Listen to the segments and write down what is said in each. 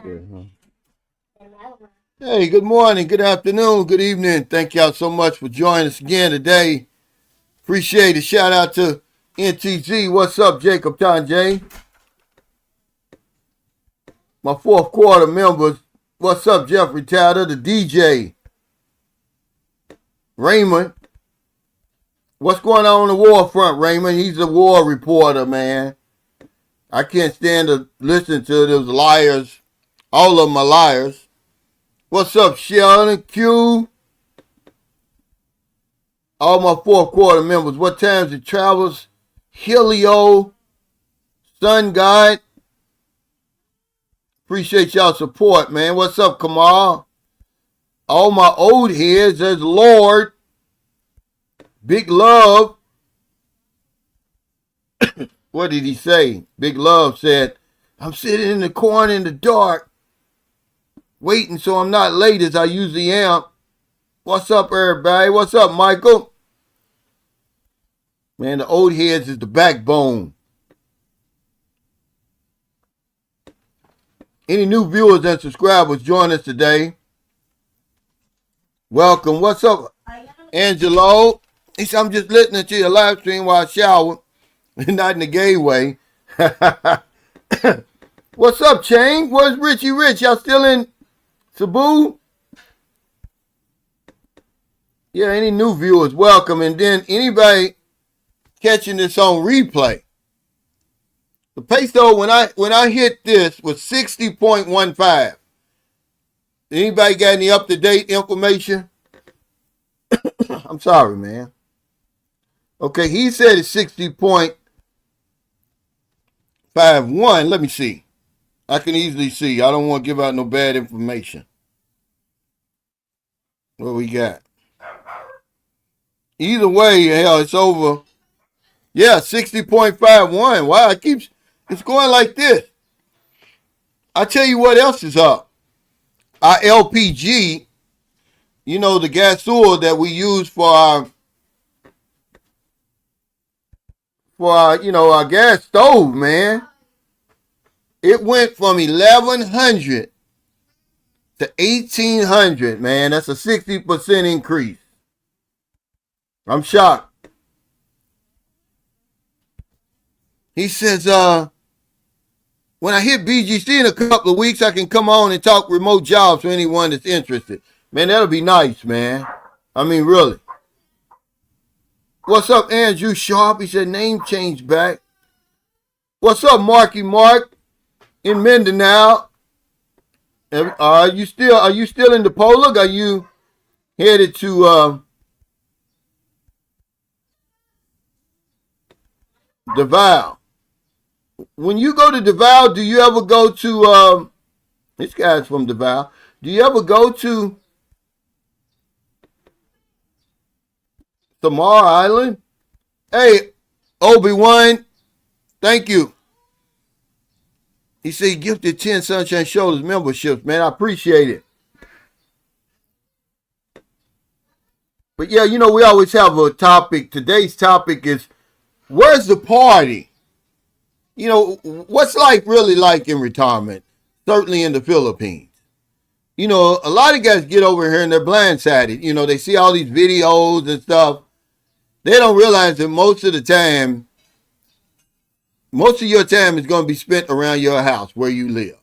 there, huh? Hey, good morning, good afternoon, good evening. Thank y'all so much for joining us again today. Appreciate it. Shout out to NTZ. What's up, Jacob Tanjay? My fourth quarter members. What's up, Jeffrey Tatter, the DJ? Raymond. What's going on the war front, Raymond? He's a war reporter, man. I can't stand to listen to those liars. All of them are liars. What's up, Sheldon, Q? All my fourth quarter members. What times it travels? Helio, Sun God. Appreciate y'all support, man. What's up, Kamal? All my old heads, there's Lord. Big Love. What did he say? Big Love said, I'm sitting in the corner in the dark, waiting so I'm not late as I usually am. What's up, everybody? What's up, Michael? Man, the old heads is the backbone. Any new viewers and subscribers join us today? Welcome. What's up, Angelo? He said, I'm just listening to your live stream while I shower. Not in the gay way. What's up, Chang? Where's Richie Rich? Y'all still in Cebu? Yeah, any new viewers, welcome. And then anybody catching this on replay. The peso, when I hit this, was 60.15. Anybody got any up-to-date information? I'm sorry, man. Okay, he said it's 60.51. Let me see. I can easily see. I don't want to give out no bad information. What we got? Either way, hell, it's over. Yeah, 60.51. Wow, it's going like this. I tell you what else is up. Our LPG, you know, the gas oil that we use for our gas stove, man. It went from 1,100 to 1,800, man. That's a 60% increase. I'm shocked. He says, when I hit BGC in a couple of weeks, I can come on and talk remote jobs for anyone that's interested. Man, that'll be nice, man. I mean, really. What's up, Andrew Sharp? He said, name change back. What's up, Marky Mark in Mindanao? Are you still in the Polog? Are you headed to Davao? When you go to Davao, do you ever go to this guy's from Davao? Do you ever go to Samar Island? Hey, Obi-Wan, thank you. He said he gifted 10 Sunshine Shoulders memberships, man. I appreciate it. But yeah, you know, we always have a topic. Today's topic is, where's the party? You know, what's life really like in retirement? Certainly in the Philippines. You know, a lot of guys get over here and they're blindsided. You know, they see all these videos and stuff. They don't realize that most of your time is going to be spent around your house where you live.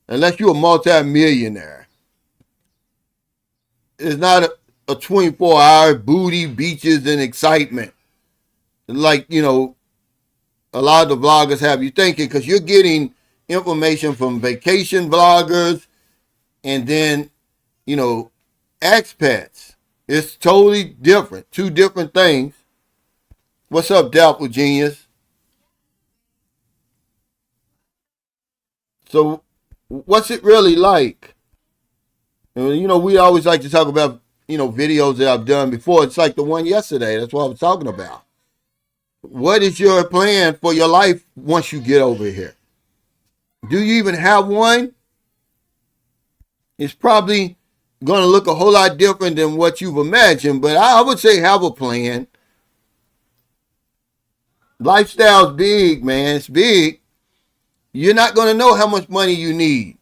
Unless you're a multi-millionaire. It's not a 24-hour booty, beaches, and excitement. Like, you know, a lot of the vloggers have you thinking, because you're getting information from vacation vloggers and then, you know, expats. It's totally different. Two different things. What's up, Doubtful Genius? So, what's it really like? You know, we always like to talk about, you know, videos that I've done before. It's like the one yesterday. That's what I was talking about. What is your plan for your life once you get over here? Do you even have one? It's probably going to look a whole lot different than what you've imagined, but I would say have a plan. Lifestyle's big, man. It's big. You're not going to know how much money you need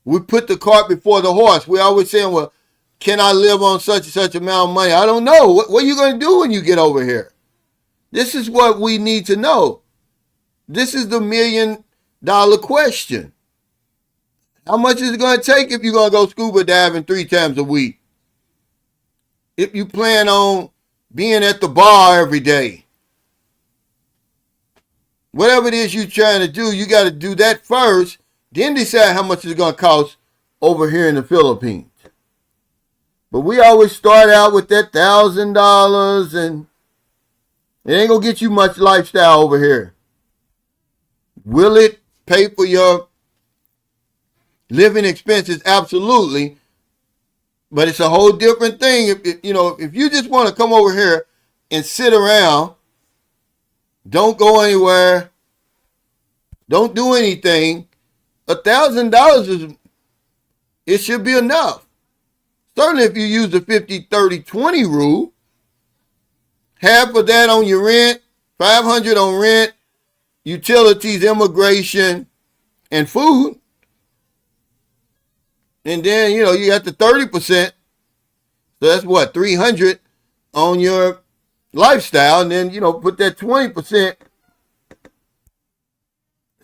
We put the cart before the horse. We always saying, well, can I live on such and such amount of money? I don't know. What are you going to do when you get over here? This is what we need to know. This is the $1,000,000 question. How much is it going to take if you're going to go scuba diving 3 times a week? If you plan on being at the bar every day. Whatever it is you're trying to do, you got to do that first, then decide how much it's going to cost over here in the Philippines. But we always start out with that $1,000, and it ain't going to get you much lifestyle over here. Will it pay for your living expenses? Absolutely. But it's a whole different thing. If you just want to come over here and sit around, don't go anywhere, don't do anything, $1,000 it should be enough. Certainly if you use the 50-30-20 rule, half of that on your rent, $500 on rent, utilities, immigration, and food. And then, you got the 30%. So that's what, $300 on your lifestyle. And then, put that 20%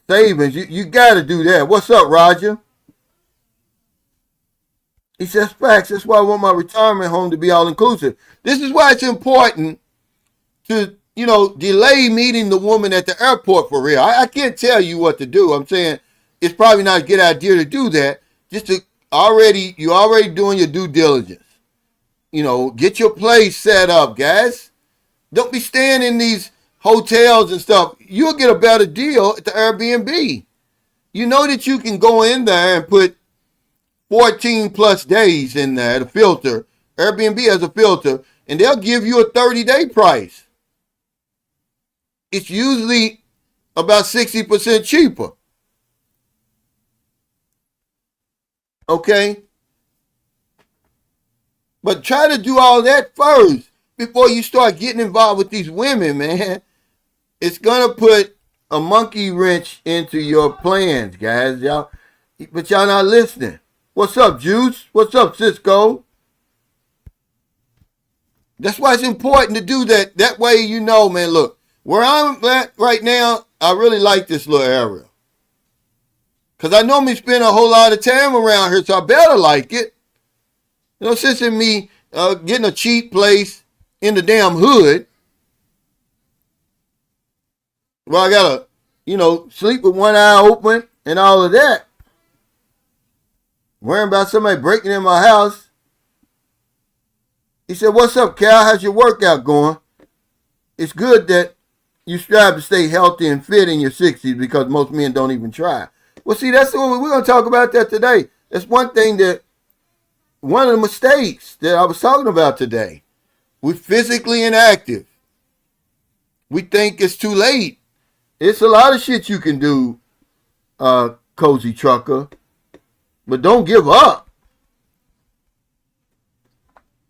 savings. You got to do that. What's up, Roger? He says, facts. That's why I want my retirement home to be all inclusive. This is why it's important to, delay meeting the woman at the airport for real. I can't tell you what to do. I'm saying it's probably not a good idea to do that. Just to you're already doing your due diligence. Get your place set up, guys. Don't be staying in these hotels and stuff. You'll get a better deal at the Airbnb. You know that you can go in there and put 14 plus days in there, the filter. Airbnb has a filter, and they'll give you a 30-day price. It's usually about 60% cheaper. Okay? But try to do all that first before you start getting involved with these women, man. It's going to put a monkey wrench into your plans, guys. But y'all not listening. What's up, Juice? What's up, Cisco? That's why it's important to do that. That way man, look, where I'm at right now, I really like this little area. Because I normally spend a whole lot of time around here, so I better like it. Since in me getting a cheap place in the damn hood, well, I gotta, sleep with one eye open and all of that. Worrying about somebody breaking in my house. He said, what's up, Cal? How's your workout going? It's good that you strive to stay healthy and fit in your 60s because most men don't even try. Well, see, that's what we're going to talk about that today. That's one of the mistakes that I was talking about today. We're physically inactive. We think it's too late. It's a lot of shit you can do, Cozy Trucker. But don't give up.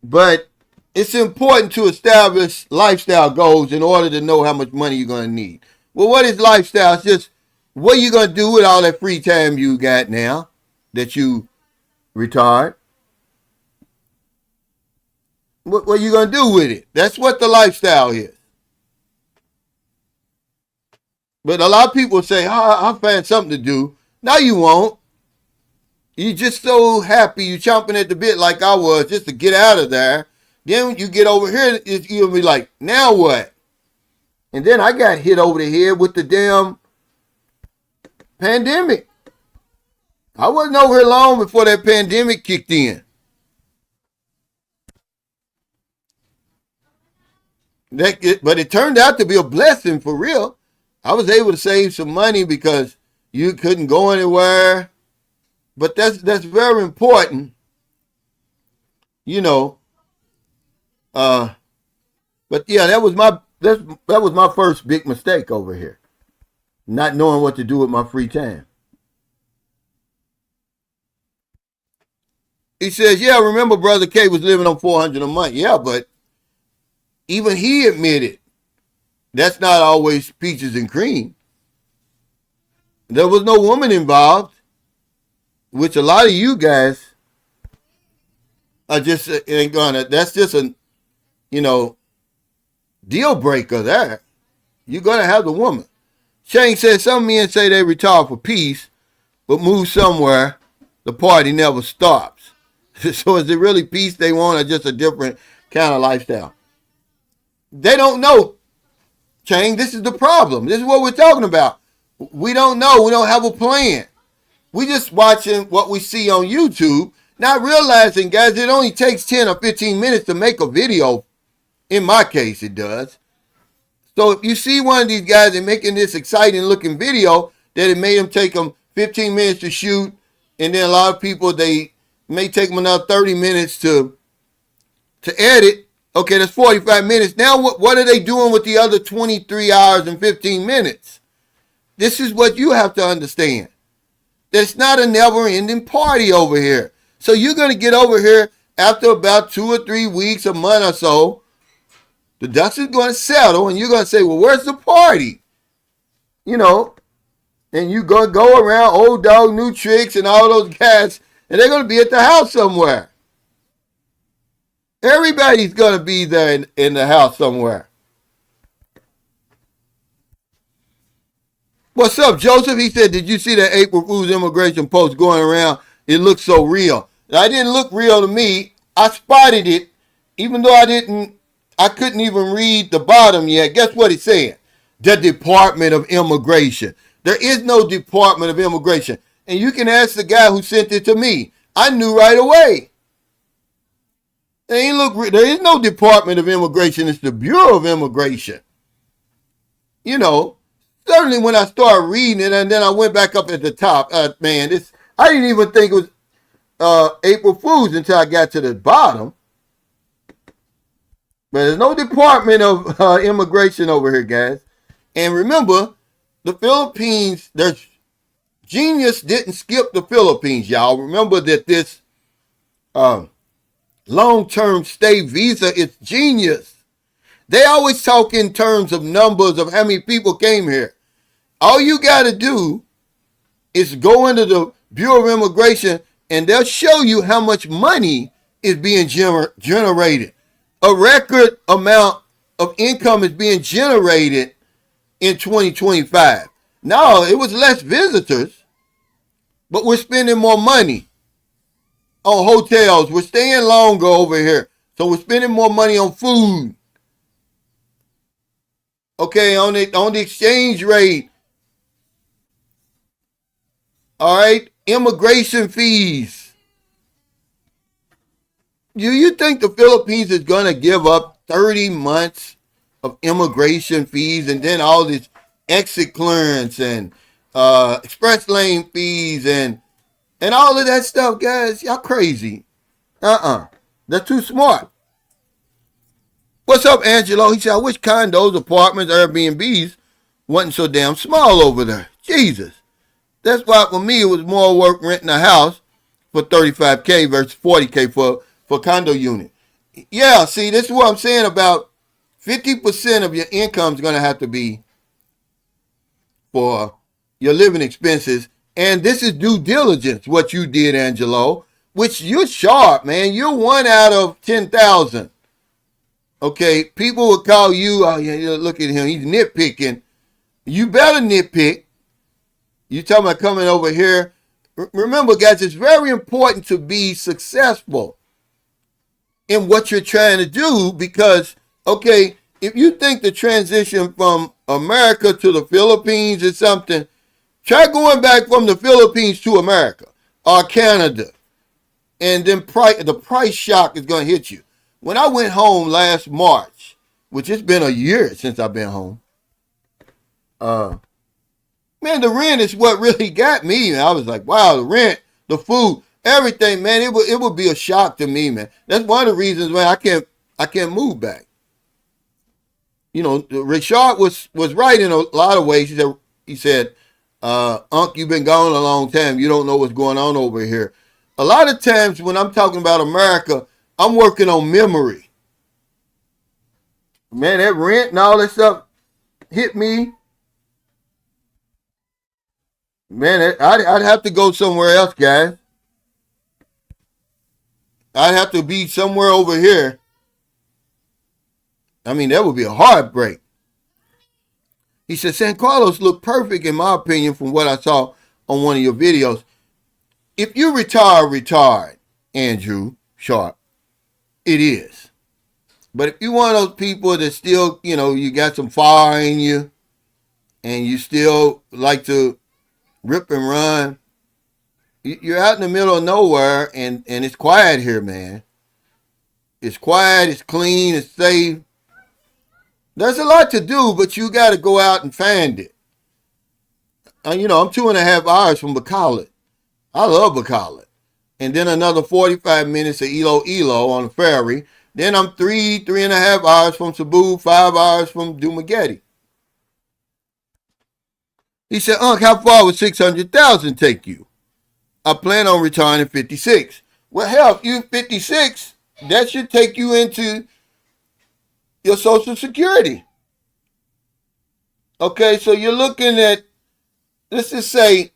But it's important to establish lifestyle goals in order to know how much money you're going to need. Well, what is lifestyle? It's just what are you going to do with all that free time you got now that you retired? What are you going to do with it? That's what the lifestyle is. But a lot of people say, I'll find something to do. No, you won't. You're just so happy. You're chomping at the bit like I was just to get out of there. Then when you get over here, you'll be like, now what? And then I got hit over the head with the damn pandemic. I wasn't over here long before that pandemic kicked in. But it turned out to be a blessing for real. I was able to save some money because you couldn't go anywhere. But that's very important, But yeah, that was my first big mistake over here, not knowing what to do with my free time. He says, "Yeah, remember Brother K was living on $400 a month. Yeah, but even he admitted that's not always peaches and cream. There was no woman involved. which a lot of you guys are just ain't gonna. That's just a you know deal breaker. There, you're gonna have the woman. Shane said some men say they retire for peace, but move somewhere, the party never stops. So is it really peace they want, or just a different kind of lifestyle? They don't know, Chang. This is the problem. This is what we're talking about. We don't know. We don't have a plan. We just watching what we see on YouTube, not realizing, guys, it only takes 10 or 15 minutes to make a video. In my case, it does. So if you see one of these guys and making this exciting looking video that it made them take them 15 minutes to shoot, and then a lot of people, they may take them another 30 minutes to edit. Okay, that's 45 minutes. Now what are they doing with the other 23 hours and 15 minutes? This is what you have to understand. It's not a never-ending party over here. So you're going to get over here after about 2 or 3 weeks, a month or so. The dust is going to settle, and you're going to say, well, where's the party? You know, and you're going to go around Old Dog, New Tricks, and all those guys, and they're going to be at the house somewhere. Everybody's going to be there in the house somewhere. What's up, Joseph? He said, did you see that April Fool's immigration post going around? It looks so real. Now, it didn't look real to me. I spotted it, even though I couldn't even read the bottom yet. Guess what it said? The Department of Immigration. There is no Department of Immigration. And you can ask the guy who sent it to me. I knew right away. There is no Department of Immigration. It's the Bureau of Immigration. You know, certainly when I started reading it and then I went back up at the top, I didn't even think it was April Fool's until I got to the bottom. But there's no Department of Immigration over here, guys. And remember, the Philippines, there's genius didn't skip the Philippines, y'all. Remember that this long-term stay visa is genius. They always talk in terms of numbers of how many people came here. All you got to do is go into the Bureau of Immigration and they'll show you how much money is being generated. A record amount of income is being generated in 2025. No, it was less visitors, but we're spending more money on hotels. We're staying longer over here. So we're spending more money on food. Okay, on the exchange rate. All right, immigration fees. Do you think the Philippines is going to give up 30 months of immigration fees and then all this exit clearance and express lane fees and all of that stuff, guys? Y'all crazy. They're too smart. What's up, Angelo? He said, I wish condos, apartments, Airbnbs wasn't so damn small over there. Jesus. That's why for me it was more work renting a house for $35K versus $40K for condo unit. Yeah, see, this is what I'm saying about 50% of your income is going to have to be for your living expenses. And this is due diligence, what you did, Angelo, which you're sharp, man. You're 1 out of 10,000. Okay, people will call you, oh yeah, look at him, he's nitpicking. You better nitpick. You talking about coming over here. Remember, guys, it's very important to be successful in what you're trying to do because, okay, if you think the transition from America to the Philippines is something, try going back from the Philippines to America or Canada. And then the price shock is going to hit you. When I went home last March, which it's been a year since I've been home, man, the rent is what really got me. I was like, wow, the rent, the food, everything, man, it would be a shock to me, man. That's one of the reasons why I can't move back. You know, Richard was right in a lot of ways. He said, Unc, you've been gone a long time. You don't know what's going on over here. A lot of times when I'm talking about America, I'm working on memory. Man, that rent and all that stuff hit me. Man, I'd have to go somewhere else, guys. I'd have to be somewhere over here. I mean, that would be a heartbreak. He said, San Carlos looked perfect in my opinion from what I saw on one of your videos. If you retired, Andrew Sharp, it is. But if you're one of those people that still, you got some fire in you and you still like to rip and run, you're out in the middle of nowhere and it's quiet here, man. It's quiet, it's clean, it's safe. There's a lot to do, but you got to go out and find it. I'm 2.5 hours from Bacolod. I love Bacolod. And then another 45 minutes to Iloilo on the ferry. Then I'm 3.5 hours from Cebu, 5 hours from Dumaguete. He said, Unc, how far would 600,000 take you? I plan on retiring at 56. Well, hell, if you're 56, that should take you into your Social Security. Okay, so you're looking at, let's just say,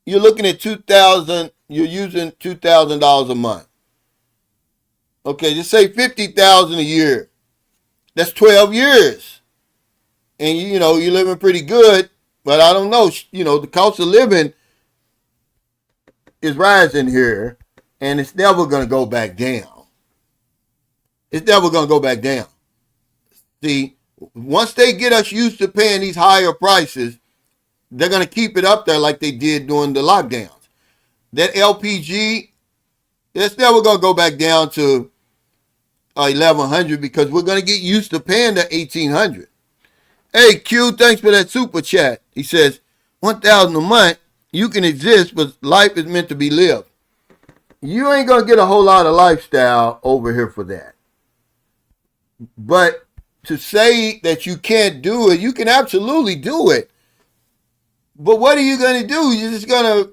you're looking at you're using $2,000 a month. Okay, just say $50,000 a year. That's 12 years. And you're living pretty good, but I don't know, the cost of living is rising here, and it's never going to go back down. It's never going to go back down. See, once they get us used to paying these higher prices, they're going to keep it up there like they did during the lockdowns. That LPG, it's never going to go back down to 1,100 because we're going to get used to paying the 1,800. Hey, Q, thanks for that super chat. He says, 1,000 a month, you can exist, but life is meant to be lived. You ain't going to get a whole lot of lifestyle over here for that. But to say that you can't do it, you can absolutely do it. But what are you going to do? You're just going to,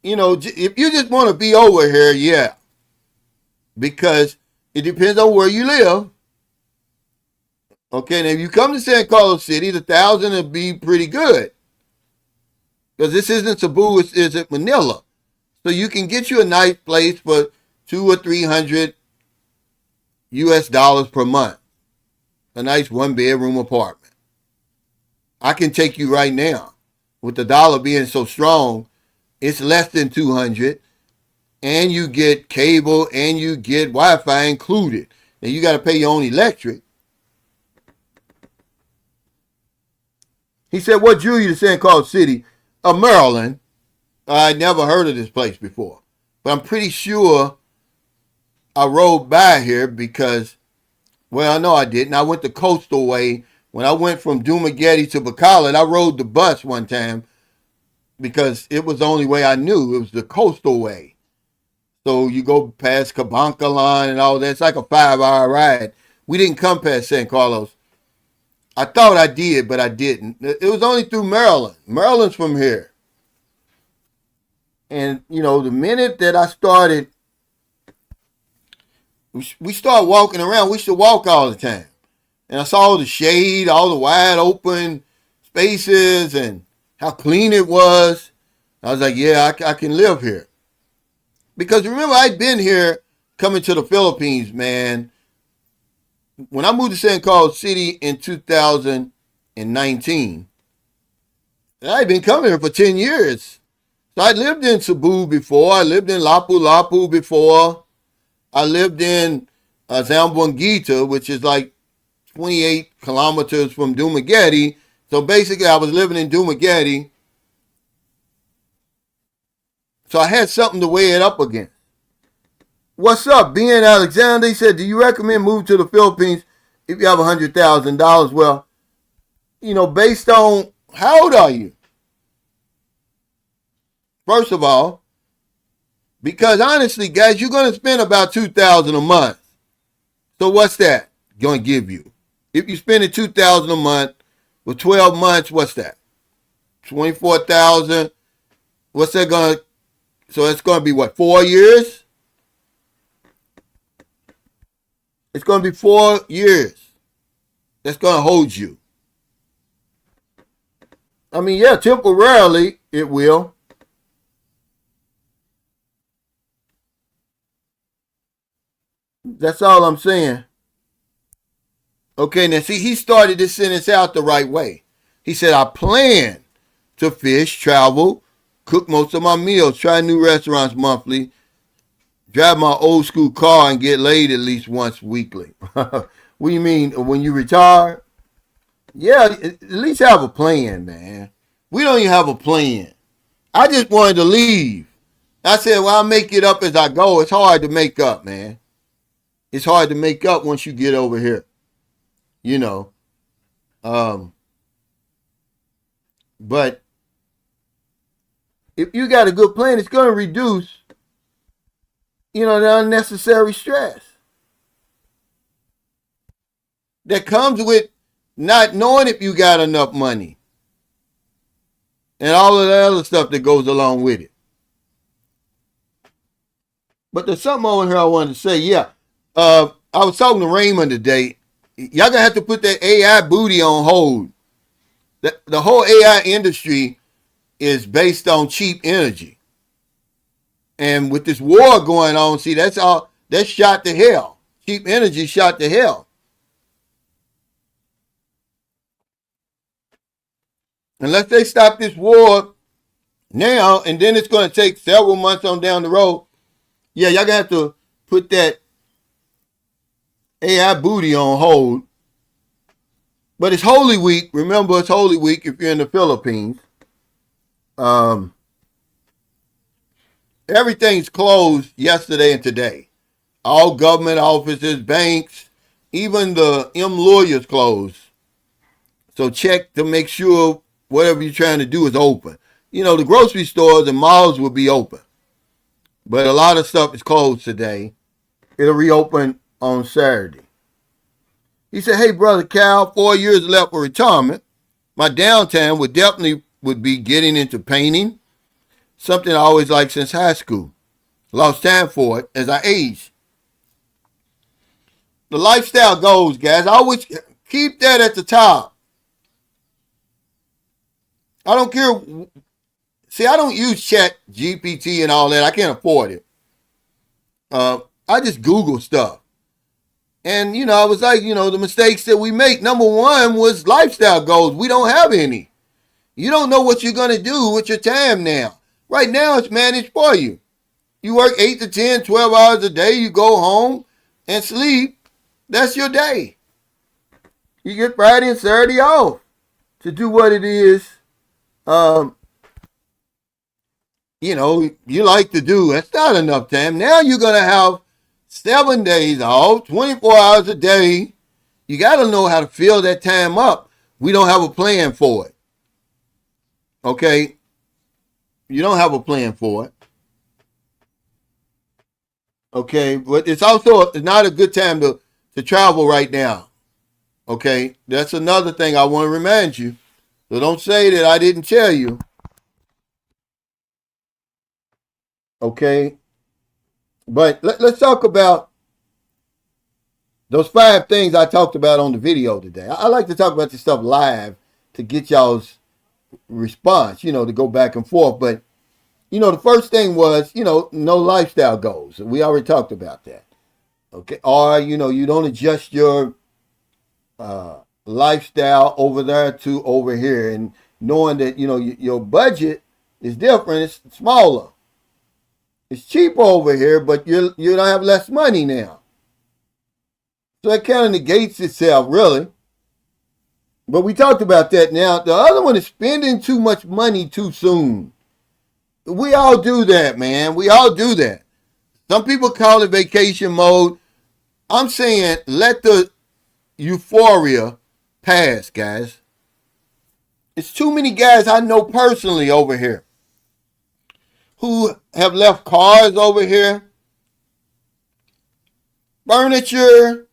if you just want to be over here, yeah. Because it depends on where you live. Okay, and if you come to San Carlos City, the 1,000 will be pretty good. Because this isn't Cebu, it's isn't Manila. So you can get you a nice place for $200 or $300 US per month. A nice 1-bedroom apartment. I can take you right now. With the dollar being so strong, it's less than 200, and you get cable and you get Wi-Fi included. Now you got to pay your own electric. He said, what drew you to San Carlos City? Maryland. I never heard of this place before, but I'm pretty sure I rode by here because, well, no, I didn't. I went the coastal way. When I went from Dumaguete to Bacolod, I rode the bus one time because it was the only way I knew. It was the coastal way. So you go past Cabanca line and all that. It's like a 5-hour ride. We didn't come past San Carlos. I thought I did, but I didn't. It was only through Maryland. Maryland's from here. And, the minute that I started, we started walking around. We used to walk all the time. And I saw the shade, all the wide open spaces and how clean it was. I was like, yeah, I can live here. Because remember, I'd been here coming to the Philippines, man. When I moved to San Carlos City in 2019, I'd been coming here for 10 years. So I lived in Cebu before. I lived in Lapu-Lapu before. I lived in Zamboanguita, which is like 28 kilometers from Dumaguete. So basically, I was living in Dumaguete. So I had something to weigh it up against. What's up, Ben Alexander? He said, do you recommend moving to the Philippines if you have $100,000? Well, based on, how old are you? First of all, because honestly, guys, you're going to spend about $2,000 a month. So what's that going to give you? If you spend $2,000 a month for 12 months, what's that? 24,000. What's that going to? So it's going to be what? 4 years? It's going to be 4 years. That's going to hold you. I mean, yeah, temporarily it will. That's all I'm saying. Okay, now see, he started this sentence out the right way. He said, I plan to fish, travel, cook most of my meals, try new restaurants monthly, drive my old school car, and get laid at least once weekly. What do you mean, when you retire? Yeah, at least have a plan, man. We don't even have a plan. I just wanted to leave. I said, well, I'll make it up as I go. It's hard to make up, man. It's hard to make up once you get over here. You know. Um, but if you got a good plan, it's going to reduce, the unnecessary stress that comes with not knowing if you got enough money and all of the other stuff that goes along with it. But there's something over here I wanted to say. Yeah, I was talking to Raymond today. Y'all gonna have to put that AI booty on hold. The whole AI industry is based on cheap energy. And with this war going on, see, that's shot to hell. Cheap energy shot to hell. Unless they stop this war now, and then it's going to take several months on down the road. Yeah, y'all gonna have to put that AI booty on hold. But it's Holy Week. Remember, it's Holy Week if you're in the Philippines. Everything's closed yesterday and today. All government offices, banks, even the lawyers closed. So check to make sure whatever you're trying to do is open. The grocery stores and malls will be open. But a lot of stuff is closed today. It'll reopen on Saturday. He said, hey, Brother Cal, 4 years left for retirement. My downtime would be getting into painting, something I always liked since high school. Lost time for it as I age. The lifestyle goals, guys. I always keep that at the top. I don't care. See, I don't use Chat GPT and all that. I can't afford it. I just Google stuff. And, I was like, the mistakes that we make. Number one was lifestyle goals. We don't have any. You don't know what you're going to do with your time now. Right now, it's managed for you. You work 8 to 10, 12 hours a day. You go home and sleep. That's your day. You get Friday and Saturday off to do what it is, you like to do. That's not enough time. Now you're going to have 7 days off, 24 hours a day. You got to know how to fill that time up. We don't have a plan for it. Okay? You don't have a plan for it. Okay? But it's also not a good time to travel right now. Okay? That's another thing I want to remind you. So don't say that I didn't tell you. Okay? But let's talk about those 5 things I talked about on the video today. I like to talk about this stuff live to get y'all's response, to go back and forth. But, the first thing was, no lifestyle goals. We already talked about that. Okay. Or, you don't adjust your lifestyle over there to over here. And knowing that, your budget is different. It's smaller. It's cheaper over here, but you don't have less money now. So it kind of negates itself, really. But we talked about that now. The other one is spending too much money too soon. We all do that, man. We all do that. Some people call it vacation mode. I'm saying let the euphoria pass, guys. It's too many guys I know personally over here who have left cars over here, furniture,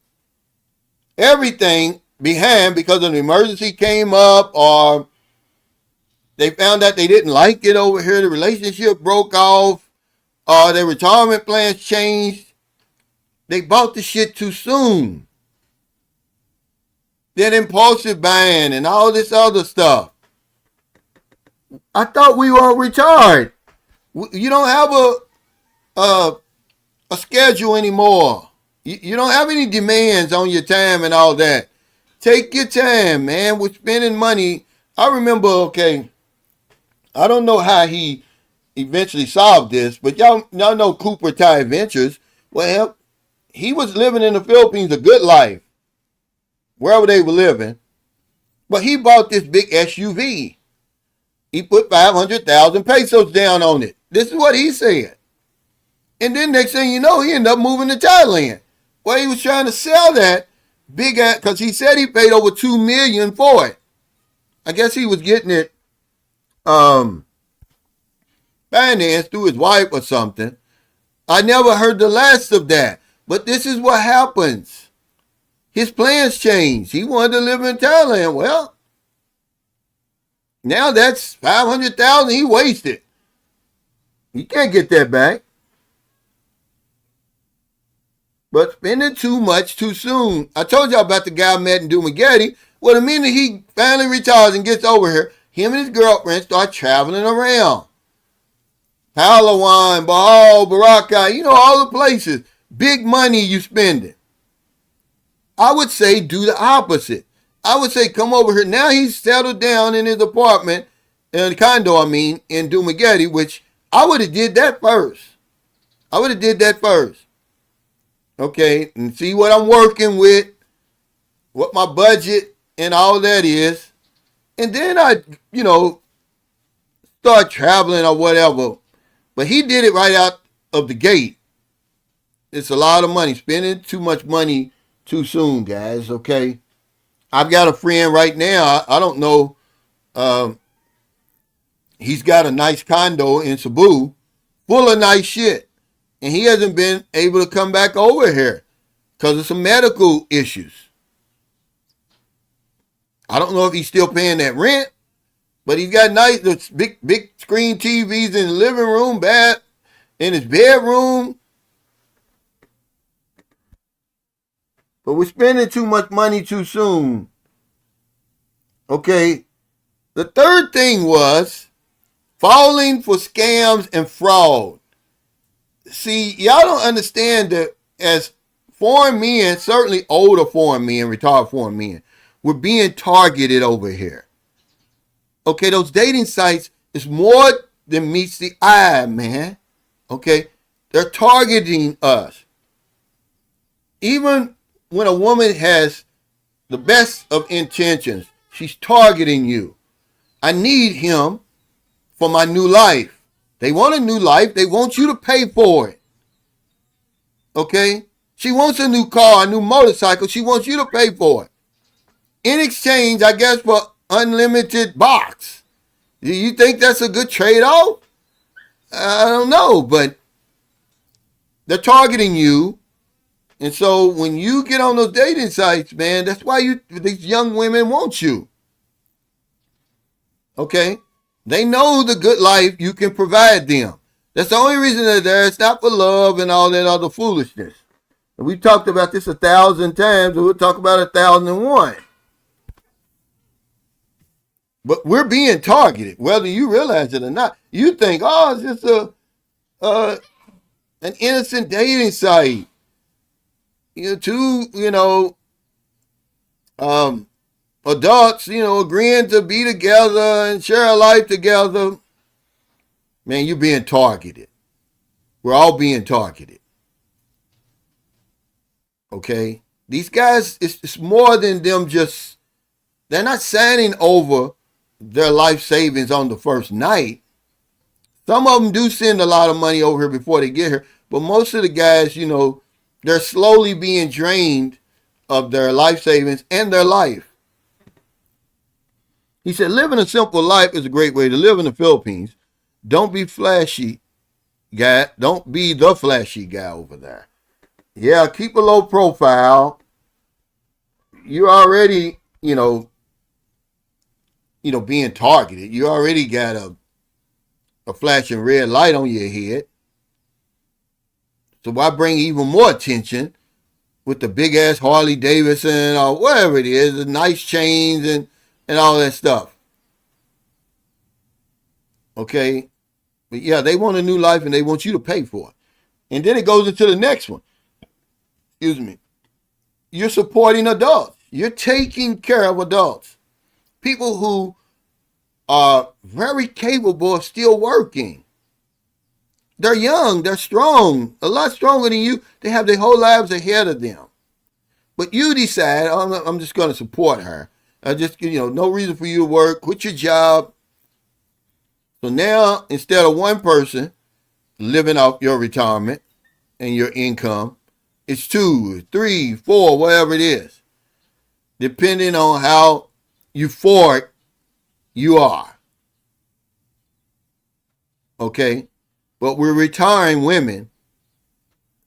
everything behind because an emergency came up or they found out they didn't like it over here, the relationship broke off, or their retirement plans changed. They bought the shit too soon. Then impulsive buying and all this other stuff. I thought we were retired. You don't have a schedule anymore. You don't have any demands on your time and all that. Take your time, man. We're spending money. I remember, okay, I don't know how he eventually solved this, but y'all know Cooper Tie Ventures. Well, he was living in the Philippines a good life, wherever they were living. But he bought this big SUV. He put 500,000 pesos down on it. This is what he said. And then next thing you know, he ended up moving to Thailand. Well, he was trying to sell that big ass, because he said he paid over $2 million for it. I guess he was getting it financed through his wife or something. I never heard the last of that. But this is what happens. His plans changed. He wanted to live in Thailand. Well, now that's 500,000 he wasted. You can't get that back. But spending too much too soon. I told y'all about the guy I met in Dumaguete. Well, the minute he finally retires and gets over here, him and his girlfriend start traveling around. Palawan, Bohol, Bureaucracy, all the places. Big money you spending. I would say do the opposite. I would say come over here. Now he's settled down in his apartment, in the condo, in Dumaguete, which I would have did that first. Okay, and see what I'm working with, what my budget and all that is. And then I, start traveling or whatever. But he did it right out of the gate. It's a lot of money. Spending too much money too soon, guys, okay? I've got a friend right now, I don't know, he's got a nice condo in Cebu, full of nice shit. And he hasn't been able to come back over here because of some medical issues. I don't know if he's still paying that rent, but he's got nice big screen TVs in the living room, in his bedroom. But we're spending too much money too soon. Okay. The third thing was falling for scams and fraud. See, y'all don't understand that as foreign men, certainly older foreign men, retired foreign men, we're being targeted over here. Okay, those dating sites is more than meets the eye, man. Okay, they're targeting us. Even when a woman has the best of intentions, she's targeting you. I need him for my new life. They want a new life. They want you to pay for it. Okay? She wants a new car, a new motorcycle. She wants you to pay for it. In exchange, I guess, for unlimited box. Do you think that's a good trade-off? I don't know, but they're targeting you. And so when you get on those dating sites, man, that's why these young women want you. Okay? They know the good life you can provide them. That's the only reason they're there. It's not for love and all that other foolishness. And we've talked about this 1,000 times, and we'll talk about 1,001. But we're being targeted, whether you realize it or not. You think, it's just an innocent dating site. Two, adults, agreeing to be together and share a life together. Man, you're being targeted. We're all being targeted. Okay? These guys, it's more than them just, they're not signing over their life savings on the first night. Some of them do send a lot of money over here before they get here, but most of the guys, they're slowly being drained of their life savings and their life. He said, living a simple life is a great way to live in the Philippines. Don't be flashy, guy. Don't be the flashy guy over there. Yeah, keep a low profile. You're already, being targeted. You already got a flashing red light on your head. So why bring even more attention with the big ass Harley Davidson or whatever it is, the nice chains and all that stuff. Okay? But yeah, they want a new life and they want you to pay for it. And then it goes into the next one. excuse me, you're supporting adults. You're taking care of adults. People who are very capable of still working. They're young, they're strong, a lot stronger than you. They have their whole lives ahead of them. But you decide, I'm just going to support her. I just, no reason for you to work, quit your job. So now, instead of one person living off your retirement and your income, it's 2, 3, 4, whatever it is, depending on how euphoric you are. Okay? But we're retiring women.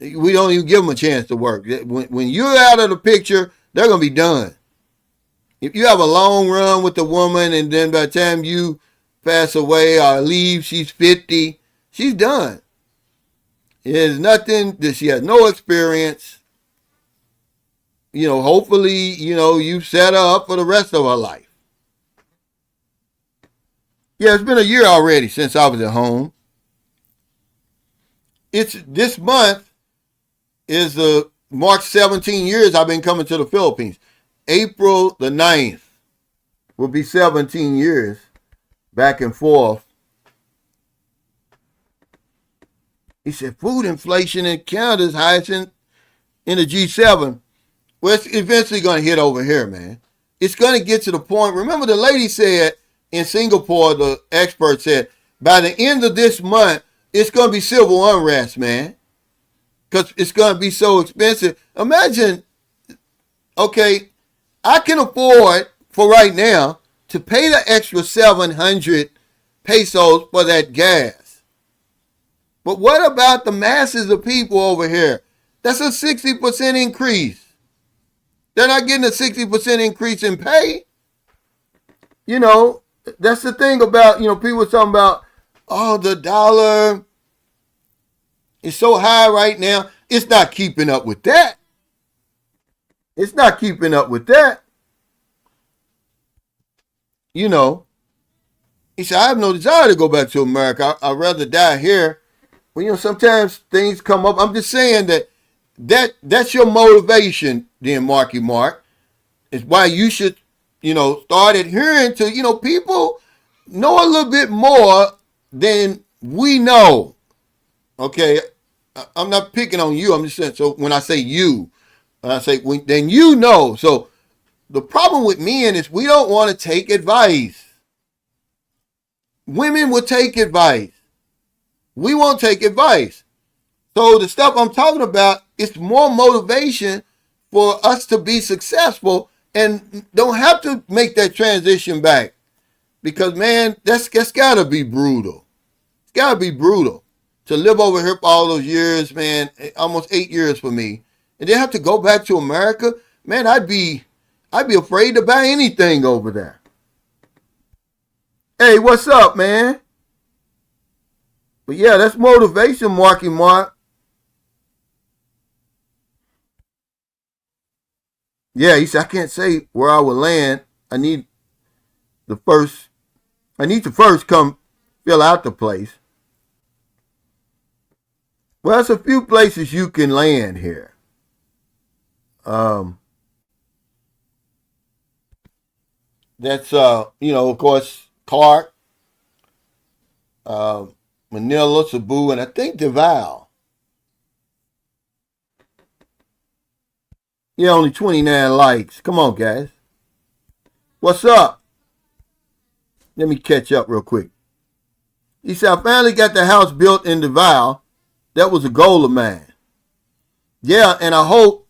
We don't even give them a chance to work. When you're out of the picture, they're going to be done. If you have a long run with the woman and then by the time you pass away or leave, she's 50, she's done. There's nothing that she has no experience. Hopefully, you've set her up for the rest of her life. Yeah, it's been a year already since I was at home. This month is the March 17 years I've been coming to the Philippines. April the 9th will be 17 years back and forth. He said food inflation in Canada is highest in the G7. Well, it's eventually going to hit over here, man. It's going to get to the point. Remember the lady said in Singapore, the expert said, by the end of this month, it's going to be civil unrest, man. Because it's going to be so expensive. Imagine, okay, I can afford for right now to pay the extra 700 pesos for that gas. But what about the masses of people over here? That's a 60% increase. They're not getting a 60% increase in pay. That's the thing about, people talking about, the dollar is so high right now. It's not keeping up with that. It's not keeping up with that. He said, I have no desire to go back to America. I'd rather die here. Well, sometimes things come up. I'm just saying that's your motivation, then, Marky Mark. It's why you should, start adhering to, people know a little bit more than we know. Okay? I'm not picking on you. I'm just saying, so when I say you, then you know. So the problem with men is we don't want to take advice. Women will take advice. We won't take advice. So the stuff I'm talking about is more motivation for us to be successful and don't have to make that transition back. Because, man, that's got to be brutal. It's got to be brutal to live over here for all those years, man, almost 8 years for me. And then have to go back to America. Man, I'd be afraid to buy anything over there. Hey, what's up, man? But yeah, that's motivation, Marky Mark. Yeah, he said, I can't say where I will land. I need to first come fill out the place. Well, there's a few places you can land here. That's, of course, Clark, Manila, Cebu, and I think Davao. Yeah, only 29 likes. Come on, guys. What's up? Let me catch up real quick. He said, I finally got the house built in Davao. That was a goal of mine. Yeah, and I hope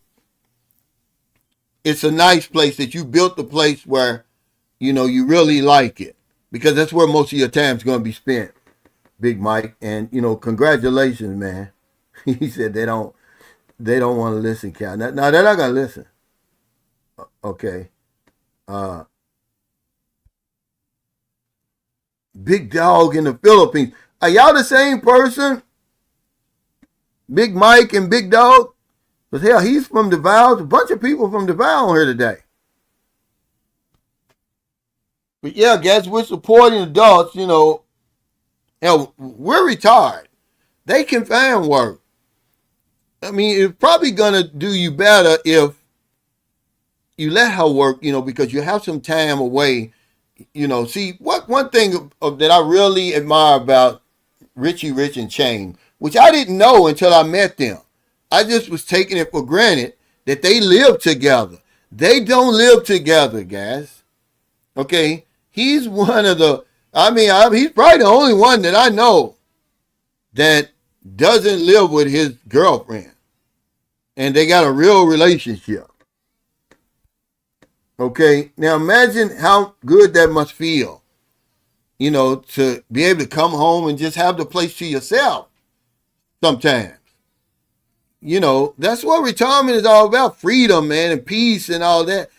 it's a nice place that you built the place where, you really like it. Because that's where most of your time's going to be spent, Big Mike. And, congratulations, man. He said they don't want to listen, Cal. Now, they're not going to listen. Okay. Big Dog in the Philippines. Are y'all the same person? Big Mike and Big Dog? Because, hell, he's from Davao. There's a bunch of people from Davao on here today. But, yeah, guys, we're supporting adults, Hell, we're retired. They can find work. I mean, it's probably gonna do you better if you let her work, because you have some time away. See, what one thing that I really admire about Richie Rich and Chain, which I didn't know until I met them. I just was taking it for granted that they live together. They don't live together, guys. Okay? He's one of the, he's probably the only one that I know that doesn't live with his girlfriend. And they got a real relationship. Okay? Now imagine how good that must feel, to be able to come home and just have the place to yourself sometimes. That's what retirement is all about. Freedom, man, and peace and all that.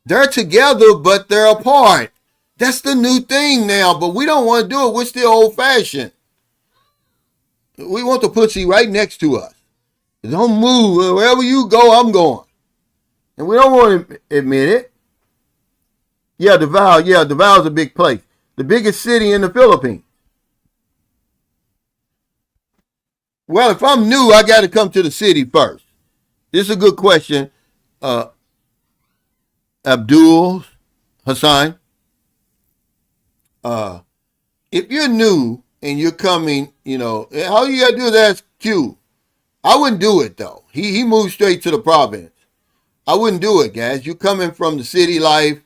They're together, but they're apart. That's the new thing now, but we don't want to do it. We're still old fashioned. We want the pussy right next to us. Don't move. Wherever you go, I'm going. And we don't want to admit it. Yeah, Davao. Yeah, Davao's a big place. The biggest city in the Philippines. Well, if I'm new, I got to come to the city first. This is a good question. Abdul Hassan. If you're new and you're coming, all you got to do is ask Q. I wouldn't do it, though. He moved straight to the province. I wouldn't do it, guys. You're coming from the city life,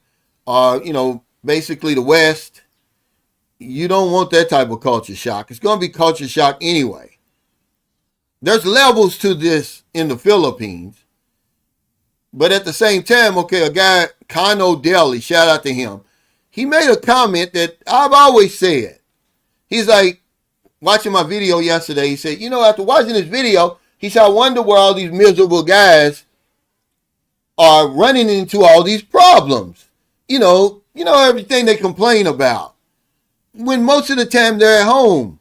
basically the West. You don't want that type of culture shock. It's going to be culture shock anyway. There's levels to this in the Philippines. But at the same time, okay, a guy, Kano Deli, shout out to him. He made a comment that I've always said. He's like, watching my video yesterday, he said, after watching this video, he said, I wonder where all these miserable guys are running into all these problems. Everything they complain about. When most of the time they're at home.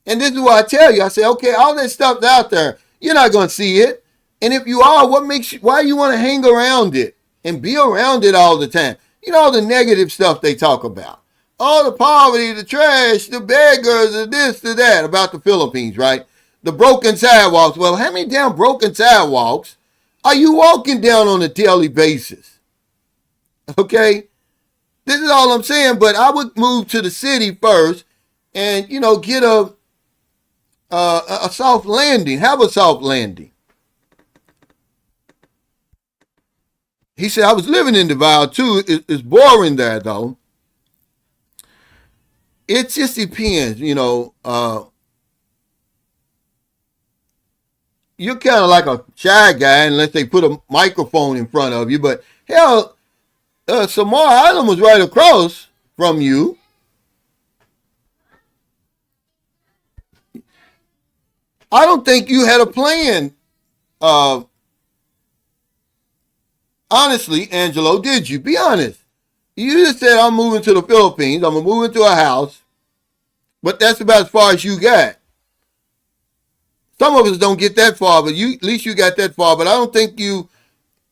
And this is what I tell you. I say, okay, all that stuff's out there. You're not going to see it. And if you are, why you want to hang around it and be around it all the time? All the negative stuff they talk about. All the poverty, the trash, the beggars, the this, the that about the Philippines, right? The broken sidewalks. Well, how many damn broken sidewalks are you walking down on a daily basis? Okay? This is all I'm saying, but I would move to the city first and, get a soft landing. Have a soft landing. He said, I was living in Davao too. It's boring there, though. It just depends, you're kind of like a shy guy unless they put a microphone in front of you. But hell, Samar Island was right across from you. I don't think you had a plan. Honestly, Angelo, did you? Be honest. You just said, I'm moving to the Philippines. I'm going to move into a house. But that's about as far as you got. Some of us don't get that far, but at least you got that far. But I don't think you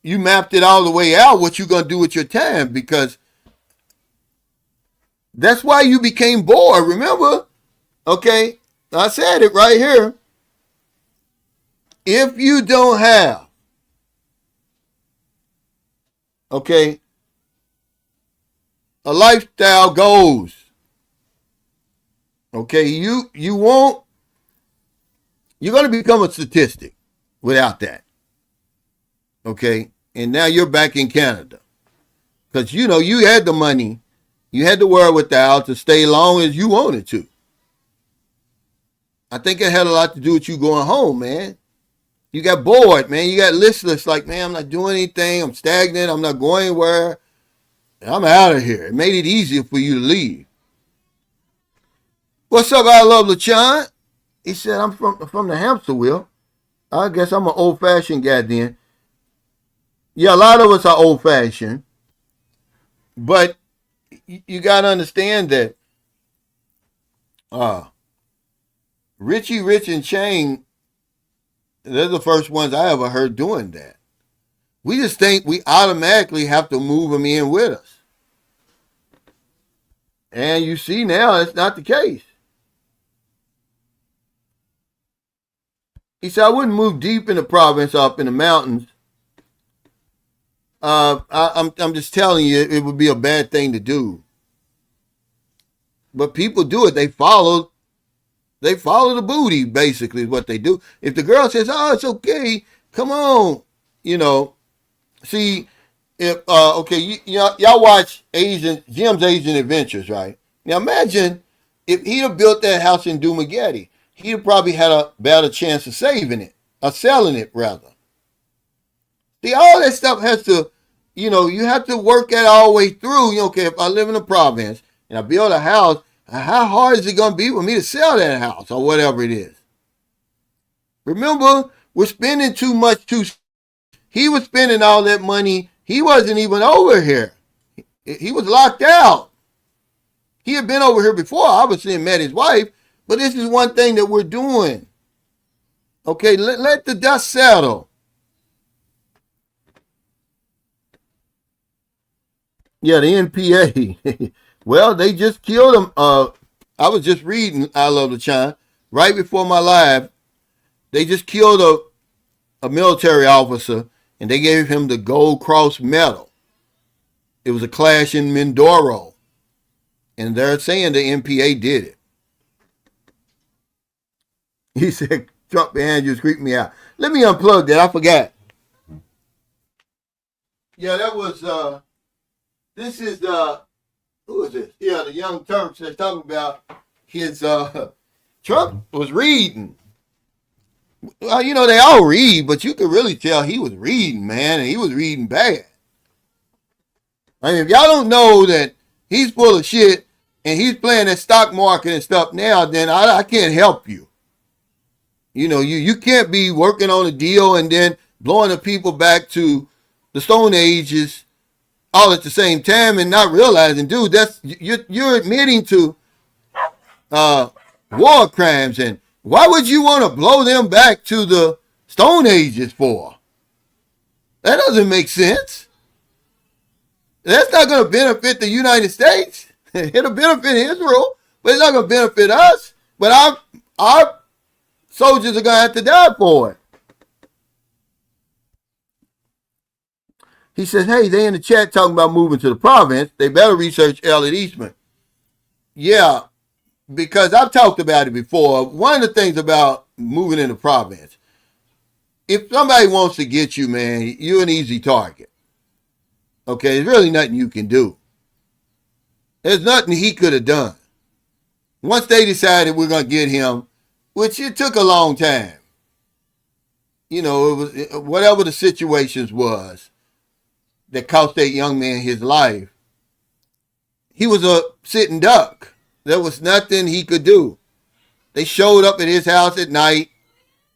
mapped it all the way out, what you're going to do with your time, because that's why you became bored. Remember? Okay? I said it right here. If you don't have, okay, a lifestyle goals, okay, you're going to become a statistic without that. Okay? And now you're back in Canada. Because, you had the money. You had the wherewithal to stay long as you wanted to. I think it had a lot to do with you going home, man. You got bored, man. You got listless. Like, man, I'm not doing anything. I'm stagnant. I'm not going anywhere. I'm out of here. It made it easier for you to leave. What's up, I love LaChon? He said, I'm from the hamster wheel. I guess I'm an old-fashioned guy then. Yeah, a lot of us are old-fashioned. But you got to understand that Richie Rich and Chain, they're the first ones I ever heard doing that. We just think we automatically have to move them in with us. And you see now, that's not the case. He said, I wouldn't move deep in the province, up in the mountains. I'm just telling you, it would be a bad thing to do. But people do it. They follow the booty, basically, is what they do. If the girl says, oh, it's okay, come on, you know. See, if okay, y'all watch Jim's Asian Adventures, right? Now imagine if he'd have built that house in Dumageddon, he'd have probably had a better chance of saving it, or selling it rather. See, all that stuff has to, you have to work that all the way through. Okay, if I live in a province and I build a house, how hard is it going to be for me to sell that house or whatever it is? Remember, we're spending too much too. He was spending all that money. He wasn't even over here. He was locked out. He had been over here before, obviously, and met his wife. But this is one thing that we're doing. Okay, let the dust settle. Yeah, the NPA. Well, they just killed him. I was just reading I Love the Chime right before my live. They just killed a military officer, and they gave him the Gold Cross Medal. It was a clash in Mindoro, and they're saying the NPA did it. He said, Trump behind you creeped me out. Let me unplug that. I forgot. Yeah, that was, this is, who is this? Yeah, the Young Turks that's talking about his, Trump was reading. Well, they all read, but you could really tell he was reading, man, and he was reading bad. I mean, if y'all don't know that he's full of shit and he's playing that stock market and stuff now, then I can't help you. You can't be working on a deal and then blowing the people back to the Stone Ages all at the same time and not realizing, dude, that's you're admitting to war crimes, and why would you want to blow them back to the Stone Ages for? That doesn't make sense. That's not going to benefit the United States. It'll benefit Israel, but it's not going to benefit us. But our soldiers are going to have to die for it. He says, hey, they in the chat talking about moving to the province. They better research Elliot Eastman. Yeah, because I've talked about it before. One of the things about moving in the province, if somebody wants to get you, man, you're an easy target. Okay, there's really nothing you can do. There's nothing he could have done. Once they decided we're going to get him, which it took a long time. It was whatever the situations was that cost that young man his life. He was a sitting duck. There was nothing he could do. They showed up at his house at night.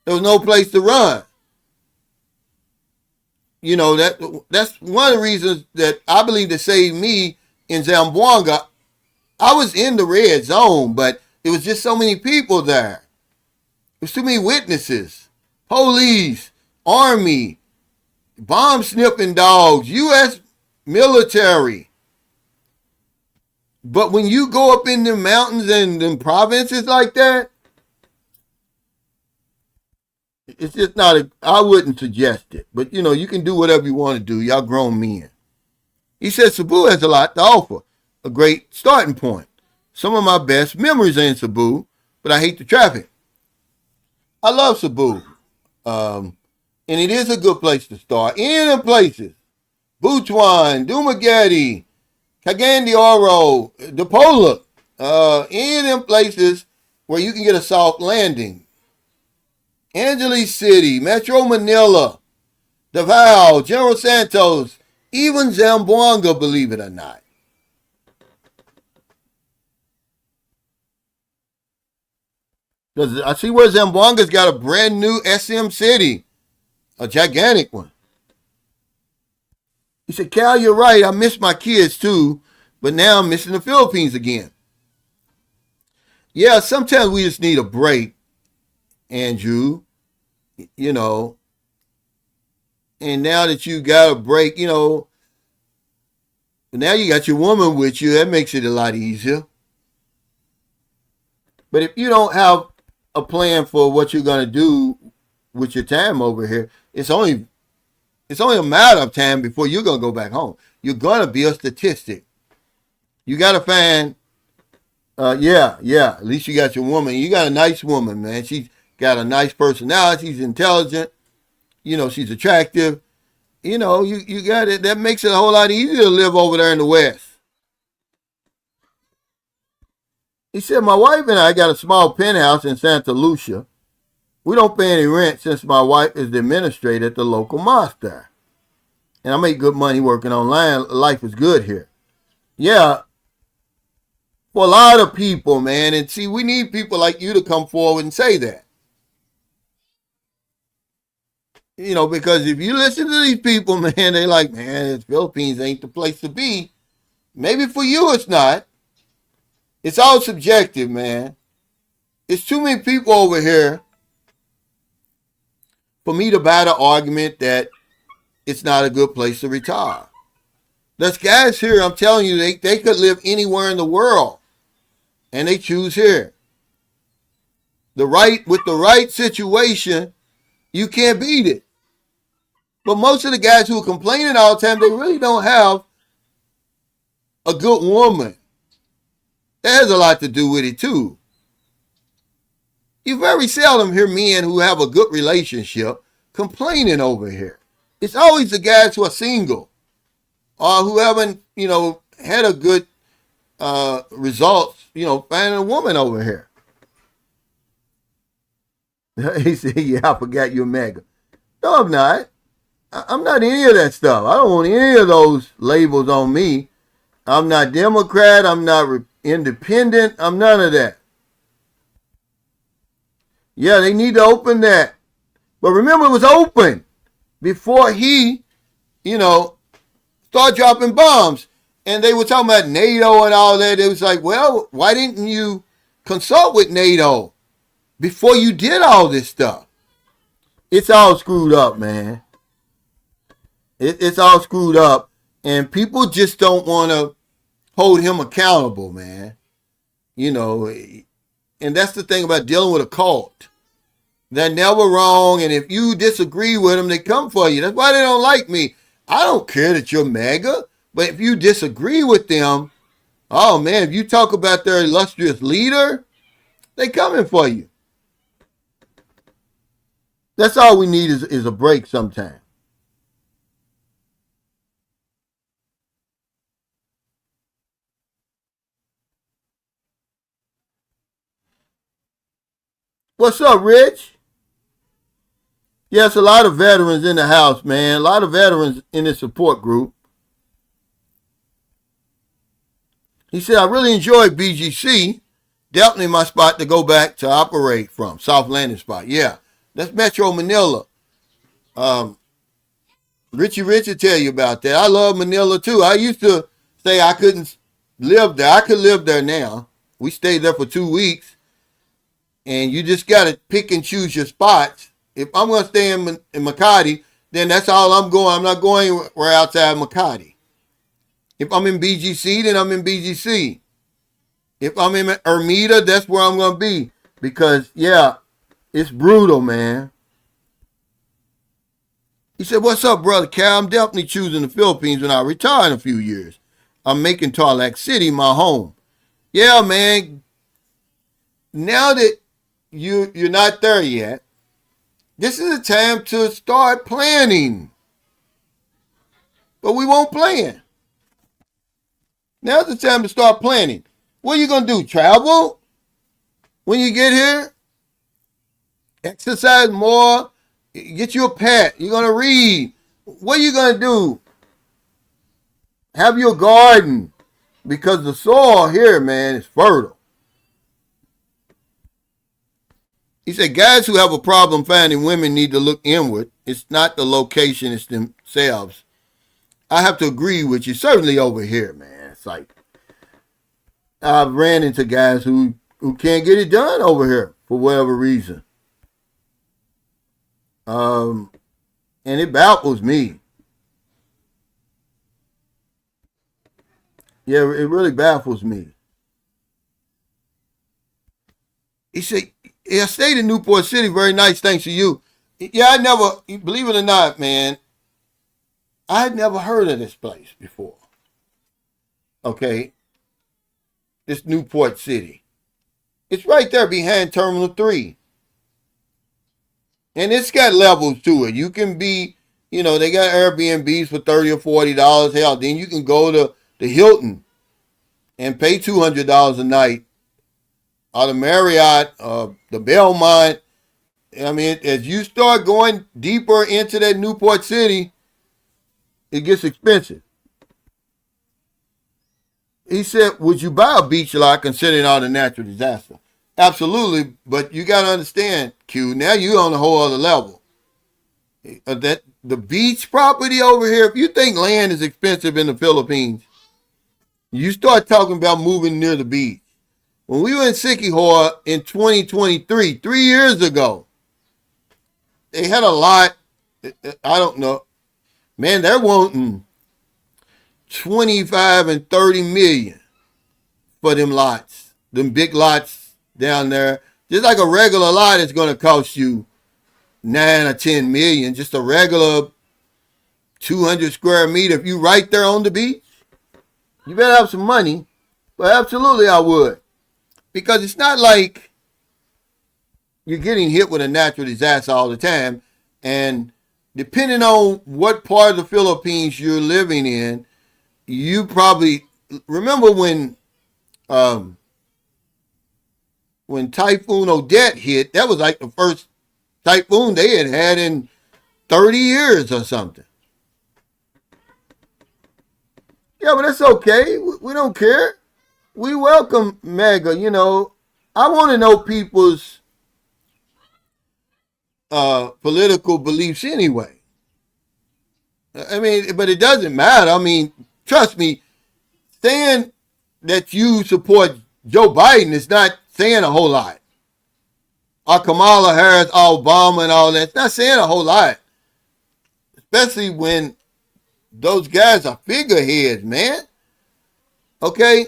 There was no place to run. That's one of the reasons that I believe that saved me in Zamboanga. I was in the red zone, but there was just so many people there. There's too many witnesses, police, army, bomb sniffing dogs, U.S. military. But when you go up in the mountains and in provinces like that, it's just not I wouldn't suggest it. But, you can do whatever you want to do. Y'all grown men. He says Cebu has a lot to offer. A great starting point. Some of my best memories are in Cebu, but I hate the traffic. I love Cebu. And it is a good place to start. Any of them places. Butuan, Dumageddon, Cagayan de Oro, Depola. Any of them places where you can get a soft landing. Angeles City, Metro Manila, Davao, General Santos, even Zamboanga, believe it or not. Because I see where Zamboanga's got a brand new SM City, a gigantic one. He said, Cal, you're right. I miss my kids too, but now I'm missing the Philippines again. Yeah, sometimes we just need a break, Andrew. And now that you got a break, now you got your woman with you. That makes it a lot easier. But if you don't have a plan for what you're going to do with your time over here, it's only a matter of time before you're gonna go back home. You're gonna be a statistic. You gotta find, yeah. At least you got your woman. You got a nice woman, man. She's got a nice personality. She's intelligent. She's attractive. You got it. That makes it a whole lot easier to live over there in the West. He said, my wife and I got a small penthouse in Santa Lucia. We don't pay any rent since my wife is the administrator at the local mosque there. And I make good money working online. Life is good here. Yeah, for a lot of people, man. And see, we need people like you to come forward and say that. Because if you listen to these people, man, they like, man, the Philippines ain't the place to be. Maybe for you it's not. It's all subjective, man. It's too many people over here for me to buy the argument that it's not a good place to retire. There's guys here, I'm telling you, they could live anywhere in the world, and they choose here. With the right situation, you can't beat it. But most of the guys who are complaining all the time, they really don't have a good woman. That has a lot to do with it too. You very seldom hear men who have a good relationship complaining over here. It's always the guys who are single or who haven't, had a good results, finding a woman over here. He said, yeah, I forgot you're MAGA. No, I'm not. I'm not any of that stuff. I don't want any of those labels on me. I'm not Democrat. I'm not independent. I'm none of that. Yeah, they need to open that. But remember, it was open before he, started dropping bombs. And they were talking about NATO and all that. It was like, well, why didn't you consult with NATO before you did all this stuff? It's all screwed up, man. It's all screwed up. And people just don't want to hold him accountable, man. And that's the thing about dealing with a cult. They're never wrong, and if you disagree with them, they come for you. That's why they don't like me. I don't care that you're MAGA, but if you disagree with them, oh man, if you talk about their illustrious leader, they coming for you. That's all we need is a break sometime. What's up, Rich? Yes, a lot of veterans in the house, man. A lot of veterans in the support group. He said, I really enjoyed BGC. Definitely my spot to go back to operate from. South Landing spot. Yeah, that's Metro Manila. Richie Rich will tell you about that. I love Manila too. I used to say I couldn't live there. I could live there now. We stayed there for 2 weeks. And you just got to pick and choose your spots. If I'm going to stay in Makati, then that's all I'm going. I'm not going right outside Makati. If I'm in BGC, then I'm in BGC. If I'm in Ermita, that's where I'm going to be. Because, yeah, it's brutal, man. He said, what's up, brother Cal? I'm definitely choosing the Philippines when I retire in a few years. I'm making Tarlac City my home. Yeah, man. Now that you're not there yet, this is a time to start planning. But we won't plan. Now's the time to start planning. What are you going to do? Travel? When you get here? Exercise more? Get you a pet? You're going to read? What are you going to do? Have your garden. Because the soil here, man, is fertile. He said, guys who have a problem finding women need to look inward. It's not the location, it's themselves. I have to agree with you. Certainly over here, man. It's like, I've ran into guys who can't get it done over here for whatever reason. And it baffles me. Yeah, it really baffles me. He said, yeah, I stayed in Newport City. Very nice. Thanks to you. Yeah, I never, believe it or not, man, I had never heard of this place before. Okay, this Newport City. It's right there behind Terminal 3. And it's got levels to it. You can be, they got Airbnbs for $30 or $40. Hell, then you can go to the Hilton and pay $200 a night. Or the Marriott, the Belmont. I mean, as you start going deeper into that Newport City, it gets expensive. He said, would you buy a beach lot considering all the natural disaster? Absolutely, but you got to understand, Q, now you're on a whole other level. That the beach property over here, if you think land is expensive in the Philippines, you start talking about moving near the beach. When we were in Siquijor in 2023, 3 years ago, they had a lot, I don't know, man, they're wanting 25 and 30 million for them lots, them big lots down there. Just like a regular lot is going to cost you 9 or 10 million, just a regular 200 square meter. If you right there on the beach, you better have some money. But absolutely I would. Because it's not like you're getting hit with a natural disaster all the time. And depending on what part of the Philippines you're living in, you probably remember when Typhoon Odette hit, that was like the first typhoon they had in 30 years or something. Yeah, but that's okay. We don't care. We welcome mega, I want to know people's political beliefs anyway. I mean, but it doesn't matter. I mean, trust me, saying that you support Joe Biden is not saying a whole lot. Or Kamala Harris, Obama, and all that. It's not saying a whole lot. Especially when those guys are figureheads, man. Okay?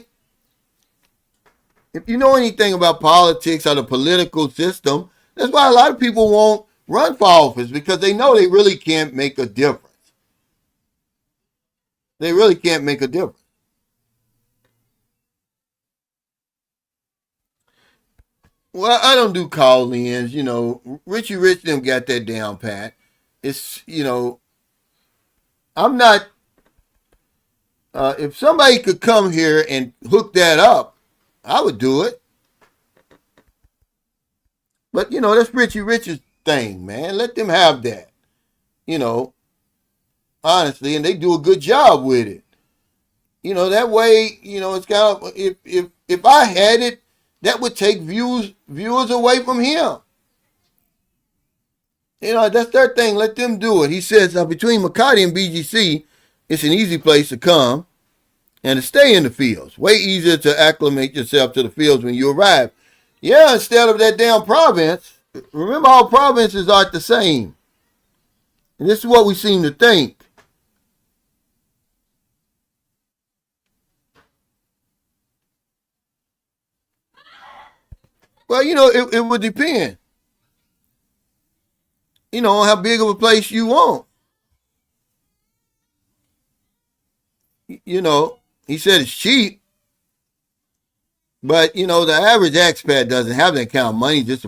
If you know anything about politics or the political system, that's why a lot of people won't run for office, because they know they really can't make a difference. They really can't make a difference. Well, I don't do call-ins, Richie Rich them got that down pat. It's, I'm not, if somebody could come here and hook that up, I would do it. But, that's Richie Rich's thing, man. Let them have that, honestly, and they do a good job with it. That way, it's kind of, if I had it, that would take viewers away from him. That's their thing. Let them do it. He says between Makati and BGC, it's an easy place to come and to stay in the fields. Way easier to acclimate yourself to the fields when you arrive. Yeah, instead of that damn province. Remember, all provinces aren't the same. And this is what we seem to think. Well, it would depend. On how big of a place you want. He said it's cheap. But, the average expat doesn't have that kind of money just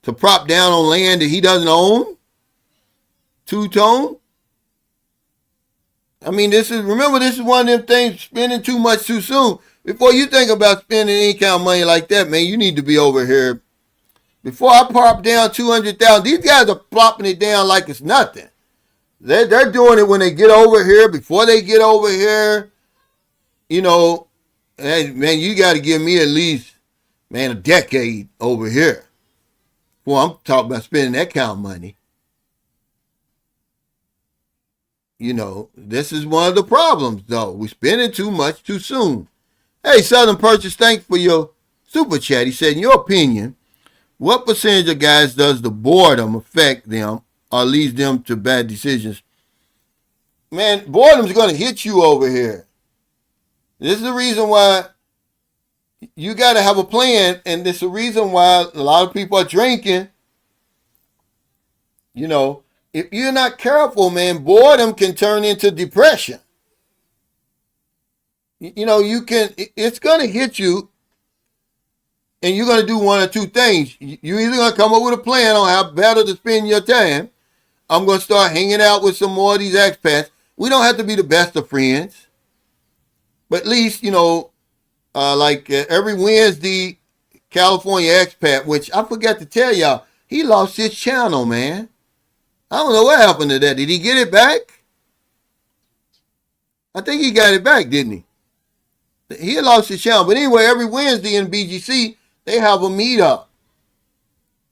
to prop down on land that he doesn't own. Two-tone. I mean, this is one of them things, spending too much too soon. Before you think about spending any kind of money like that, man, you need to be over here. Before I prop down 200,000, these guys are plopping it down like it's nothing. They're doing it when they get over here. Before they get over here, hey, man, you got to give me at least, man, a decade over here. Well, I'm talking about spending that kind of money. This is one of the problems, though. We're spending too much too soon. Hey, Southern Purchase, thanks for your super chat. He said, in your opinion, what percentage of guys does the boredom affect them or leads them to bad decisions? Man, boredom's going to hit you over here. This is the reason why you got to have a plan, and this is the reason why a lot of people are drinking You know, if you're not careful, man, boredom can turn into depression. You know, it's going to hit you, and you're going to do one or two things. You're either going to come up with a plan on how better to spend your time. I'm going to start hanging out with some more of these expats. We don't have to be the best of friends, but at least, you know, every Wednesday, California expat, which I forgot to tell y'all, he lost his channel, man. I don't know what happened to that. Did he get it back? I think he got it back, didn't he? He lost his channel. But anyway, every Wednesday in BGC, they have a meetup.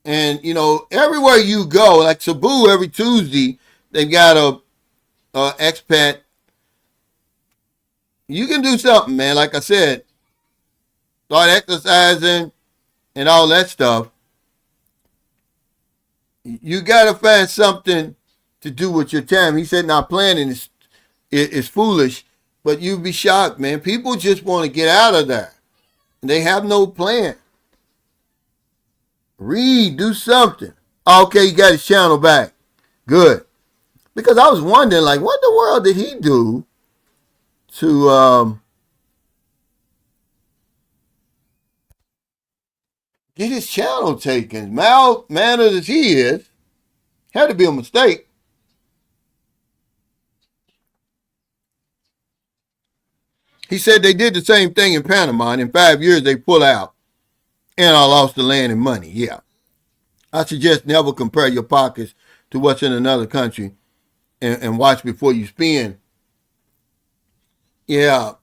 And, you know, everywhere you go, like Cebu, every Tuesday, they've got a expat. You can do something, man. Like I said, start exercising and all that stuff. You got to find something to do with your time. He said, not planning is foolish, but you'd be shocked, man. People just want to get out of there. They have no plan. Read, do something. Okay, you got his channel back. Good. Because I was wondering, like, what in the world did he do to get his channel taken? Mannered as he is, had to be a mistake. He said they did the same thing in Panama, and in 5 years they pull out, and I lost the land and money. Yeah. I suggest never compare your pockets to what's in another country, and watch before you spend. Yeah.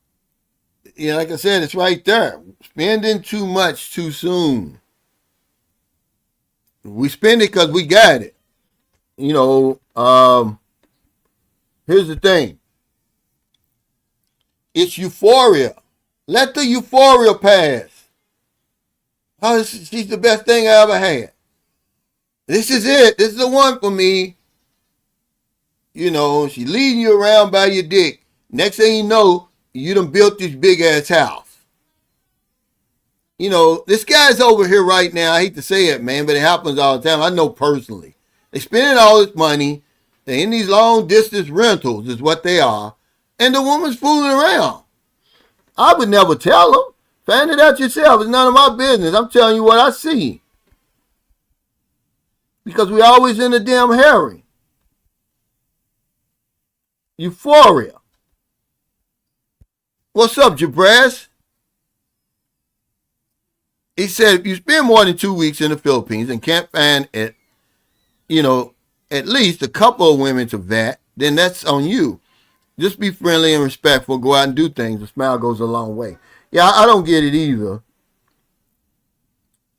Yeah, like I said, it's right there. Spending too much too soon. We spend it because we got it. You know, here's the thing. It's euphoria. Let the euphoria pass. Oh, she's the best thing I ever had. This is it. This is the one for me. You know, she's leading you around by your dick. Next thing you know, you done built this big ass house. You know, this guy's over here right now. I hate to say it, man, but it happens all the time. I know personally. They spending all this money. They're in these long distance rentals is what they are. And the woman's fooling around. I would never tell them. Find it out yourself. It's none of my business. I'm telling you what I see. Because we always in a damn hurry. Euphoria. What's up, Jabraz? He said, if you spend more than 2 weeks in the Philippines and can't find it, you know, at least a couple of women to vet, then that's on you. Just be friendly and respectful. Go out and do things. A smile goes a long way. Yeah, I don't get it either.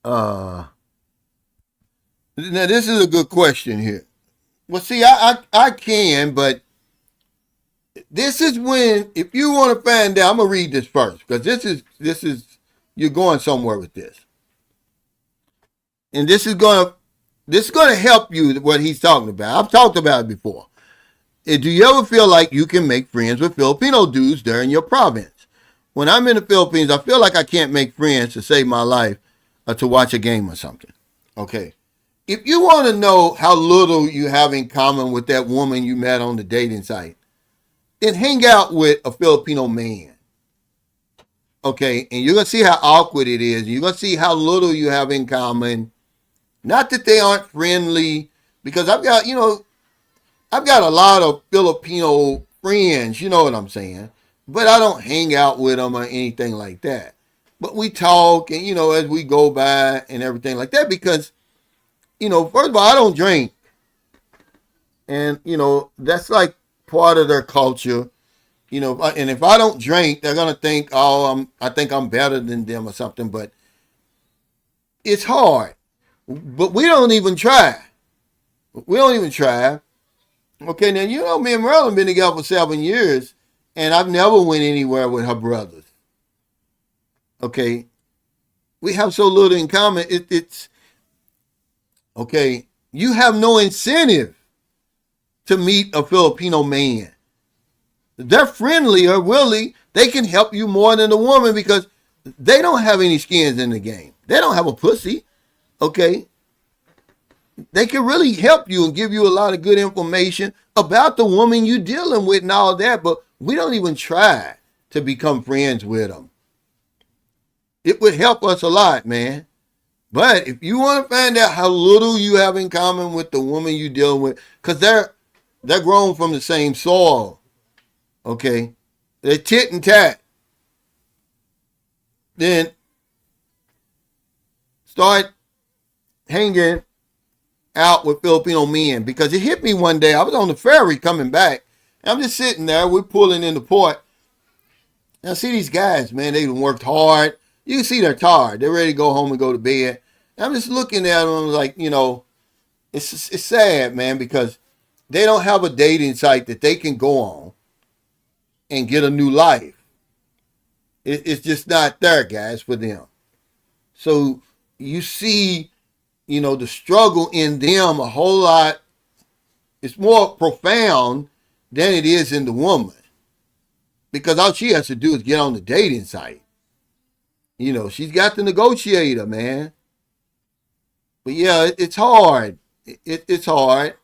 Now, this is a good question here. Well, see, I can, but this is when, if you want to find out, I'm going to read this first, because this is, you're going somewhere with this. And this is going to help you, what he's talking about. I've talked about it before. Do you ever feel like you can make friends with Filipino dudes there in your province? When I'm in the Philippines, I feel like I can't make friends to save my life or to watch a game or something. Okay. If you want to know how little you have in common with that woman you met on the dating site, then hang out with a Filipino man. Okay. And you're going to see how awkward it is. You're going to see how little you have in common. Not that they aren't friendly, because I've got a lot of Filipino friends, you know what I'm saying? But I don't hang out with them or anything like that. But we talk and, you know, as we go by and everything like that, because, you know, first of all, I don't drink. And, you know, that's like part of their culture. You know, and if I don't drink, they're going to think, oh, I think I'm better than them or something. But it's hard. But we don't even try. We don't even try. Okay, now, you know, me and Merlin been together for 7 years, and I've never went anywhere with her brothers. Okay. We have so little in common. It's okay. You have no incentive to meet a Filipino man. They're friendly or willing. They can help you more than a woman because they don't have any skins in the game. They don't have a pussy. Okay. they can really help you and give you a lot of good information about the woman you're dealing with and all that, but we don't even try to become friends with them. It would help us a lot, man. But if you want to find out how little you have in common with the woman you're dealing with, because they're grown from the same soil, okay? They're tit and tat. Then start hanging out with Filipino men, because it hit me one day. I was on the ferry coming back. And I'm just sitting there. We're pulling in the port. And I see these guys, man. They worked hard. You can see they're tired. They're ready to go home and go to bed. And I'm just looking at them. I'm like, it's sad, man, because they don't have a dating site that they can go on and get a new life. It's just not there, guys, for them. So you see, the struggle in them a whole lot. It's more profound than it is in the woman. Because all she has to do is get on the dating site. She's got the negotiator, man. But yeah, it's hard. It's hard.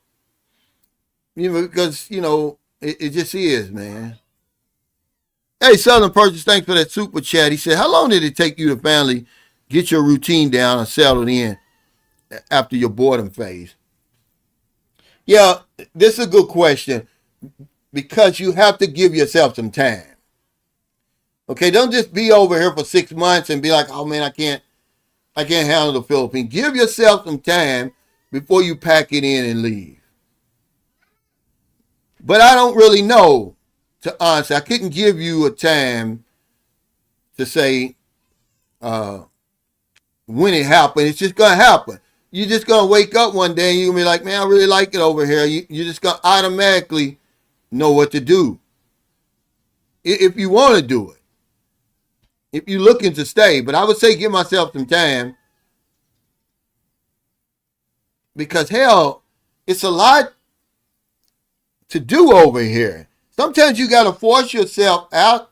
Because, it just is, man. Hey, Southern Purchase, thanks for that super chat. He said, how long did it take you to finally get your routine down and settled in after your boredom phase? Yeah, this is a good question, because you have to give yourself some time. Okay, don't just be over here for 6 months and be like, oh man, I can't handle the Philippines. Give yourself some time before you pack it in and leave. But I don't really know, to answer. I couldn't give you a time to say when it happened. It's just going to happen. You're just going to wake up one day and you're going to be like, man, I really like it over here. You're just going to automatically know what to do. If you want to do it. If you're looking to stay. But I would say give myself some time. Because hell, it's a lot to do over here. Sometimes you got to force yourself out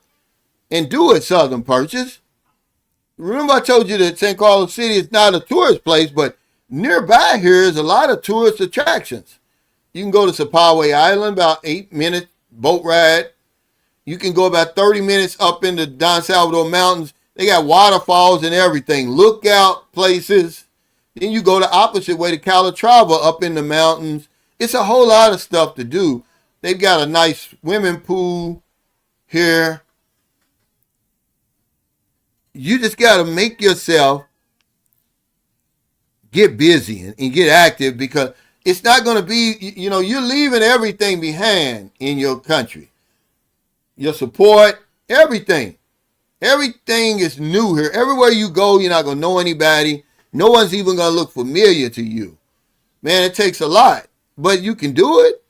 and do it, Southern Purchase. Remember I told you that St. Carlos City is not a tourist place, but nearby here is a lot of tourist attractions. You can go to Sapaway Island, about 8-minute boat ride. You can go about 30 minutes up into Don Salvador Mountains. They got waterfalls and everything, lookout places. Then you go the opposite way to Calatrava up in the mountains. It's a whole lot of stuff to do. They've got a nice swimming pool here. You just got to make yourself get busy and get active, because it's not going to be, you're leaving everything behind in your country. Your support, everything. Everything is new here. Everywhere you go, you're not going to know anybody. No one's even going to look familiar to you. Man, it takes a lot, but you can do it.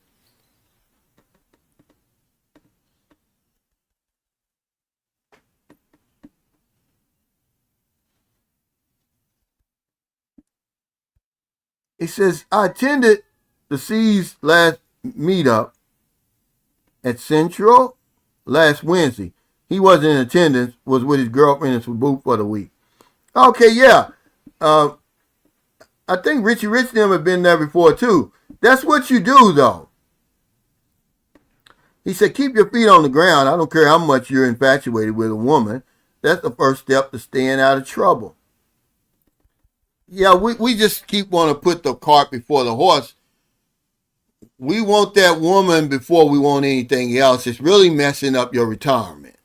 It says, I attended the C's last meetup at Central last Wednesday. He wasn't in attendance, was with his girlfriend in Cebu for the week. Okay, yeah. I think Richie Rich and them have been there before too. That's what you do though. He said, keep your feet on the ground. I don't care how much you're infatuated with a woman. That's the first step to staying out of trouble. Yeah, we just keep wanting to put the cart before the horse. We want that woman before we want anything else. It's really messing up your retirement.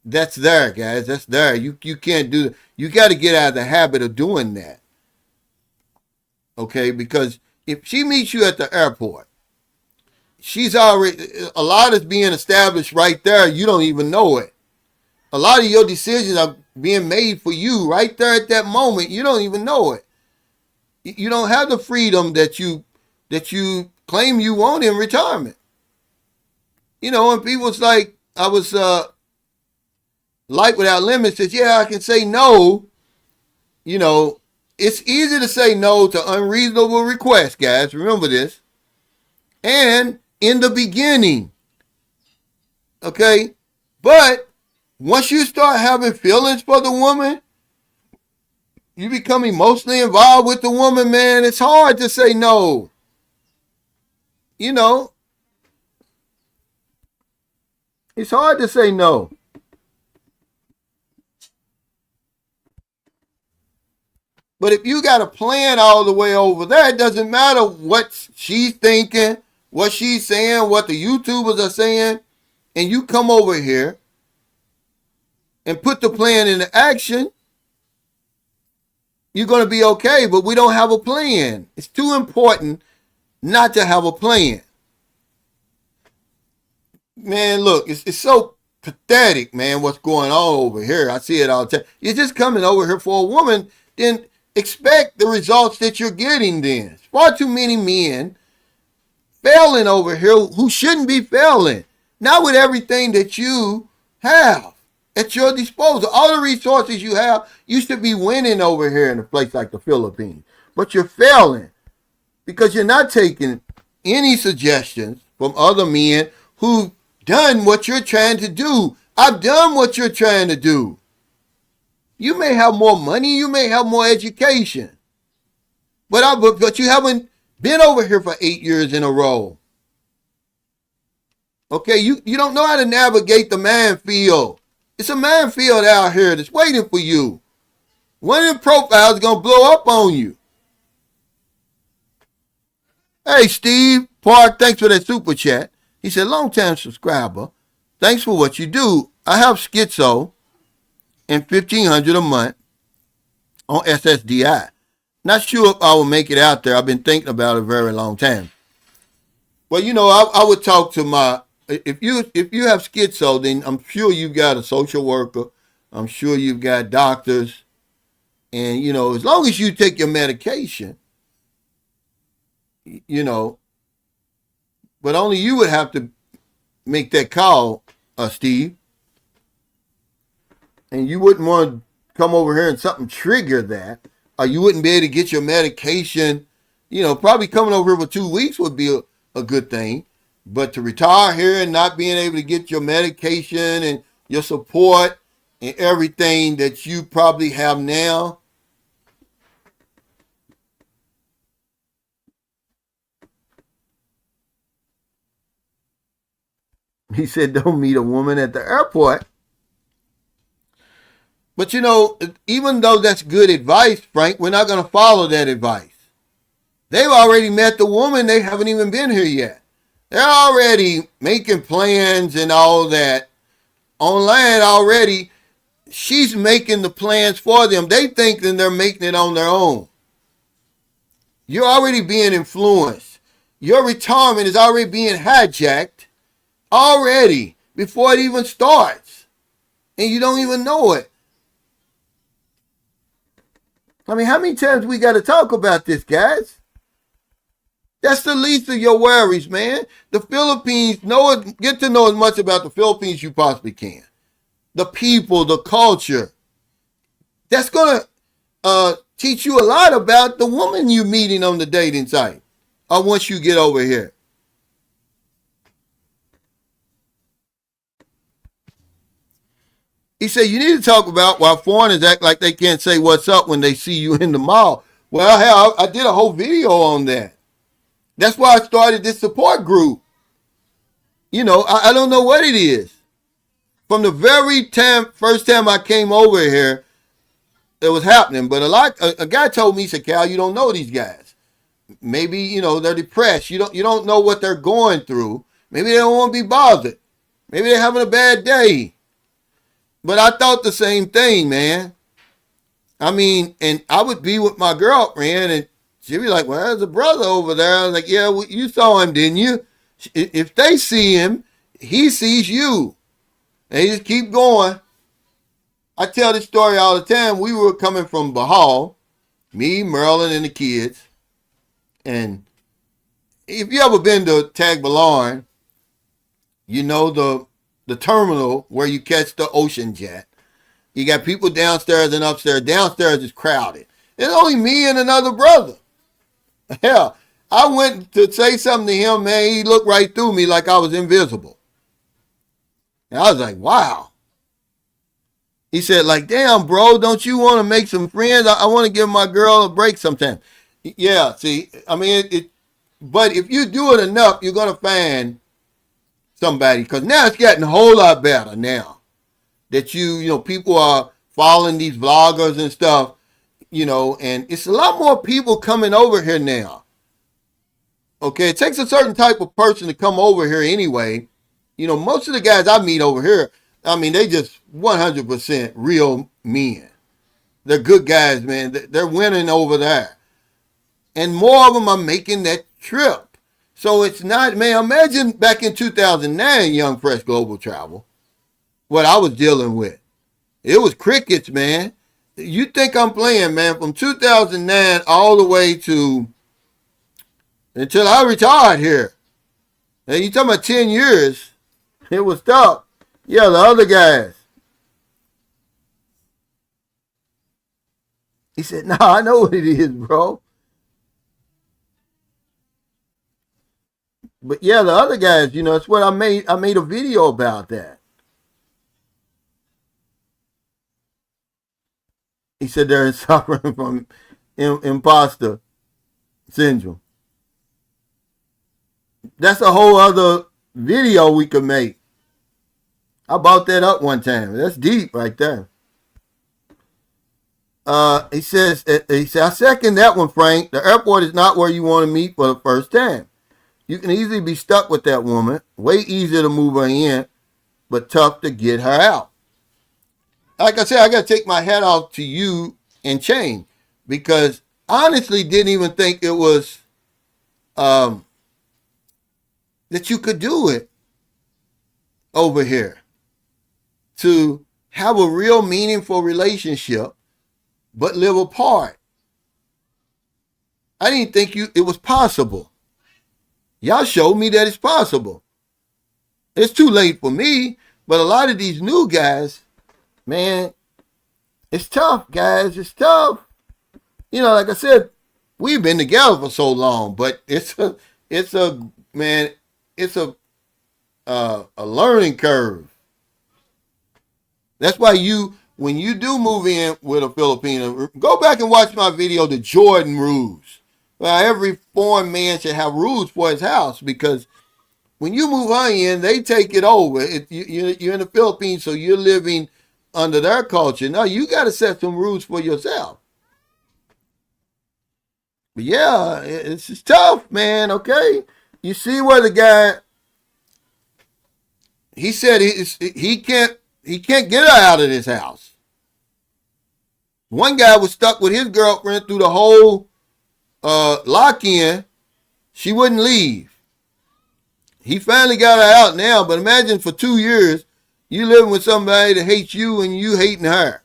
That's there, guys. That's there. You can't do that. You got to get out of the habit of doing that. Okay, because if she meets you at the airport, she's already, a lot is being established right there. You don't even know it. A lot of your decisions are being made for you right there at that moment. You don't even know it. You don't have the freedom that you claim you want in retirement. And people's like, I was Light Without Limits says, yeah, I can say no. It's easy to say no to unreasonable requests, guys. Remember this. And in the beginning. Okay? But once you start having feelings for the woman, you become emotionally involved with the woman, man, it's hard to say no. You know, it's hard to say no. But if you got a plan all the way over there, it doesn't matter what she's thinking, what she's saying, what the YouTubers are saying, and you come over here and put the plan into action, you're going to be okay. But we don't have a plan. It's too important not to have a plan. Man, look, it's so pathetic, man, what's going on over here. I see it all the time. You're just coming over here for a woman, then expect the results that you're getting then. Far too many men failing over here who shouldn't be failing. Not with everything that you have at your disposal. All the resources you have, you should be winning over here in a place like the Philippines. But you're failing because you're not taking any suggestions from other men who've done what you're trying to do. I've done what you're trying to do. You may have more money, you may have more education, but you haven't been over here for 8 years in a row. Okay, you don't know how to navigate the minefield. It's a minefield out here that's waiting for you. One of them profiles is going to blow up on you. Hey, Steve Park, thanks for that super chat. He said, long-time subscriber, thanks for what you do. I have schizo and $1,500 a month on SSDI. Not sure if I will make it out there. I've been thinking about it a very long time. Well, you know, I would talk to if you have schizo, then I'm sure you've got a social worker. I'm sure you've got doctors. And, you know, as long as you take your medication, you know, but only you would have to make that call, Steve. And you wouldn't want to come over here and something trigger that. Or you wouldn't be able to get your medication. You know, probably coming over here for 2 weeks would be a good thing. But to retire here and not being able to get your medication and your support and everything that you probably have now. He said, don't meet a woman at the airport. But, you know, even though that's good advice, Frank, we're not going to follow that advice. They've already met the woman. They haven't even been here yet. They're already making plans and all that online already. She's making the plans for them. They think that they're making it on their own. You're already being influenced. Your retirement is already being hijacked already before it even starts. And you don't even know it. I mean, how many times we got to talk about this, guys? That's the least of your worries, man. The Philippines, get to know as much about the Philippines as you possibly can. The people, the culture. That's going to teach you a lot about the woman you're meeting on the dating site or once you get over here. He said, you need to talk about why foreigners act like they can't say what's up when they see you in the mall. Well, hell, I did a whole video on that. That's why I started this support group. You know, I don't know what it is. From the very first time I came over here, it was happening. But a guy told me, he said, Cal, you don't know these guys. Maybe, you know, they're depressed. You don't know what they're going through. Maybe they don't want to be bothered. Maybe they're having a bad day. But I thought the same thing, man. I mean, and I would be with my girlfriend, and she'd be like, well, there's a brother over there. I was like, yeah, well, you saw him, didn't you? If they see him, he sees you. And you just keep going. I tell this story all the time. We were coming from Bahal, me, Merlin, and the kids. And if you ever been to Tagbilaran, you know the terminal where you catch the ocean jet. You got people downstairs and upstairs. Downstairs is crowded. It's only me and another brother. Hell, I went to say something to him, man. He looked right through me like I was invisible. And I was like, wow. He said, like, damn, bro, don't you want to make some friends? I want to give my girl a break sometime. Yeah, see, I mean, but if you do it enough, you're going to find somebody. Because now it's getting a whole lot better now that people are following these vloggers and stuff, and it's a lot more people coming over here now. Okay, it takes a certain type of person to come over here anyway. Most of the guys I meet over here, I mean, they just 100% real men. They're good guys, man. They're winning over there. And more of them are making that trip. So it's not, man, imagine back in 2009, Young Fresh Global Travel, what I was dealing with. It was crickets, man. You think I'm playing, man, from 2009 all the way to until I retired here. And you talking about 10 years, it was tough. Yeah, the other guys. He said, nah, I know what it is, bro. But yeah, the other guys, it's what I made a video about that. He said they're suffering from imposter syndrome. That's a whole other video we could make. I brought that up one time. That's deep right there. He said, I second that one, Frank. The airport is not where you want to meet for the first time. You can easily be stuck with that woman. Way easier to move her in, but tough to get her out. Like I said, I got to take my hat off to you and Chain, because I honestly didn't even think it was that you could do it over here. To have a real meaningful relationship, but live apart. I didn't think it was possible. Y'all showed me that it's possible. It's too late for me, but a lot of these new guys, man, it's tough, guys. It's tough. Like I said, we've been together for so long, but it's a learning curve. That's why when you do move in with a Filipino, go back and watch my video, The Jordan Rules. Well, every foreign man should have rules for his house, because when you move her in, they take it over. You're in the Philippines, so you're living under their culture. Now, you got to set some rules for yourself. But yeah, it's just tough, man, okay? You see where the guy, he said he can't get her out of this house. One guy was stuck with his girlfriend through the whole lock-in. She wouldn't leave. He finally got her out now, but imagine for 2 years, you living with somebody that hates you and you hating her.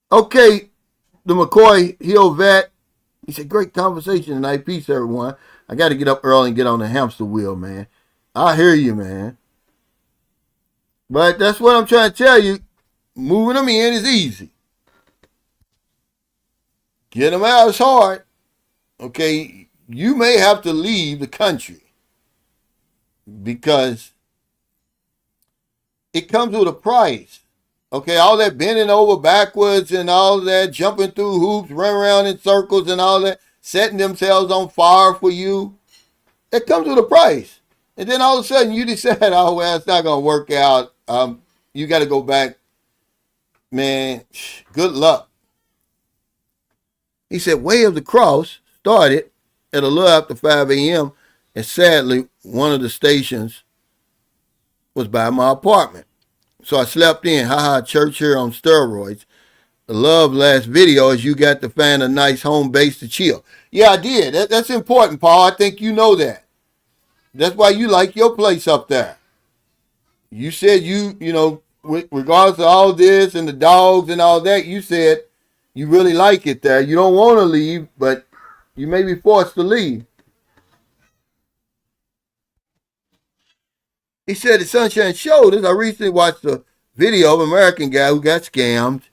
Okay, the McCoy Hill vet, he said, great conversation tonight. Peace, everyone. I got to get up early and get on the hamster wheel, man. I hear you, man. But that's what I'm trying to tell you. Moving them in is easy. Get them out is hard. Okay, you may have to leave the country because it comes with a price. Okay, all that bending over backwards and all that, jumping through hoops, running around in circles and all that, setting themselves on fire for you, it comes with a price. And then all of a sudden you decide, oh, well, it's not going to work out. You got to go back. Man, good luck. He said, Way of the Cross started at a little after 5 a.m. And sadly, one of the stations was by my apartment. So I slept in. Haha, church here on steroids. The love last video is you got to find a nice home base to chill. Yeah, I did. That's important, Paul. I think you know that. That's why you like your place up there. You said regardless of all this and the dogs and all that, you said you really like it there. You don't want to leave, but you may be forced to leave. He said the Sunshine showed us. I recently watched a video of an American guy who got scammed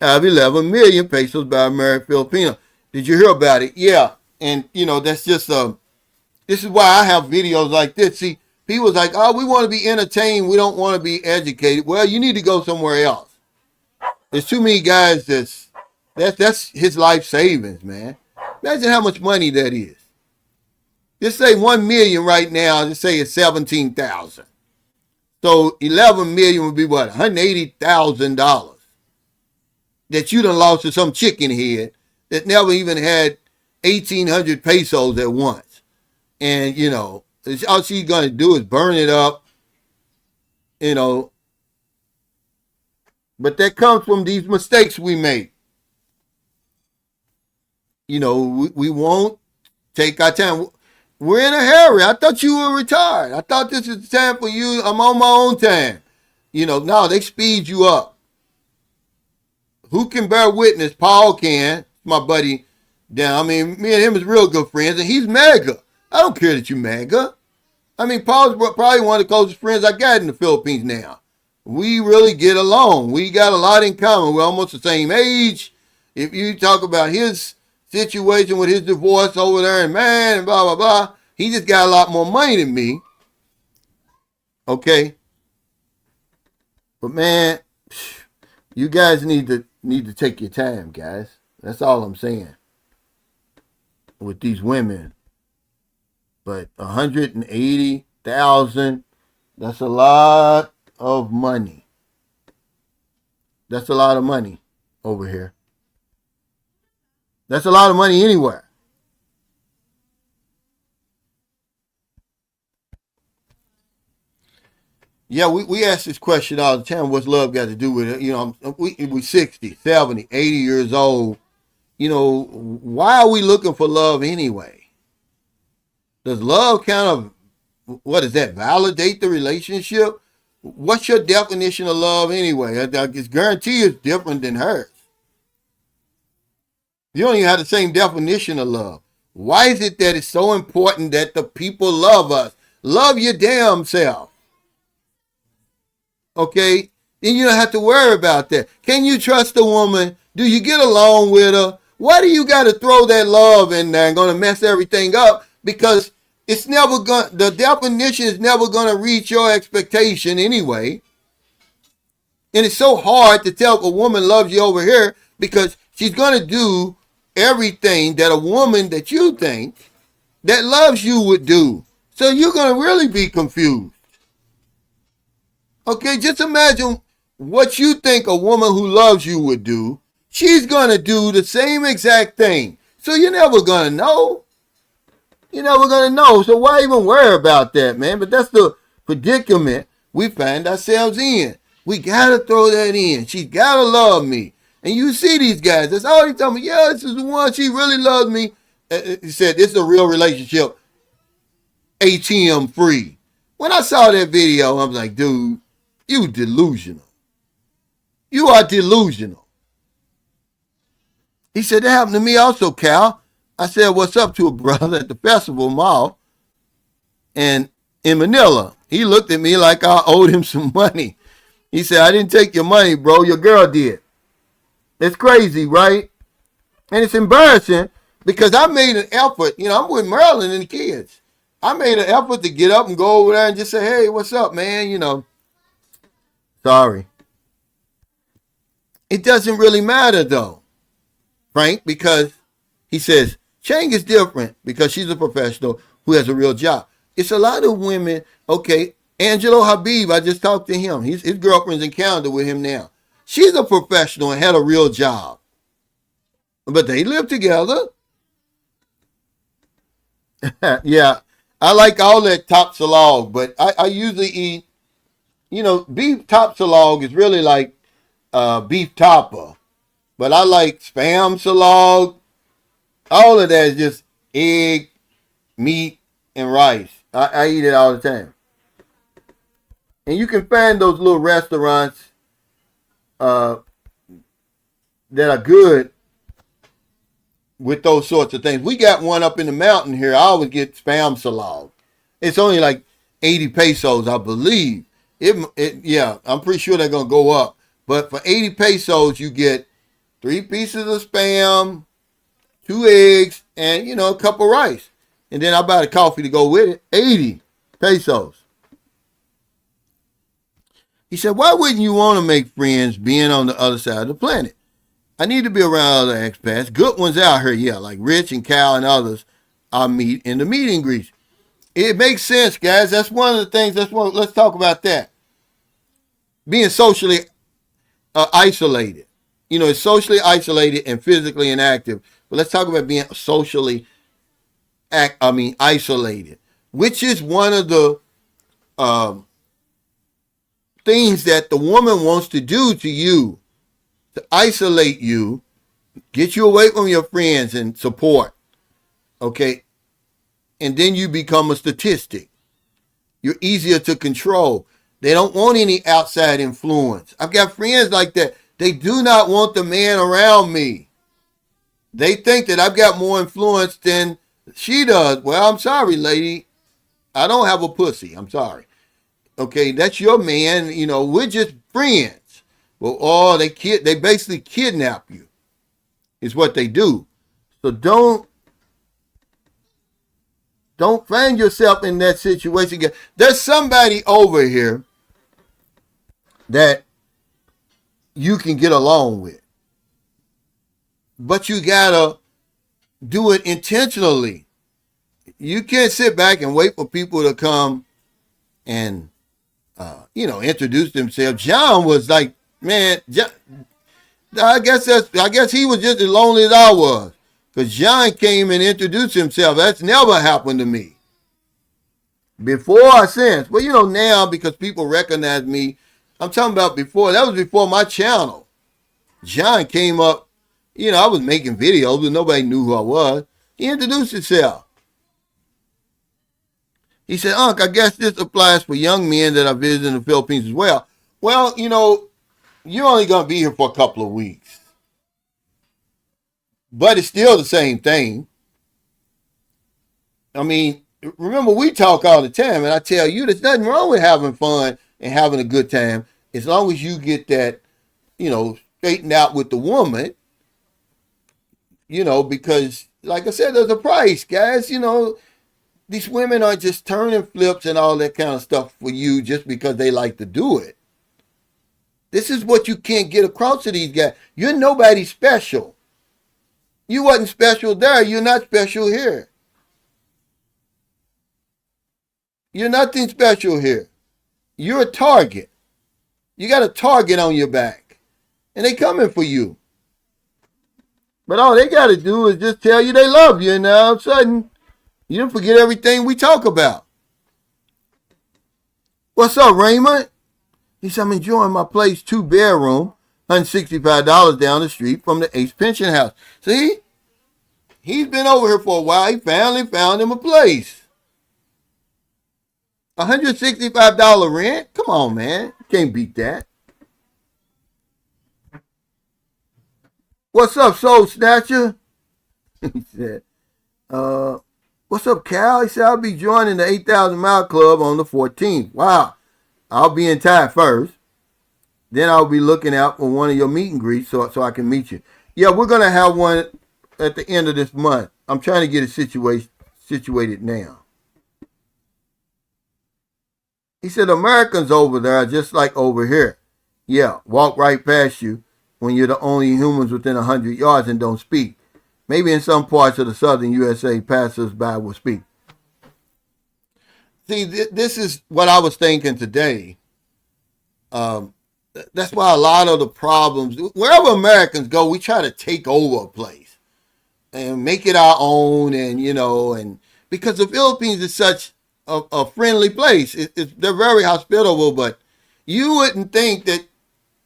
out of 11 million pesos by American Filipino. Did you hear about it? Yeah. And, that's just, this is why I have videos like this. See, People's like, oh, we want to be entertained. We don't want to be educated. Well, you need to go somewhere else. There's too many guys that's his life savings, man. Imagine how much money that is. Just say 1 million right now. Just say it's 17,000. So 11 million would be what? $180,000 that you done lost to some chicken head that never even had 1,800 pesos at once. And, all she's going to do is burn it up, But that comes from these mistakes we make. We won't take our time. We're in a hurry. I thought you were retired. I thought this is the time for you. I'm on my own time. No, they speed you up. Who can bear witness? Paul can. My buddy down. Me and him is real good friends, and he's MAGA. I don't care that you MAGA. Paul's probably one of the closest friends I got in the Philippines now. We really get along. We got a lot in common. We're almost the same age. If you talk about his situation with his divorce over there and man and blah, blah, blah, he just got a lot more money than me. Okay? But man, you guys need to take your time, guys. That's all I'm saying. With these women. But 180,000, that's a lot of money. That's a lot of money over here. That's a lot of money anywhere. Yeah, we ask this question all the time. What's love got to do with it? We 60, 70, 80 years old. Why are we looking for love anyway? Does love kind of, validate the relationship? What's your definition of love anyway? I guarantee it's different than hers. You don't even have the same definition of love. Why is it that it's so important that the people love us? Love your damn self. Okay? Then you don't have to worry about that. Can you trust a woman? Do you get along with her? Why do you got to throw that love in there and going to mess everything up? Because the definition is never going to reach your expectation anyway. And it's so hard to tell if a woman loves you over here because she's going to do everything that a woman that you think that loves you would do. So you're going to really be confused. Okay, just imagine what you think a woman who loves you would do. She's going to do the same exact thing. So you're never going to know. You're never going to know. So why even worry about that, man? But that's the predicament we find ourselves in. We got to throw that in. She's got to love me. And you see these guys. That's all they tell me. Yeah, this is the one. She really loves me. He said, this is a real relationship. ATM free. When I saw that video, I was like, dude, you delusional. You are delusional. He said, that happened to me also, Cal. I said, what's up to a brother at the festival mall and in Manila. He looked at me like I owed him some money. He said, I didn't take your money, bro. Your girl did. It's crazy, right? And it's embarrassing because I made an effort. I'm with Marilyn and the kids. I made an effort to get up and go over there and just say, hey, what's up, man? Sorry. It doesn't really matter, though, Frank, because he says, Chang is different because she's a professional who has a real job. It's a lot of women. Okay, Angelo Habib, I just talked to him. His girlfriend's in Canada with him now. She's a professional and had a real job. But they live together. Yeah, I like all that top salog, but I usually eat, beef top salog is really like beef topper. But I like spam salog. All of that is just egg, meat, and rice. I eat it all the time. And you can find those little restaurants that are good with those sorts of things. We got one up in the mountain here. I always get spam salad. It's only like 80 pesos, I believe. Yeah, I'm pretty sure they're going to go up. But for 80 pesos, you get 3 pieces of spam, 2 eggs, and, a cup of rice. And then I buy the coffee to go with it. 80 pesos. He said, why wouldn't you want to make friends being on the other side of the planet? I need to be around other expats, good ones out here, yeah, like Rich and Cal and others I meet in the meet and greets. It makes sense, guys. That's one of the things. Let's talk about that. Being socially isolated. It's socially isolated and physically inactive. But let's talk about being socially isolated, which is one of the things that the woman wants to do to you, to isolate you, get you away from your friends and support. Okay. And then you become a statistic. You're easier to control. They don't want any outside influence. I've got friends like that. They do not want the man around me. They think that I've got more influence than she does. Well, I'm sorry, lady. I don't have a pussy. I'm sorry. Okay, that's your man. We're just friends. Well, they basically kidnap you. Is what they do. So don't find yourself in that situation. There's somebody over here that you can get along with. But you gotta do it intentionally. You can't sit back and wait for people to come and, introduce themselves. John was like, man, I guess he was just as lonely as I was. Because John came and introduced himself. That's never happened to me. Before or since. Well, now because people recognize me, I'm talking about before. That was before my channel. John came up, I was making videos, but nobody knew who I was. He introduced himself. He said, Unc, I guess this applies for young men that are visiting the Philippines as well. Well, you're only going to be here for a couple of weeks. But it's still the same thing. I mean, remember, we talk all the time, and I tell you, there's nothing wrong with having fun and having a good time, as long as you get that, straightened out with the woman, because, like I said, there's a price, guys. These women aren't just turning flips and all that kind of stuff for you just because they like to do it. This is what you can't get across to these guys. You're nobody special. You wasn't special there. You're not special here. You're nothing special here. You're a target. You got a target on your back. And they coming for you. But all they got to do is just tell you they love you. And all of a sudden, you don't forget everything we talk about. What's up, Raymond? He said, I'm enjoying my place, 2-bedroom, $165 down the street from the Ace Pension House. See? He's been over here for a while. He finally found him a place. $165 rent? Come on, man. Can't beat that. What's up, Soul Snatcher? He said, what's up, Cal? He said, I'll be joining the 8,000 Mile Club on the 14th. Wow. I'll be in Thai first. Then I'll be looking out for one of your meet and greets so I can meet you. Yeah, we're going to have one at the end of this month. I'm trying to get it situated now. He said, Americans over there are just like over here. Yeah, walk right past you when you're the only humans within 100 yards and don't speak. Maybe in some parts of the southern USA, passers-by will speak. See, this is what I was thinking today. That's why a lot of the problems, wherever Americans go, we try to take over a place and make it our own, and because the Philippines is such a friendly place. They're very hospitable, but you wouldn't think that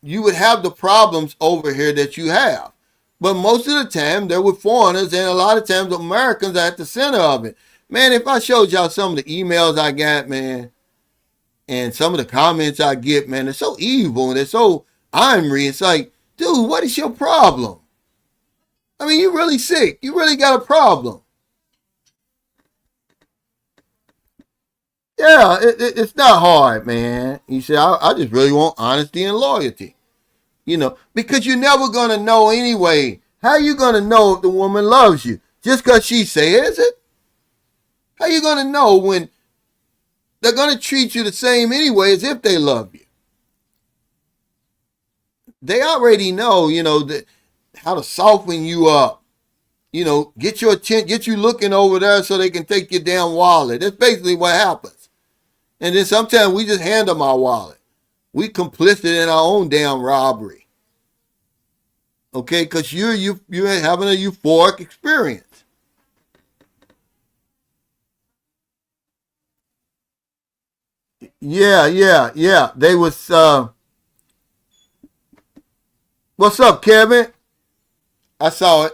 you would have the problems over here that you have. But most of the time, they're with foreigners, and a lot of times Americans are at the center of it. Man, if I showed y'all some of the emails I got, man, and some of the comments I get, man, they're so evil and they're so angry. It's like, dude, what is your problem? I mean, you're really sick. You really got a problem. Yeah, it's not hard, man. He said, I just really want honesty and loyalty. Because you're never going to know anyway. How you going to know if the woman loves you? Just because she says it? How you going to know when they're going to treat you the same anyway as if they love you? they already know, that how to soften you up. Get your attention, get you looking over there so they can take your damn wallet. That's basically what happens. And then sometimes we just hand them our wallet. We complicit in our own damn robbery. Okay, because you're having a euphoric experience. Yeah. They was what's up, Kevin? I saw it.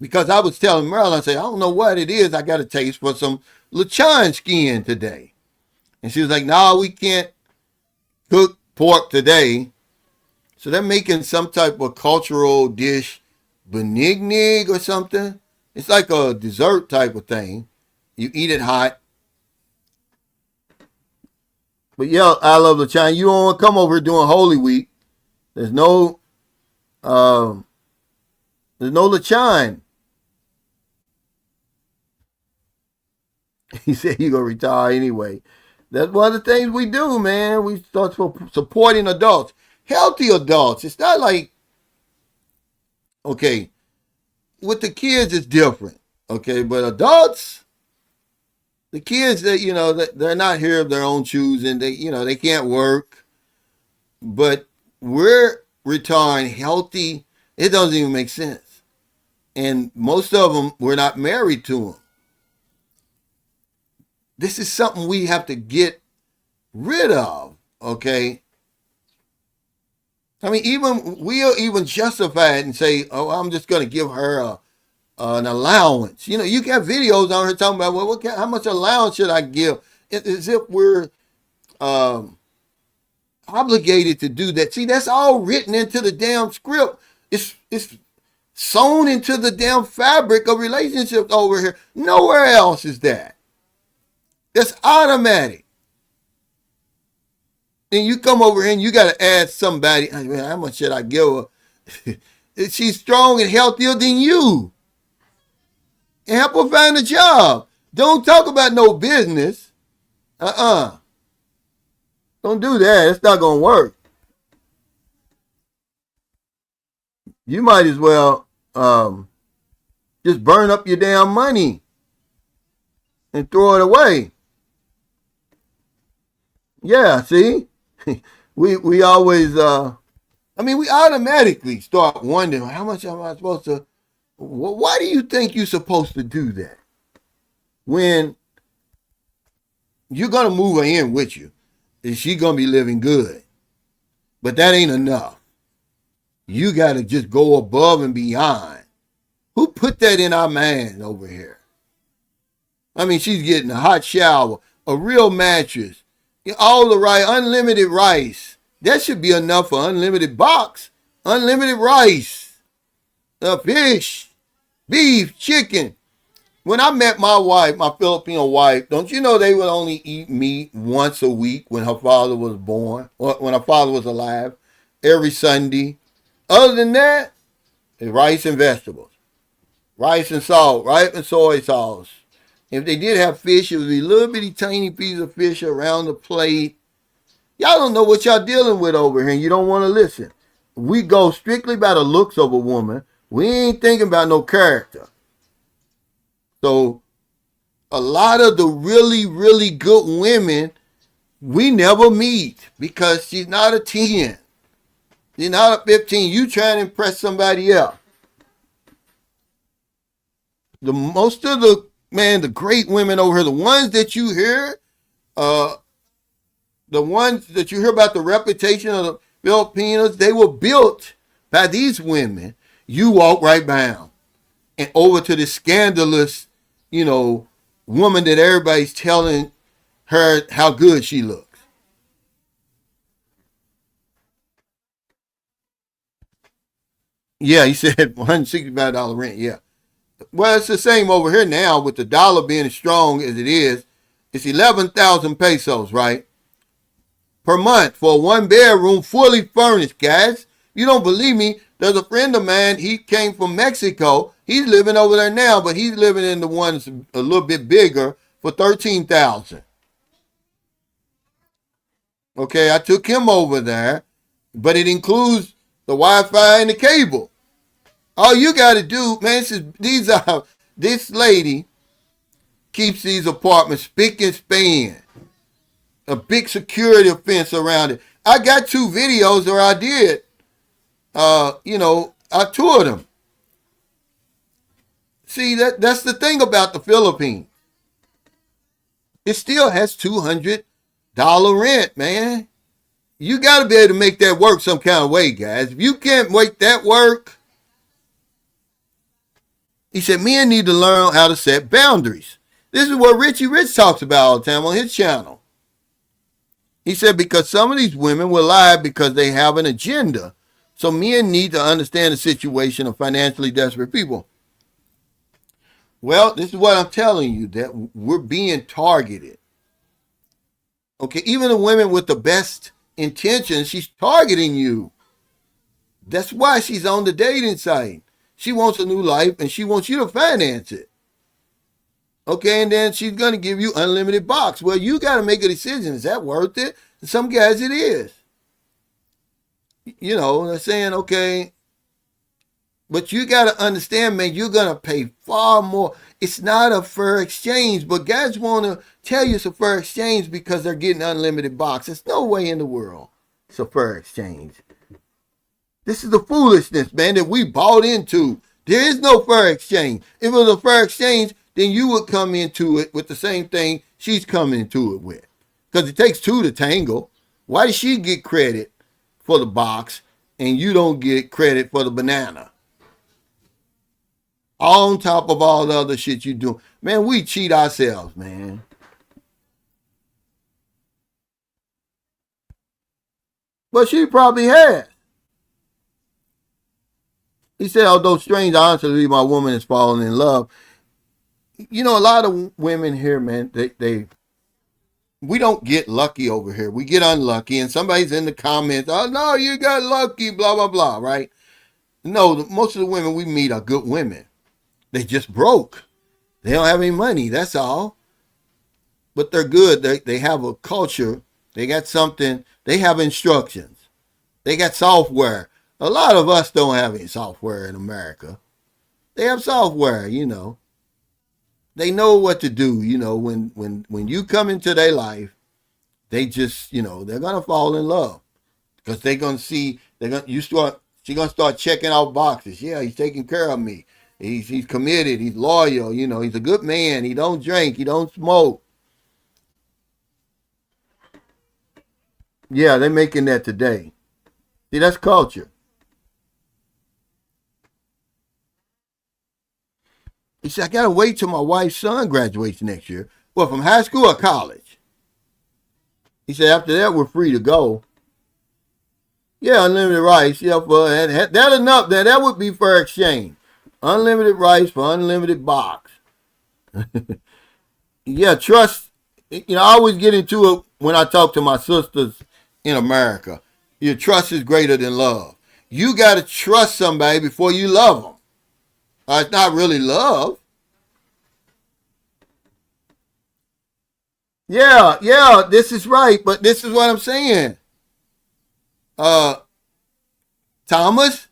Because I was telling Merle, I said, I don't know what it is. I got a taste for some lechon skin today. And she was like, no, we can't cook pork today. So they're making some type of cultural dish, benignig or something. It's like a dessert type of thing. You eat it hot. But yeah, I love lechon. You don't want to come over during Holy Week. There's no, um, there's no lechon. He said he gonna retire anyway. That's one of the things we do, man. We start supporting adults, healthy adults. It's not like, okay, with the kids it's different, okay, but adults, the kids that they're not here of their own choosing. They can't work, but we're retiring healthy. It doesn't even make sense, and most of them we're not married to them. This is something we have to get rid of, okay? I mean, we'll even justify it and say, "Oh, I'm just going to give her an allowance." You got videos on her talking about, "Well, how much allowance should I give?" As if we're um, obligated to do that. See, that's all written into the damn script. It's sewn into the damn fabric of relationships over here. Nowhere else is that. That's automatic. Then you come over here and you got to ask somebody, how much should I give her? She's strong and healthier than you. And help her find a job. Don't talk about no business. Don't do that. It's not going to work. You might as well just burn up your damn money and throw it away. Yeah, see? we always we automatically start wondering, how much am I supposed to, why do you think you're supposed to do that when you're going to move her in with you and she's going to be living good? But that ain't enough. You got to just go above and beyond. Who put that in our mind over here? I mean, she's getting a hot shower, a real mattress, all the right, unlimited rice. That should be enough for unlimited box, unlimited rice, fish, beef, chicken. When I met my wife, my Filipino wife, don't you know they would only eat meat once a week when her father was born, or when her father was alive, every Sunday. Other than that, it's rice and vegetables, rice and salt, rice and soy sauce. If they did have fish, it would be a little bitty tiny piece of fish around the plate. Y'all don't know what y'all dealing with over here, and you don't want to listen. We go strictly by the looks of a woman. We ain't thinking about no character. So a lot of the really, really good women, we never meet because she's not a 10. She's not a 15. You trying to impress somebody else. Most of the great women over here, the ones that you hear, the ones that you hear about the reputation of the Filipinos, they were built by these women. You walk right by them and over to this scandalous, woman that everybody's telling her how good she looks. Yeah, he said $165 rent. Yeah. Well, it's the same over here now with the dollar being as strong as it is. It's 11,000 pesos, right? Per month for a one bedroom, fully furnished, guys. You don't believe me? There's a friend of mine. He came from Mexico. He's living over there now, but he's living in the ones a little bit bigger for 13,000. Okay, I took him over there, but it includes the Wi-Fi and the cable. All you got to do, man, this lady keeps these apartments spick and span, a big security fence around it. I got 2 videos where I did, I toured them. See, that's the thing about the Philippines. It still has $200 rent, man. You got to be able to make that work some kind of way, guys. If you can't make that work, he said, men need to learn how to set boundaries. This is what Richie Rich talks about all the time on his channel. He said, because some of these women will lie because they have an agenda. So men need to understand the situation of financially desperate people. Well, this is what I'm telling you, that we're being targeted. Okay, even the women with the best intentions, she's targeting you. That's why she's on the dating site. She wants a new life and she wants you to finance it. Okay, and then she's going to give you unlimited box. Well, you got to make a decision. Is that worth it? And some guys it is. They're saying, okay, but you got to understand, man, you're going to pay far more. It's not a fair exchange, but guys want to tell you it's a fair exchange because they're getting unlimited box. There's no way in the world it's a fair exchange. This is the foolishness, man, that we bought into. There is no fair exchange. If it was a fair exchange, then you would come into it with the same thing she's coming into it with. Because it takes 2 to tangle. Why does she get credit for the box and you don't get credit for the banana? On top of all the other shit you do. Man, we cheat ourselves, man. But she probably has. He said, although strange, honestly, my woman is falling in love. A lot of women here, man, we don't get lucky over here. We get unlucky, and somebody's in the comments, oh, no, you got lucky, blah, blah, blah, right? No, most of the women we meet are good women. They just broke. They don't have any money, that's all. But they're good. They have a culture. They got something. They have instructions. They got software. A lot of us don't have any software in America. They have software, They know what to do, when you come into their life, they just, they're going to fall in love. Because they're going to see, she's going to start checking out boxes. Yeah, he's taking care of me. He's committed. He's loyal. He's a good man. He don't drink. He don't smoke. Yeah, they're making that today. See, that's culture. He said, I got to wait till my wife's son graduates next year. Well, from high school or college? He said, after that, we're free to go. Yeah, unlimited rights. Yeah, that enough. That would be fair exchange. Unlimited rights for unlimited box. Yeah, trust. I always get into it when I talk to my sisters in America. Your trust is greater than love. You got to trust somebody before you love them. It's not really love. Yeah, this is right, but this is what I'm saying. Thomas,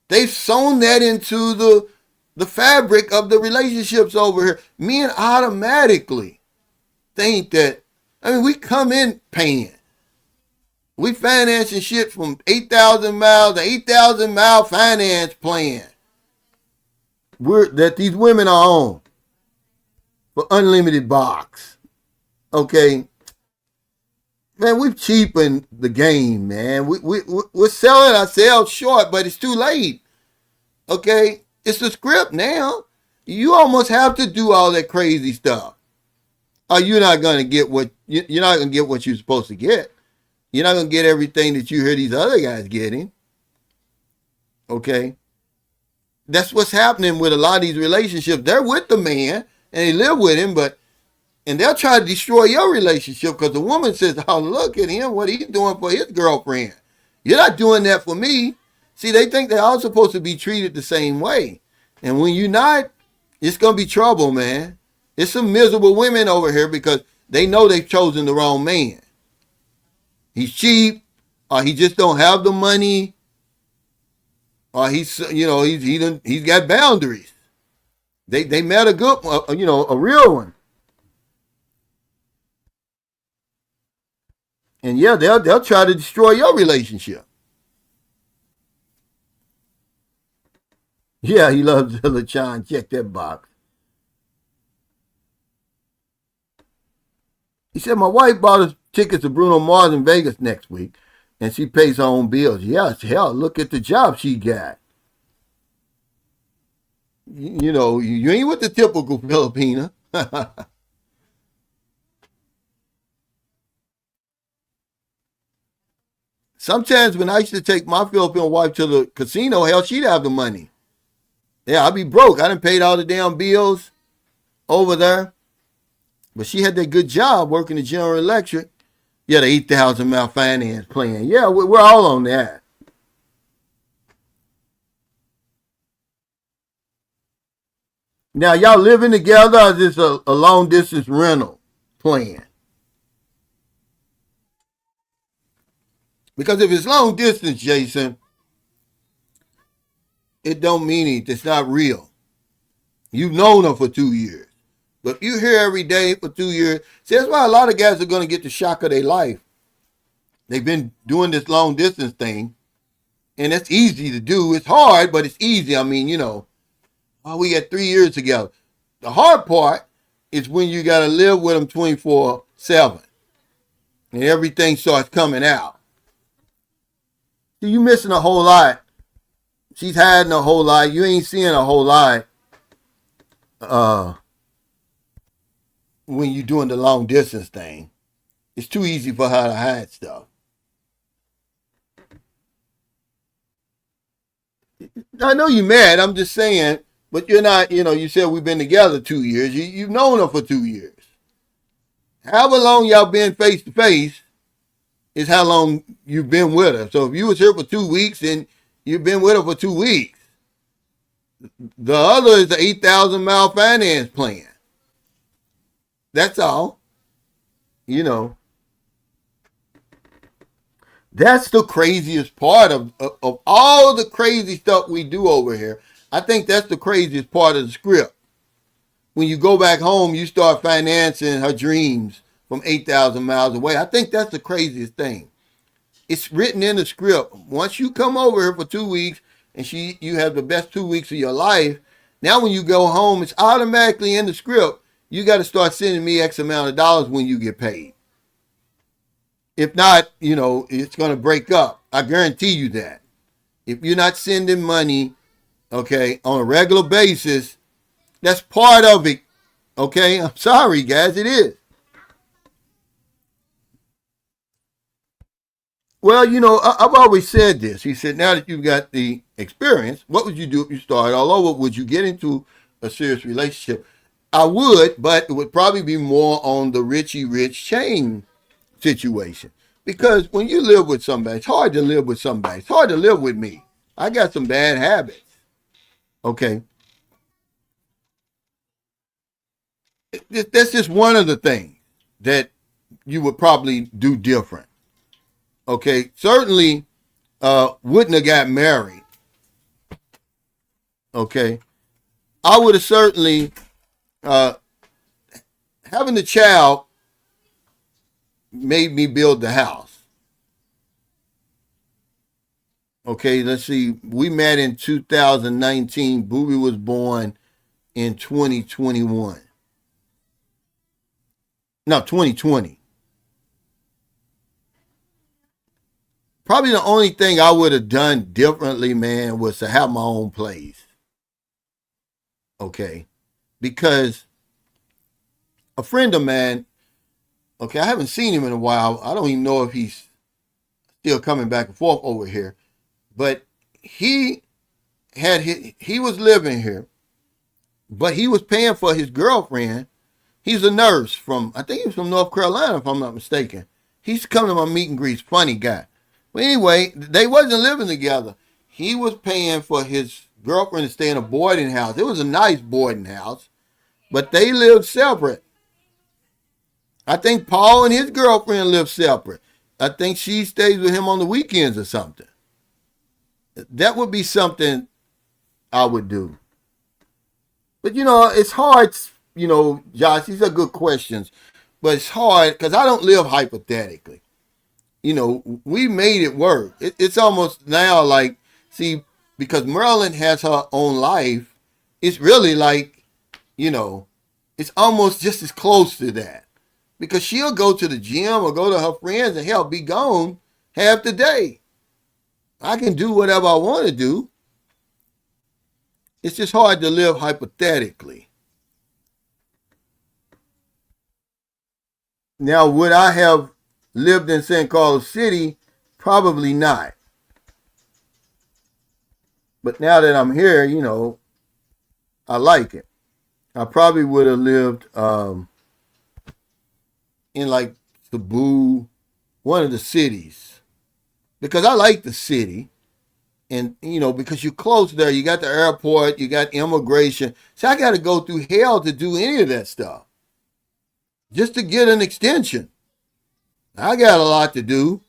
they've sewn that into the fabric of the relationships over here. Men automatically think that, we come in paying. We financing shit from 8,000 miles to 8,000 mile finance plan. That these women are on for unlimited box. Okay. Man, we've cheapened the game, man. We're selling ourselves short, but it's too late. Okay? It's the script now. You almost have to do all that crazy stuff. Or you're not going to get you're not going to get what you're supposed to get. You're not going to get everything that you hear these other guys getting. Okay? That's what's happening with a lot of these relationships. They're with the man and they live with him, and they'll try to destroy your relationship because the woman says, oh, look at him, what he's doing for his girlfriend. You're not doing that for me. See, they think they're all supposed to be treated the same way. And when you're not, it's going to be trouble, man. It's some miserable women over here because they know they've chosen the wrong man. He's cheap. or he just don't have the money, or he's got boundaries. They met a good one, a real one. And yeah, they'll try to destroy your relationship. Yeah, he loves LaChan. Check that box. He said, my wife bought us tickets to Bruno Mars in Vegas next week, and she pays her own bills. Yes, hell, look at the job she got. You ain't with the typical Filipina. Sometimes when I used to take my Filipino wife to the casino, hell, she'd have the money. Yeah, I'd be broke. I done paid all the damn bills over there. But she had that good job working at General Electric. Yeah, the 8,000 mile finance plan. Yeah, we're all on that. Now, y'all living together or is this a long distance rental plan? Because if it's long distance, Jason, it don't mean it. It's not real. You've known her for 2 years. But if you here every day for 2 years, see, that's why a lot of guys are going to get the shock of their life. They've been doing this long distance thing, and it's easy to do. It's hard, but it's easy. I mean, we got 3 years together. The hard part is when you got to live with them 24/7, and everything starts coming out. See, you missing a whole lot. She's hiding a whole lot. You ain't seeing a whole lot when you're doing the long distance thing. It's too easy for her to hide stuff. I know you're mad. I'm just saying, but you're not, you said we've been together 2 years. You've known her for 2 years. However long y'all been face to face is how long you've been with her. So if you was here for 2 weeks and you've been with her for 2 weeks, the other is the 8,000 mile finance plan. That's all. That's the craziest part of all the crazy stuff we do over here. I think that's the craziest part of the script. When you go back home, you start financing her dreams from 8,000 miles away. I think that's the craziest thing. It's written in the script. Once you come over here for 2 weeks and you have the best 2 weeks of your life, now when you go home, it's automatically in the script. You got to start sending me X amount of dollars when you get paid. If not, it's going to break up. I guarantee you that. If you're not sending money, okay, on a regular basis, that's part of it. Okay, I'm sorry, guys, it is. Well, I've always said this. He said, now that you've got the experience, what would you do if you started all over? Would you get into a serious relationship? I would, but it would probably be more on the Richie Rich chain situation. Because when you live with somebody, it's hard to live with somebody. It's hard to live with me. I got some bad habits. Okay. That's just one of the things that you would probably do different. Okay. Certainly wouldn't have got married. Okay. I would have certainly, having the child made me build the house. Okay, let's see. We met in 2019. Booby was born in 2021. No, 2020. Probably the only thing I would have done differently, man, was to have my own place. Okay. Because a friend of mine, okay, I haven't seen him in a while. I don't even know if he's still coming back and forth over here. But he was living here, but he was paying for his girlfriend. He's a nurse I think he was from North Carolina, if I'm not mistaken. He's come to my meet and greets, funny guy. But anyway, they wasn't living together. He was paying for his girlfriend to stay in a boarding house. It was a nice boarding house, but they lived separate. I think Paul and his girlfriend lived separate. I think she stays with him on the weekends or something. That would be something I would do. But it's hard. Josh, these are good questions, but it's hard because I don't live hypothetically. We made it work. It's almost now like, see, because Maryland has her own life, it's really like, it's almost just as close to that. Because she'll go to the gym or go to her friends and hell be gone half the day. I can do whatever I want to do. It's just hard to live hypothetically. Now, would I have lived in St. Carlos City? Probably not. But now that I'm here, I like it. I probably would have lived in like Cebu, one of the cities, because I like the city. And, because you're close there, you got the airport, you got immigration. So I got to go through hell to do any of that stuff. Just to get an extension. I got a lot to do.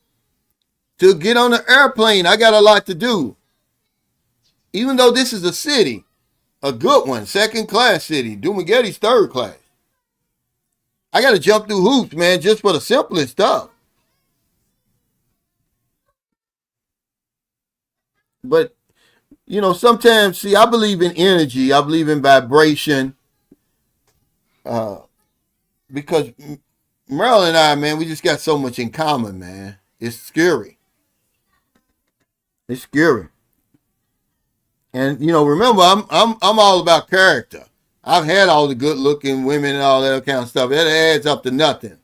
To get on the airplane, I got a lot to do. Even though this is a city, a good one, second class city. Dumaghetti's third class. I got to jump through hoops, man, just for the simplest stuff. But, sometimes, see, I believe in energy. I believe in vibration. Because Merle and I, man, we just got so much in common, man. It's scary. It's scary. And, remember, I'm all about character. I've had all the good-looking women and all that kind of stuff. That adds up to nothing.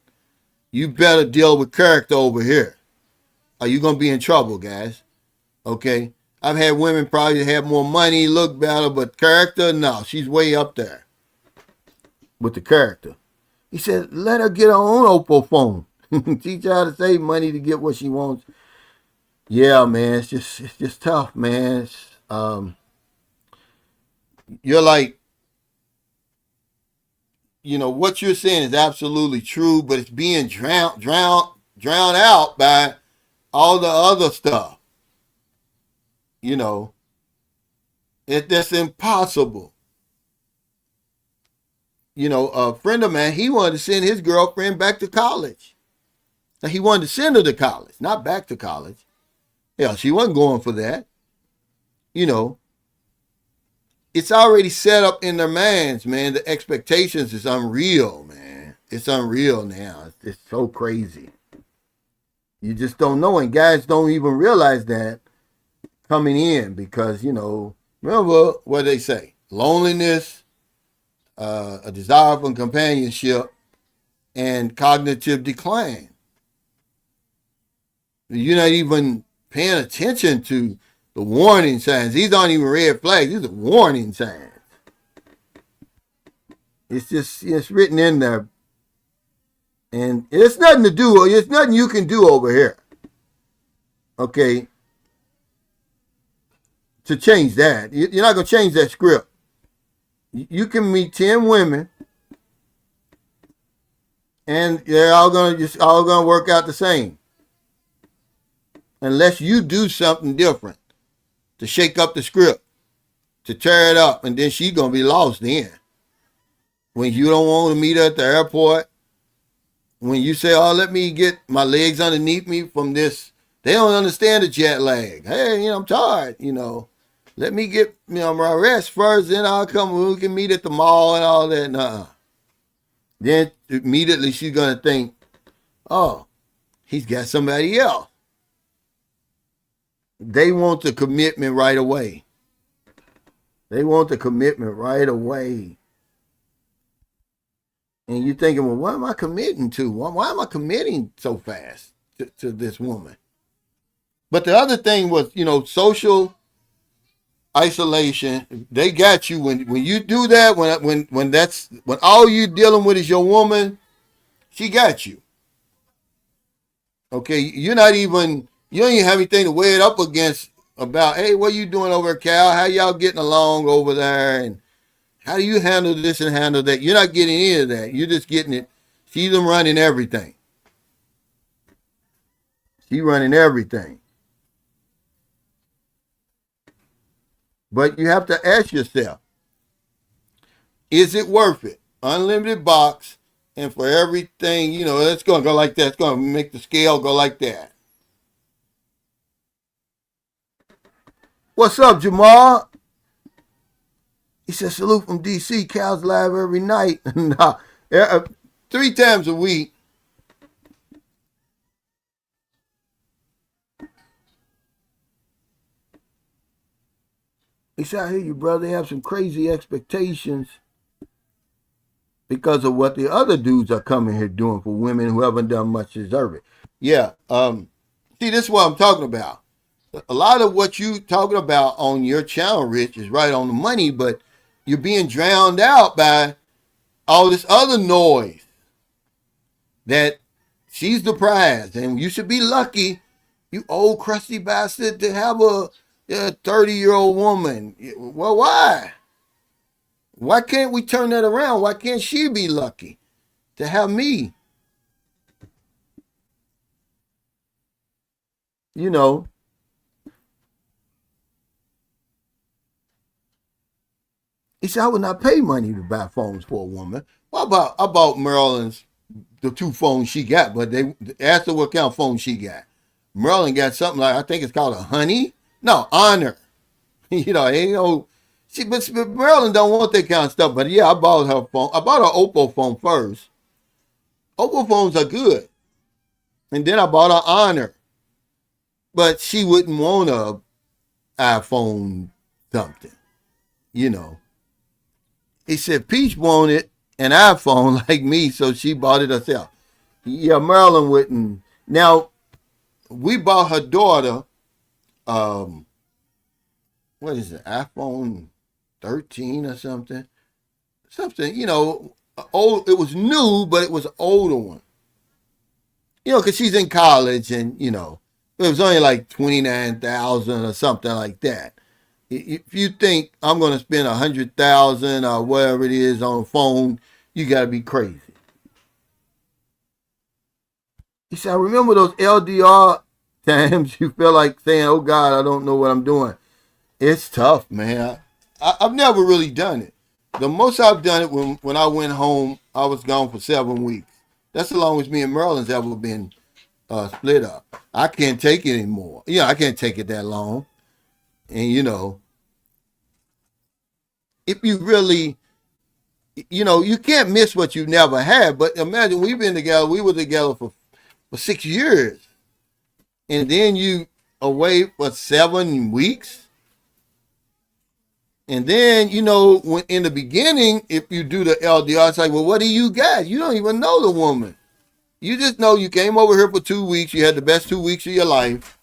You better deal with character over here. Or you're going to be in trouble, guys. Okay? I've had women probably have more money, look better, but character, no. She's way up there with the character. He said, let her get her own Oppo phone. Teach her how to save money to get what she wants. Yeah, man, it's just tough, man. You're like, what you're saying is absolutely true, but it's being drowned out by all the other stuff. That's impossible. A friend of mine, he wanted to send his girlfriend back to college. Now, he wanted to send her to college, not back to college. Hell, she wasn't going for that. It's already set up in their minds, man. The expectations is unreal, man. It's unreal now. It's so crazy. You just don't know, and guys don't even realize that coming in because, remember what they say, loneliness, a desire for companionship, and cognitive decline. You're not even paying attention to the warning signs. These aren't even red flags. These are warning signs. It's written in there. And it's nothing to do. It's nothing you can do over here. Okay. To change that. You're not going to change that script. You can meet 10 women and they're all going to work out the same. Unless you do something different to shake up the script, to tear it up, and then she's going to be lost then. When you don't want to meet her at the airport, when you say, oh, let me get my legs underneath me from this, they don't understand the jet lag. Hey, I'm tired, Let me get my rest first, then I'll come, we can meet at the mall and all that. Nuh-uh. Then immediately she's going to think, oh, he's got somebody else. They want the commitment right away. They want the commitment right away. And you're thinking, well, what am I committing to? Why am I committing so fast to this woman? But the other thing was, social isolation. They got you when you do that. When all you dealing with is your woman, she got you. Okay, you don't even have anything to weigh it up against about, hey, what you doing over at Cal? How y'all getting along over there? And how do you handle this and handle that? You're not getting any of that. You're just getting it. She's them running everything. He running everything. But you have to ask yourself, is it worth it? Unlimited box, and for everything, it's going to go like that. It's going to make the scale go like that. What's up, Jamal? He said, salute from D.C. Cows live every night. Nah, 3 times a week. He said, I hear you, brother. They have some crazy expectations because of what the other dudes are coming here doing for women who haven't done much to deserve it. Yeah. See, this is what I'm talking about. A lot of what you talking about on your channel, Rich, is right on the money, but you're being drowned out by all this other noise that she's the prize and you should be lucky, you old crusty bastard, to have a 30-year-old woman. Well, why? Why can't we turn that around? Why can't she be lucky to have me? You know. He said, I would not pay money to buy phones for a woman. Well, I bought Marilyn's the 2 phones she got, but they asked her what kind of phone she got. Marilyn got something like, I think it's called a Honey. No, Honor. But Marilyn don't want that kind of stuff. But yeah, I bought her phone. I bought her Oppo phone first. Oppo phones are good. And then I bought her Honor. But she wouldn't want a iPhone something. He said Peach wanted an iPhone like me, so she bought it herself. Yeah, Marilyn wouldn't. Now, we bought her daughter, what is it, iPhone 13 or something? Something, old. It was new, but it was an older one. Because she's in college and, it was only like $29,000 or something like that. If you think I'm going to spend $100,000 or whatever it is on a phone, you got to be crazy. He said, I remember those LDR times you feel like saying, oh God, I don't know what I'm doing. It's tough, man. I've never really done it. The most I've done it when I went home, I was gone for 7 weeks. That's the longest me and Marilyn's ever been split up. I can't take it anymore. I can't take it that long. And, if you really, you can't miss what you never had. But imagine we were together for 6 years. And then you away for 7 weeks. And then, when in the beginning, if you do the LDR, it's like, well, what do you got? You don't even know the woman. You just know you came over here for 2 weeks. You had the best 2 weeks of your life.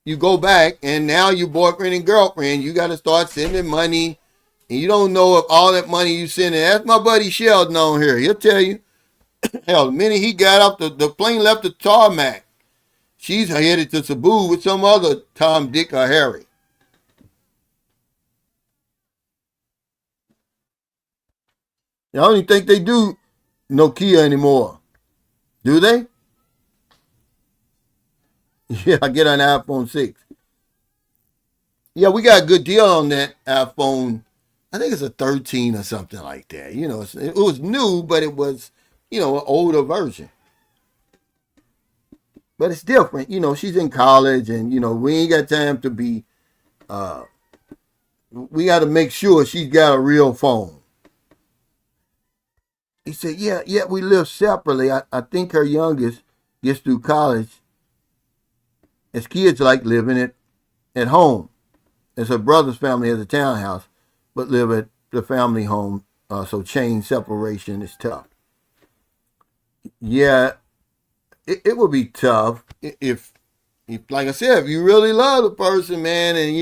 You go back, and now you're boyfriend and girlfriend. You got to start sending money. And you don't know if all that money you sending. Ask my buddy Sheldon on here. He'll tell you. Hell, the minute he got off the plane left the tarmac, she's headed to Cebu with some other Tom, Dick, or Harry. I don't even think they do Nokia anymore. Do they? Yeah, I get an iPhone 6. Yeah, we got a good deal on that iPhone. I think it's a 13 or something like that. It was new, but it was, an older version. But it's different. She's in college and, we ain't got time to be, we got to make sure she's got a real phone. He said, yeah, we live separately. I think her youngest gets through college. As kids like living at home. As her brother's family has a townhouse, but live at the family home. So chain separation is tough. Yeah, it would be tough if, like I said, if you really love the person, man, and,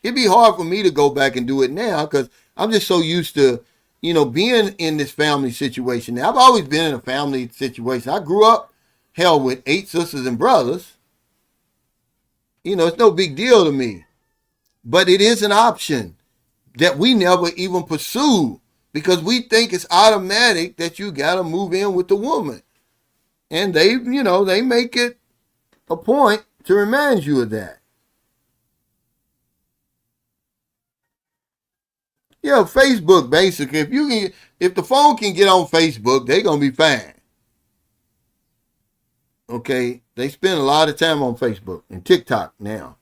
it'd be hard for me to go back and do it now because I'm just so used to, being in this family situation. Now, I've always been in a family situation. I grew up, with 8 sisters and brothers. It's no big deal to me. But it is an option that we never even pursue because we think it's automatic that you got to move in with the woman. And they make it a point to remind you of that. Yeah, Facebook basically. If the phone can get on Facebook, they're gonna be fine. Okay, they spend a lot of time on Facebook and TikTok now.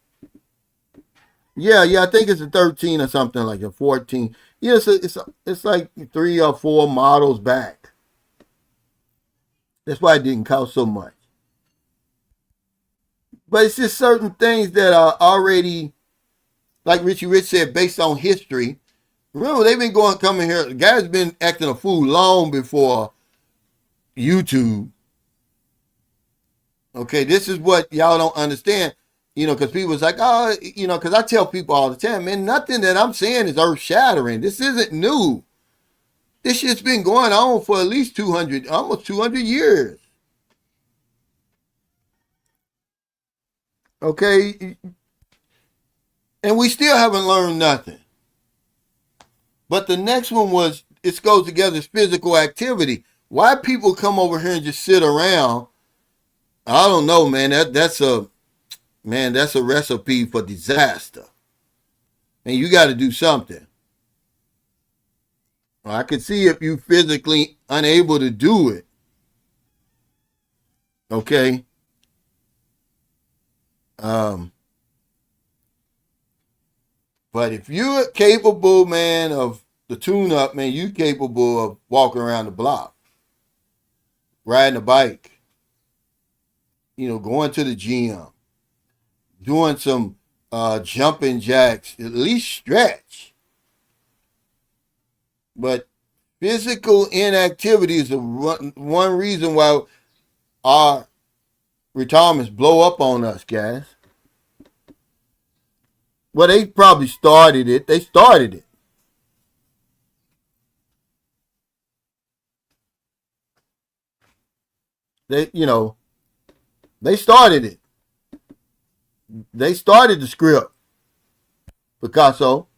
Yeah, I think it's a 13 or something like a 14. Yeah, it's like 3 or 4 models back. That's why it didn't cost so much. But it's just certain things that are already, like Richie Rich said, based on history. Remember, they've been coming here. The guy's been acting a fool long before YouTube. Okay, this is what y'all don't understand. Because people's like, oh, because I tell people all the time, man, nothing that I'm saying is earth shattering. This isn't new. This shit's been going on for at least 200, almost 200 years. Okay, and we still haven't learned nothing. But the next one was, it goes together, is physical activity. Why people come over here and just sit around, I don't know, man. That's a recipe for disaster. And you got to do something. I can see if you physically unable to do it. Okay. But if you're capable, man, of the tune-up, man, you capable of walking around the block, riding a bike, going to the gym, doing some jumping jacks, at least stretch. But physical inactivity is one reason why our retirements blow up on us, guys. Well, they probably started it. They started it. They started it. They started the script. Picasso.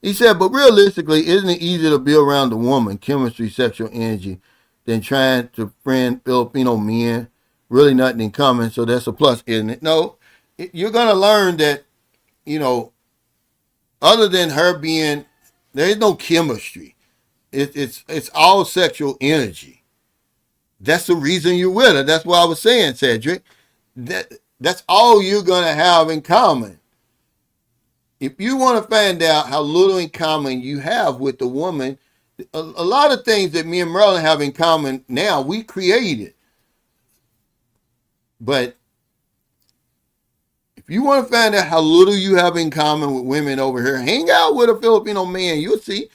He said, but realistically, isn't it easier to be around a woman, chemistry, sexual energy, than trying to friend Filipino men? Really nothing in common, so that's a plus, isn't it? No, you're going to learn that, other than her being, there is no chemistry. It's all sexual energy. That's the reason you're with her. That's what I was saying, Cedric. That's all you're going to have in common. If you want to find out how little in common you have with the woman, a lot of things that me and Merlin have in common now, we created. But if you want to find out how little you have in common with women over here, hang out with a Filipino man. You'll see.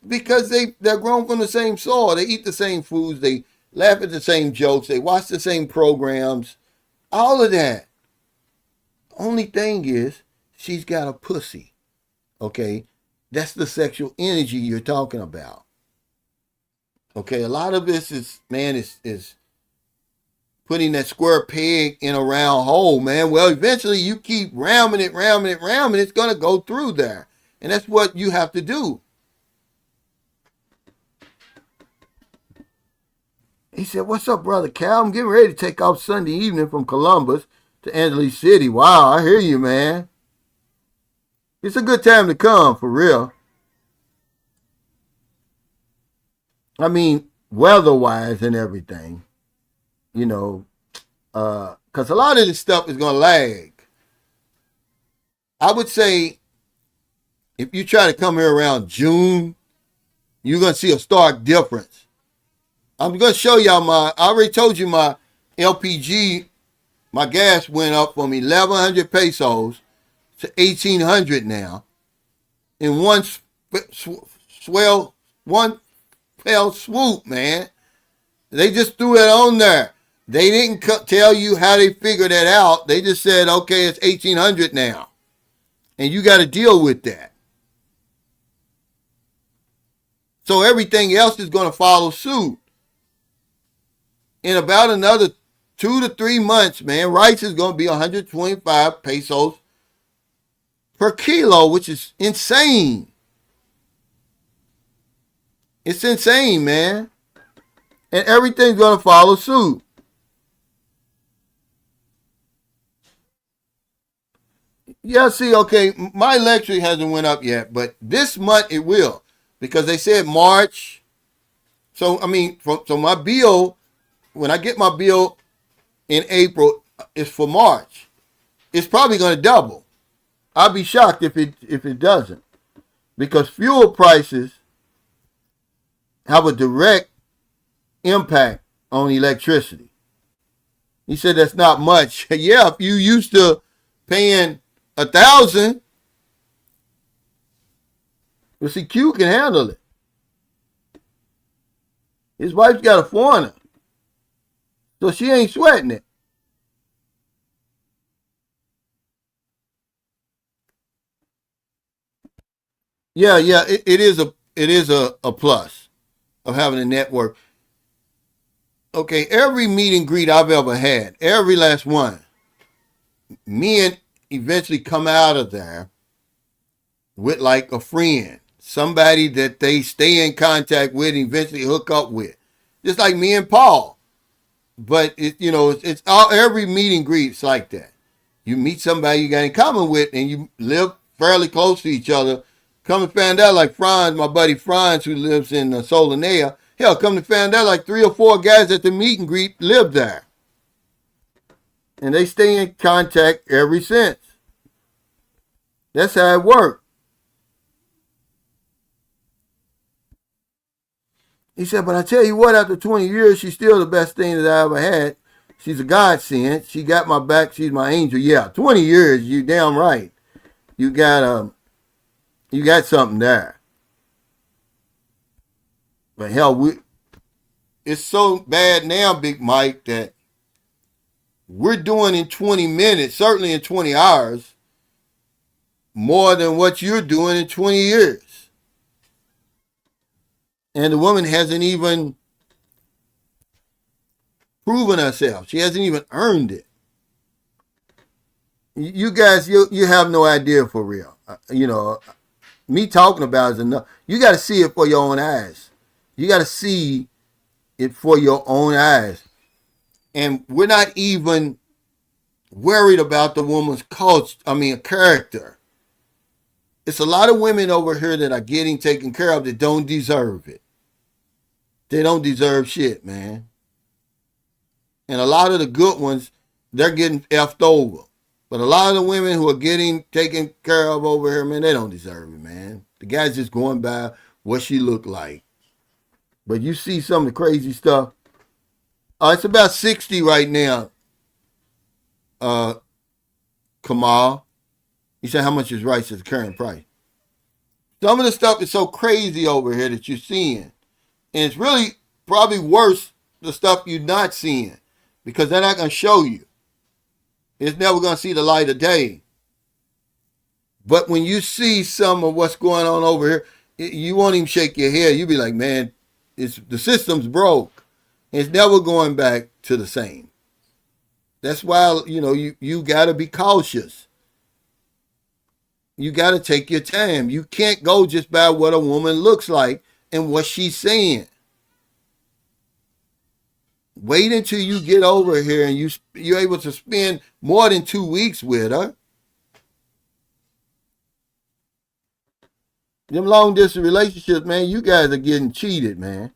Because they're grown from the same soil. They eat the same foods. They laugh at the same jokes. They watch the same programs. All of that. Only thing is, she's got a pussy. Okay? That's the sexual energy you're talking about. Okay? A lot of this is putting that square peg in a round hole, man. Well, eventually you keep ramming it, it's going to go through there. And that's what you have to do. He said, what's up, Brother Cal? I'm getting ready to take off Sunday evening from Columbus to Angeles City. Wow, I hear you, man. It's a good time to come, for real. I mean, weather-wise and everything. Because a lot of this stuff is going to lag. I would say, if you try to come here around June, you're going to see a stark difference. I'm going to show y'all I already told you my LPG, my gas went up from 1,100 pesos to 1,800 now. In one fell swoop, man. They just threw it on there. They didn't tell you how they figured that out. They just said, okay, it's 1,800 now. And you got to deal with that. So everything else is going to follow suit. In about another 2 to 3 months, man, rice is going to be 125 pesos per kilo, which is insane. It's insane, man. And everything's going to follow suit. Yeah, see, okay, my electric hasn't went up yet, but this month it will because they said March. So I mean, so my bill when I get my bill in April, it's for March. It's probably going to double. I'll be shocked if it doesn't because fuel prices have a direct impact on electricity. He said that's not much. Yeah, if you used to paying 1,000, well, see, Q can handle it. His wife's got a foreigner, so she ain't sweating it. Yeah, yeah, it is a plus of having a network. Okay, every meet and greet I've ever had, every last one, men eventually come out of there with like a friend, somebody that they stay in contact with and eventually hook up with. Just like me and Paul. But it's all every meet and greet's like that. You meet somebody you got in common with and you live fairly close to each other. Come to find out like Franz, my buddy Franz who lives in Solanea, hell, come to find out like 3 or 4 guys at the meet and greet live there. And they stay in contact ever since. That's how it worked. He said, but I tell you what, after 20 years, she's still the best thing that I ever had. She's a godsend. She got my back. She's my angel. Yeah, 20 years, you damn right. You got something there. But hell, it's so bad now, Big Mike, that we're doing in 20 minutes, certainly in 20 hours, more than what you're doing in 20 years. And the woman hasn't even proven herself. She hasn't even earned it. You guys, you have no idea for real. Me talking about it is enough. You got to see it for your own eyes. You got to see it for your own eyes. And we're not even worried about the woman's character. It's a lot of women over here that are getting taken care of that don't deserve it. They don't deserve shit, man. And a lot of the good ones, they're getting effed over. But a lot of the women who are getting taken care of over here, man, they don't deserve it, man. The guy's just going by what she looked like. But you see some of the crazy stuff. It's about 60 right now. Kamal. You said how much is rice at the current price? Some of the stuff is so crazy over here that you're seeing. And it's really probably worse the stuff you're not seeing. Because they're not going to show you. It's never going to see the light of day. But when you see some of what's going on over here, you won't even shake your head. You'll be like, man, the system's broke. It's never going back to the same. That's why, you got to be cautious. You got to take your time. You can't go just by what a woman looks like and what she's saying. Wait until you get over here and you're able to spend more than 2 weeks with her. Them long distance relationships, man, you guys are getting cheated, man.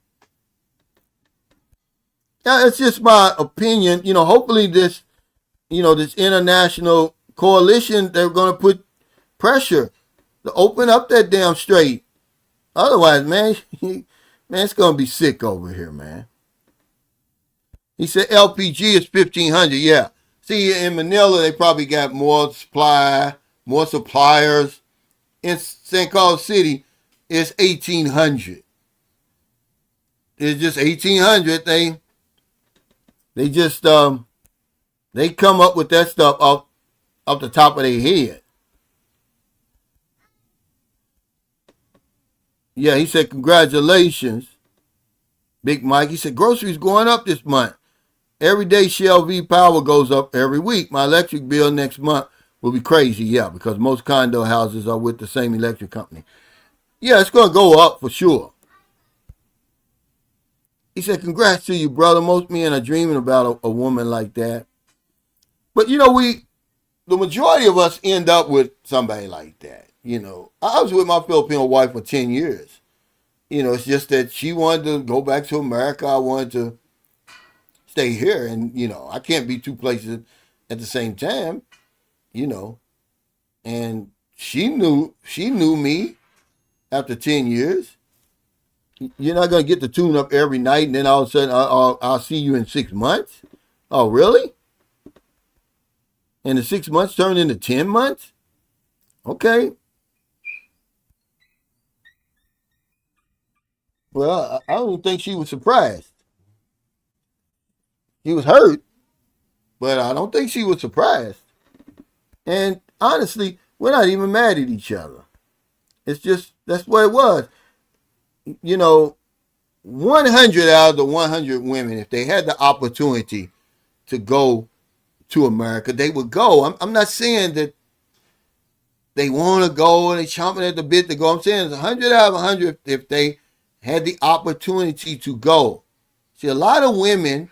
Yeah, it's just my opinion. Hopefully this international coalition, they're going to put pressure to open up that damn strait. Otherwise, man, it's going to be sick over here, man. He said LPG is 1,500. Yeah. See, in Manila, they probably got more suppliers. In St. Carlos City, it's 1,800. It's just 1,800. They just they come up with that stuff off the top of their head. Yeah, he said congratulations, Big Mike. He said groceries going up this month. Every day Shell V power goes up every week. My electric bill next month will be crazy, yeah, because most condo houses are with the same electric company. Yeah, it's going to go up for sure. He said, congrats to you, brother. Most men are dreaming about a woman like that. But, the majority of us end up with somebody like that. I was with my Filipino wife for 10 years. It's just that she wanted to go back to America. I wanted to stay here. And, I can't be two places at the same time, you know. And she knew me after 10 years. You're not going to get the tune up every night and then all of a sudden I'll see you in 6 months. Oh, really? And the 6 months turned into 10 months? Okay. Well, I don't think she was surprised. She was hurt, but I don't think she was surprised. And honestly, we're not even mad at each other. It's just, that's what it was. 100 out of the 100 women, if they had the opportunity to go to America, they would go. I'm not saying that they want to go and they're chomping at the bit to go. I'm saying it's 100 out of 100 if they had the opportunity to go. See, a lot of women,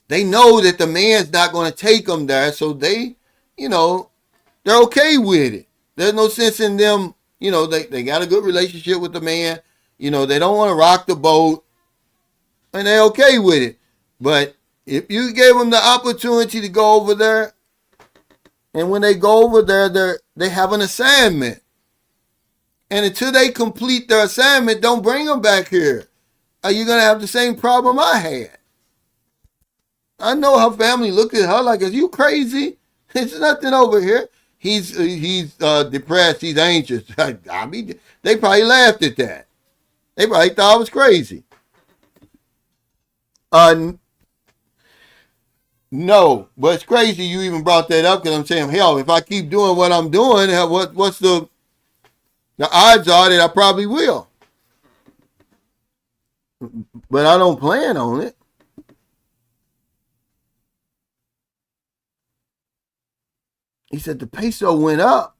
they know that the man's not going to take them there, so they're okay with it. There's no sense in them, they got a good relationship with the man. They don't want to rock the boat, and they're okay with it. But if you gave them the opportunity to go over there, and when they go over there, they have an assignment. And until they complete their assignment, don't bring them back here. Are you going to have the same problem I had? I know her family looked at her like, "Are you crazy? There's nothing over here." He's depressed. He's anxious. They probably laughed at that. They probably thought I was crazy. No, but it's crazy you even brought that up because I'm saying, hell, if I keep doing what I'm doing, what's the odds are that I probably will. But I don't plan on it. He said the peso went up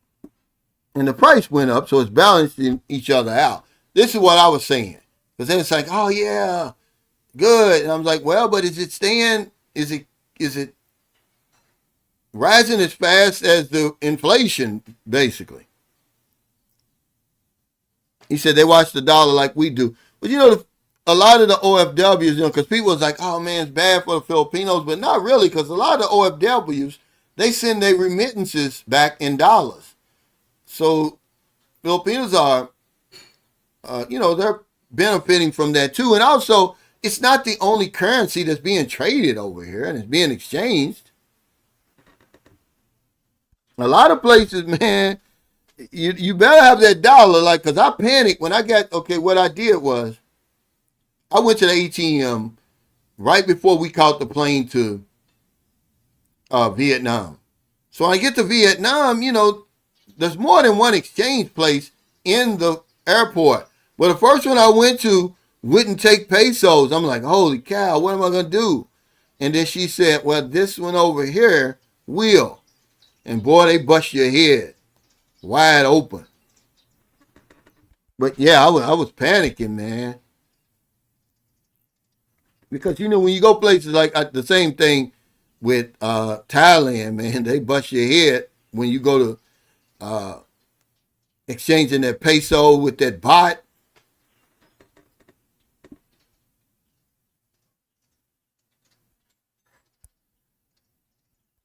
and the price went up, so it's balancing each other out. This is what I was saying. Because then it's like, oh yeah, good. And I was like, well, but is it staying, is it rising as fast as the inflation, basically? He said they watch the dollar like we do. But a lot of the OFWs, because people was like, oh man, it's bad for the Filipinos, but not really, because a lot of the OFWs, they send their remittances back in dollars. So Filipinos are, they're benefiting from that too. And also, it's not the only currency that's being traded over here and it's being exchanged. A lot of places, man, you better have that dollar, because I panicked when I got, what I did was, I went to the ATM right before we caught the plane to Vietnam. So when I get to Vietnam, there's more than one exchange place in the airport. Well, the first one I went to wouldn't take pesos. I'm like, holy cow, what am I going to do? And then she said, well, this one over here will. And boy, they bust your head wide open. But yeah, I was panicking, man. Because, when you go places like the same thing with Thailand, man, they bust your head when you go to exchanging that peso with that baht.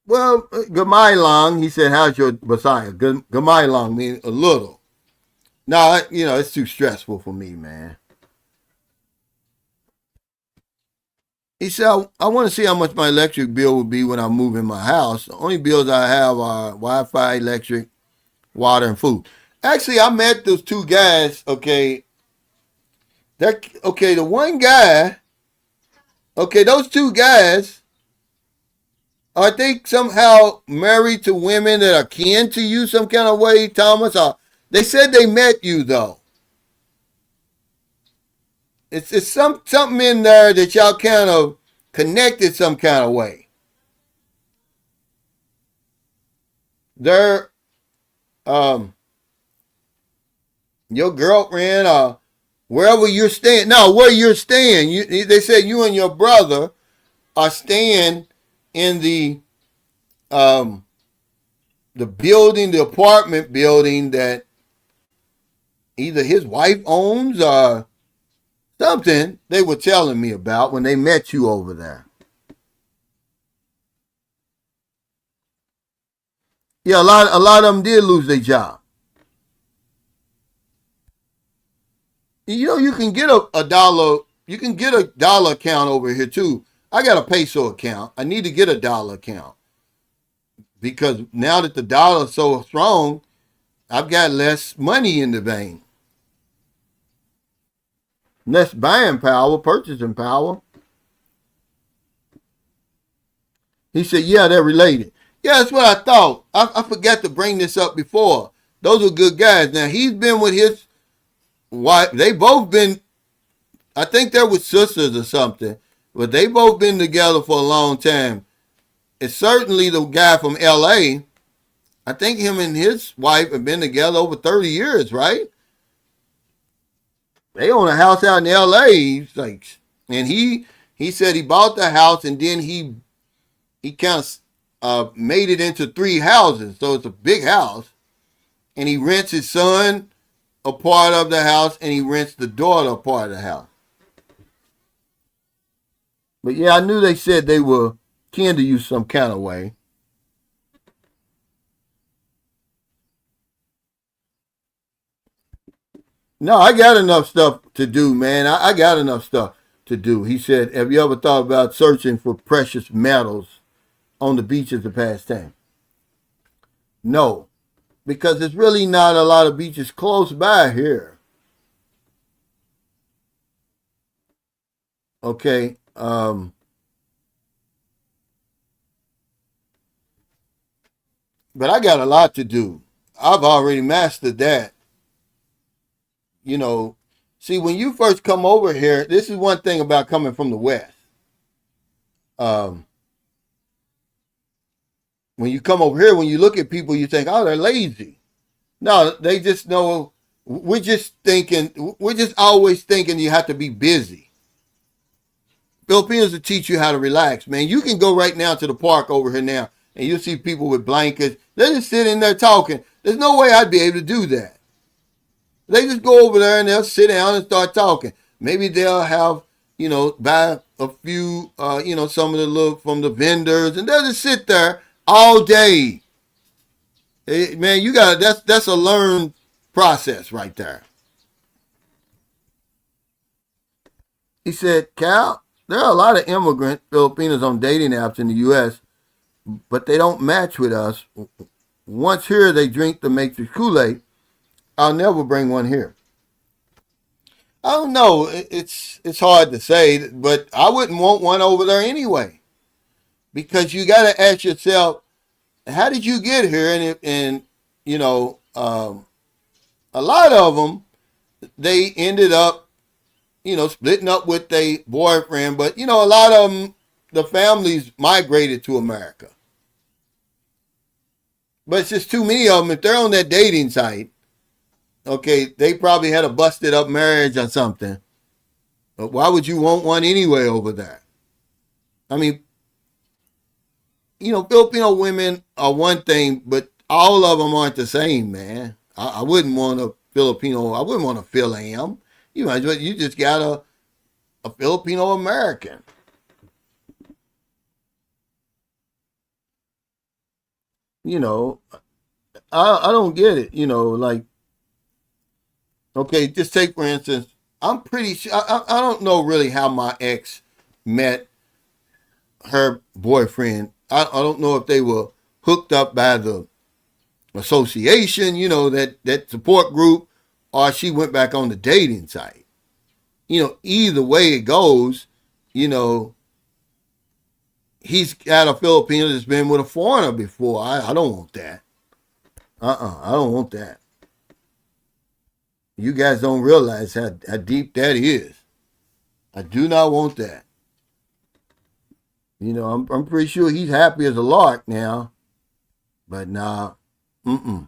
Well, Gamai Long, he said, how's your Messiah? Gamai Long means a little. No, it's too stressful for me, man. He said, I want to see how much my electric bill would be when I move in my house. The only bills I have are Wi-Fi, electric, water, and food. Actually, I met those two guys, okay. The one guy, those two guys, are they somehow married to women that are kin to you some kind of way, Thomas? They said they met you, though. It's something in there that y'all kind of connected some kind of way. They're your girlfriend or wherever you're staying. No, where you're staying. They said you and your brother are staying in the the building, the apartment building that either his wife owns or something they were telling me about when they met you over there. Yeah, a lot of them did lose their job. You know, you can get a dollar. You can get a dollar account over here too. I got a peso account. I need to get a dollar account because now that the dollar is so strong, I've got less money in the bank, less buying power, purchasing power. He said, "Yeah, they're related." Yeah, that's what I thought. I forgot to bring this up before. Those are good guys. Now he's been with his wife. They both been. I think they're with sisters or something, but they both been together for a long time. It's certainly the guy from L.A. I think him and his wife have been together over 30 years, right? They own a house out in L.A. He's like, and he said he bought the house and then he kind of made it into 3 houses, so it's a big house. And he rents his son a part of the house, and he rents the daughter a part of the house. But yeah, I knew they said they were kin to you some kind of way. No, I got enough stuff to do, man. I got enough stuff to do. He said, have you ever thought about searching for precious metals on the beaches of pastime? No, because there's really not a lot of beaches close by here. Okay. But I got a lot to do. I've already mastered that. You know, see, when you first come over here, this is one thing about coming from the West. Um, when you come over here, when you look at people, you think, oh, they're lazy. No, they just know, we're just always thinking you have to be busy. Filipinos will teach you how to relax, man. You can go right now to the park over here now, and you'll see people with blankets. They're just sitting there talking. There's no way I'd be able to do that. They just go over there and they'll sit down and start talking. Maybe they'll have, buy a few, some of the little from the vendors, and they'll just sit there all day. Hey, man, that's a learned process right there. He said, Cal, there are a lot of immigrant Filipinos on dating apps in the U.S., but they don't match with us. Once here, they drink the Matrix Kool-Aid. I'll never bring one here. I don't know. It's hard to say, but I wouldn't want one over there anyway. Because you got to ask yourself, how did you get here? And a lot of them, they ended up, splitting up with their boyfriend. But, a lot of them, the families migrated to America. But it's just too many of them. If they're on that dating site, okay, they probably had a busted up marriage or something. But why would you want one anyway over there? I mean, Filipino women are one thing, but all of them aren't the same, man. I wouldn't want a Filipino. I wouldn't want a Phil-Am. You just got a Filipino American. I don't get it. Like, okay, just take for instance, I'm pretty sure, I don't know really how my ex met her boyfriend. I don't know if they were hooked up by the association, that support group, or she went back on the dating site. Either way it goes, he's got a Filipino that's been with a foreigner before. I don't want that. I don't want that. You guys don't realize how deep that is. I do not want that. I'm pretty sure he's happy as a lark now. But nah, I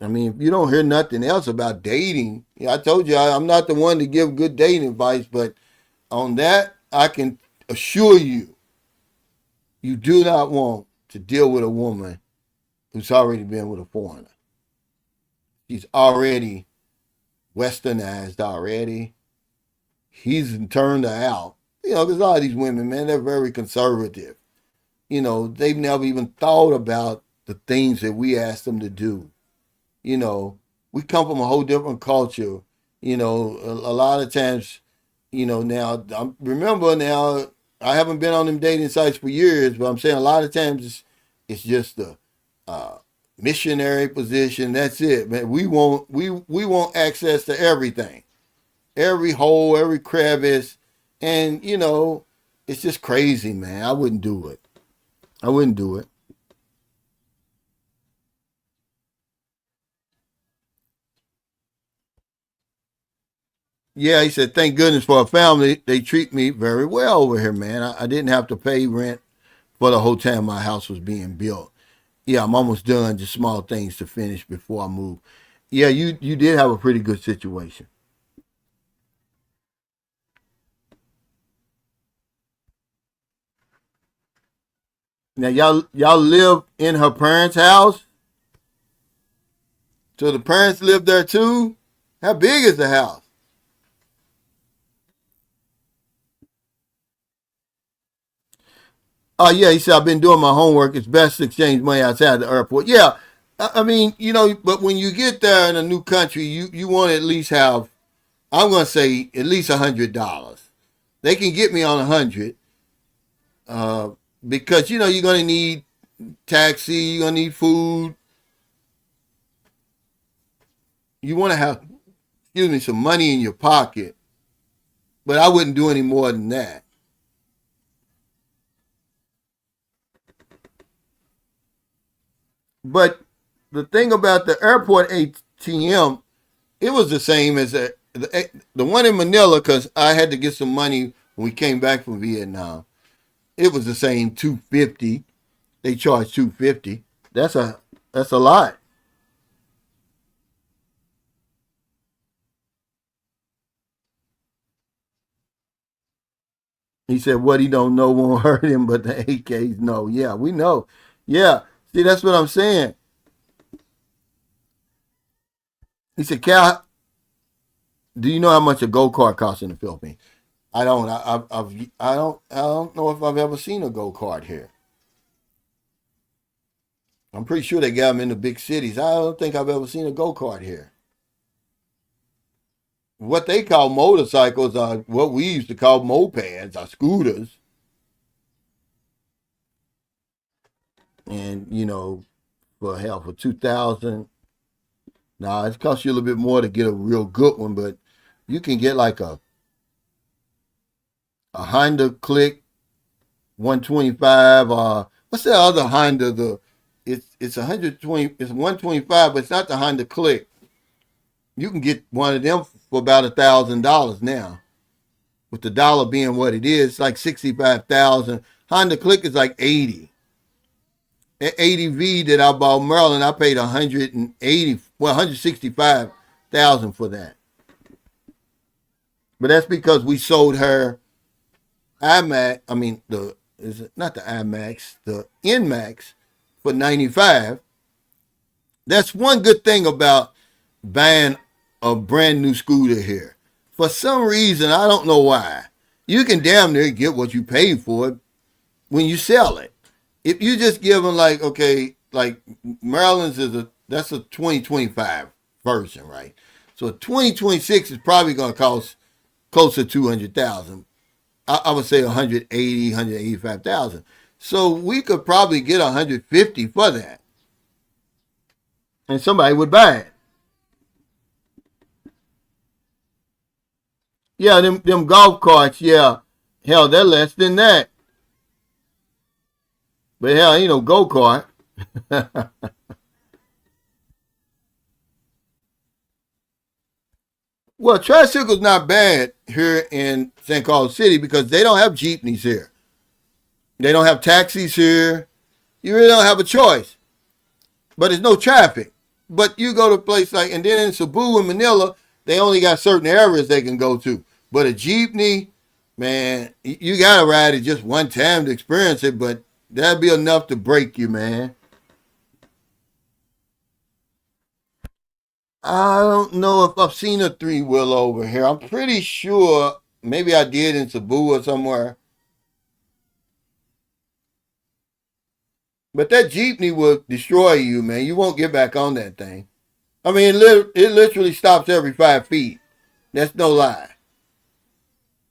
mean, if you don't hear nothing else about dating, I told you I'm not the one to give good dating advice, but on that, I can assure you, you do not want to deal with a woman who's already been with a foreigner. She's already westernized already. He's turned her out. Because a lot of these women, man, they're very conservative. They've never even thought about the things that we ask them to do. We come from a whole different culture. A lot of times, now, remember now, I haven't been on them dating sites for years, but I'm saying a lot of times it's just the missionary position. That's it, man. We want access to everything, every hole, every crevice, and it's just crazy, man. I wouldn't do it. Yeah, he said, thank goodness for a family. They treat me very well over here, man. I didn't have to pay rent for the whole time my house was being built. Yeah, I'm almost done. Just small things to finish before I move. Yeah, you did have a pretty good situation. Now y'all live in her parents' house? So the parents live there too? How big is the house? Oh yeah, he said I've been doing my homework. It's best to exchange money outside the airport. Yeah, I mean, but when you get there in a new country, you want to at least have. I'm going to say at least $100. They can get me on 100, uh, because you're going to need taxi, you're going to need food. You want to have, excuse me, some money in your pocket. But I wouldn't do any more than that. But the thing about the airport ATM, it was the same as the one in Manila, because I had to get some money when we came back from Vietnam. It was the same 250. They charged 250. That's a lot. He said what he don't know won't hurt him, but the AKs know. Yeah, we know. Yeah. See, that's what I'm saying. He said, Cal, do you know how much a go kart costs in the Philippines? I don't. I don't know if I've ever seen a go kart here. I'm pretty sure they got them in the big cities. I don't think I've ever seen a go kart here. What they call motorcycles are what we used to call mopeds or scooters. And for hell, for 2,000, now it costs you a little bit more to get a real good one, but you can get like a Honda Click 125, or what's that other Honda? It's 120, it's 125, but it's not the Honda Click. You can get one of them for about $1,000 now. With the dollar being what it is, it's like 65,000. Honda Click is like 80. That 80V that I bought Maryland, I paid 180, well, 165,000 for that. But that's because we sold her IMAX. I mean, the is it not the IMAX, the NMAX for 95. That's one good thing about buying a brand new scooter here. For some reason, I don't know why, you can damn near get what you paid for it when you sell it. If you just give them like, okay, like Maryland's that's a 2025 version, right? So 2026 is probably going to cost close to 200,000. I would say 180, 185,000. So we could probably get 150 for that, and somebody would buy it. Yeah, them golf carts. Yeah, hell, they're less than that. But hell, ain't no go kart. Well, tricycle's not bad here in St. Carlos City because they don't have jeepneys here. They don't have taxis here. You really don't have a choice. But there's no traffic. But you go to a place like, and then in Cebu and Manila, they only got certain areas they can go to. But a jeepney, man, you gotta ride it just one time to experience it. But that'd be enough to break you, man. I don't know if I've seen a three-wheel over here. I'm pretty sure maybe I did in Cebu or somewhere. But that jeepney will destroy you, man. You won't get back on that thing. I mean, it literally stops every 5 feet. That's no lie.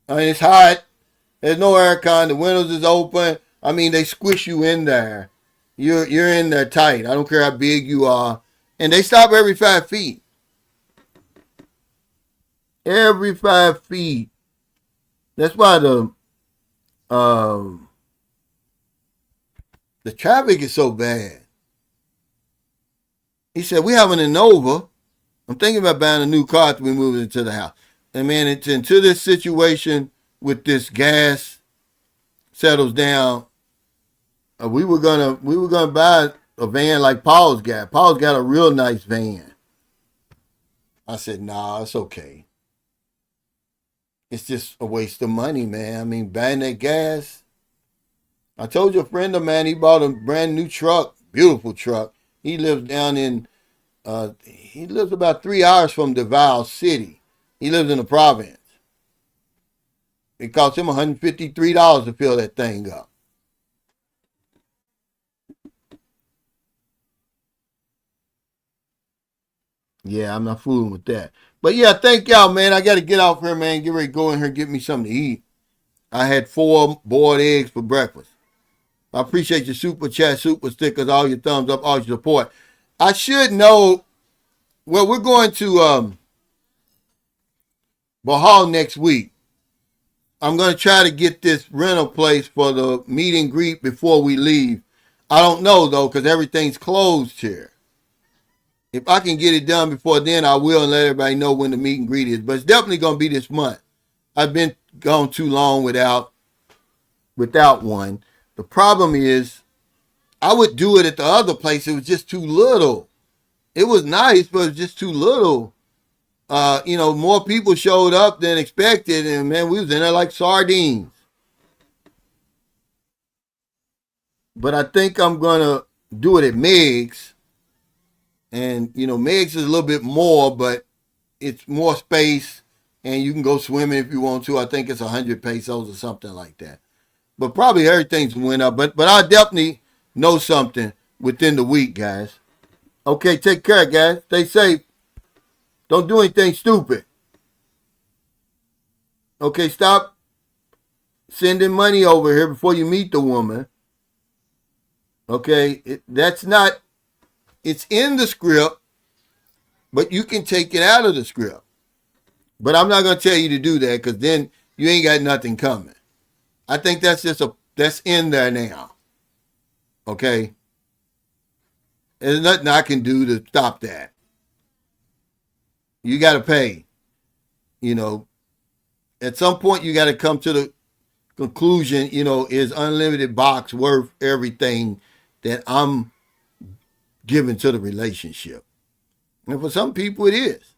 I mean, it's hot. There's no aircon. The windows is open. I mean, they squish you in there. You're in there tight. I don't care how big you are. And they stop every 5 feet. Every 5 feet. That's why um the traffic is so bad. He said, we have an Innova. I'm thinking about buying a new car after we move into the house. And man, it's into this situation with this gas settles down. We were gonna buy a van like Paul's got. Paul's got a real nice van. I said, nah, it's okay. It's just a waste of money, man. I mean, buying that gas. I told you a friend of mine, he bought a brand new truck, beautiful truck. He lives down in, he lives about 3 hours from Davao City. He lives in the province. It cost him $153 to fill that thing up. Yeah, I'm not fooling with that. But yeah, thank y'all, man. I got to get out here, man. Get ready to go in here and get me something to eat. I had 4 boiled eggs for breakfast. I appreciate your super chat, super stickers, all your thumbs up, all your support. I should know, well, we're going to Bahal next week. I'm going to try to get this rental place for the meet and greet before we leave. I don't know, though, because everything's closed here. If I can get it done before then, I will and let everybody know when the meet and greet is. But it's definitely going to be this month. I've been gone too long without one. The problem is, I would do it at the other place. It was just too little. It was nice, but it was just too little. More people showed up than expected, and man, we was in there like sardines. But I think I'm gonna do it at Meg's, and Meg's is a little bit more, but it's more space, and you can go swimming if you want to. I think it's 100 pesos or something like that. But probably everything's went up. But I definitely know something within the week, guys. Okay, take care, guys. Stay safe. Don't do anything stupid. Okay, stop sending money over here before you meet the woman. Okay, it's in the script, but you can take it out of the script. But I'm not going to tell you to do that because then you ain't got nothing coming. I think that's in there now. Okay? There's nothing I can do to stop that. You got to pay. At some point you got to come to the conclusion, is unlimited box worth everything that I'm giving to the relationship? And for some people it is.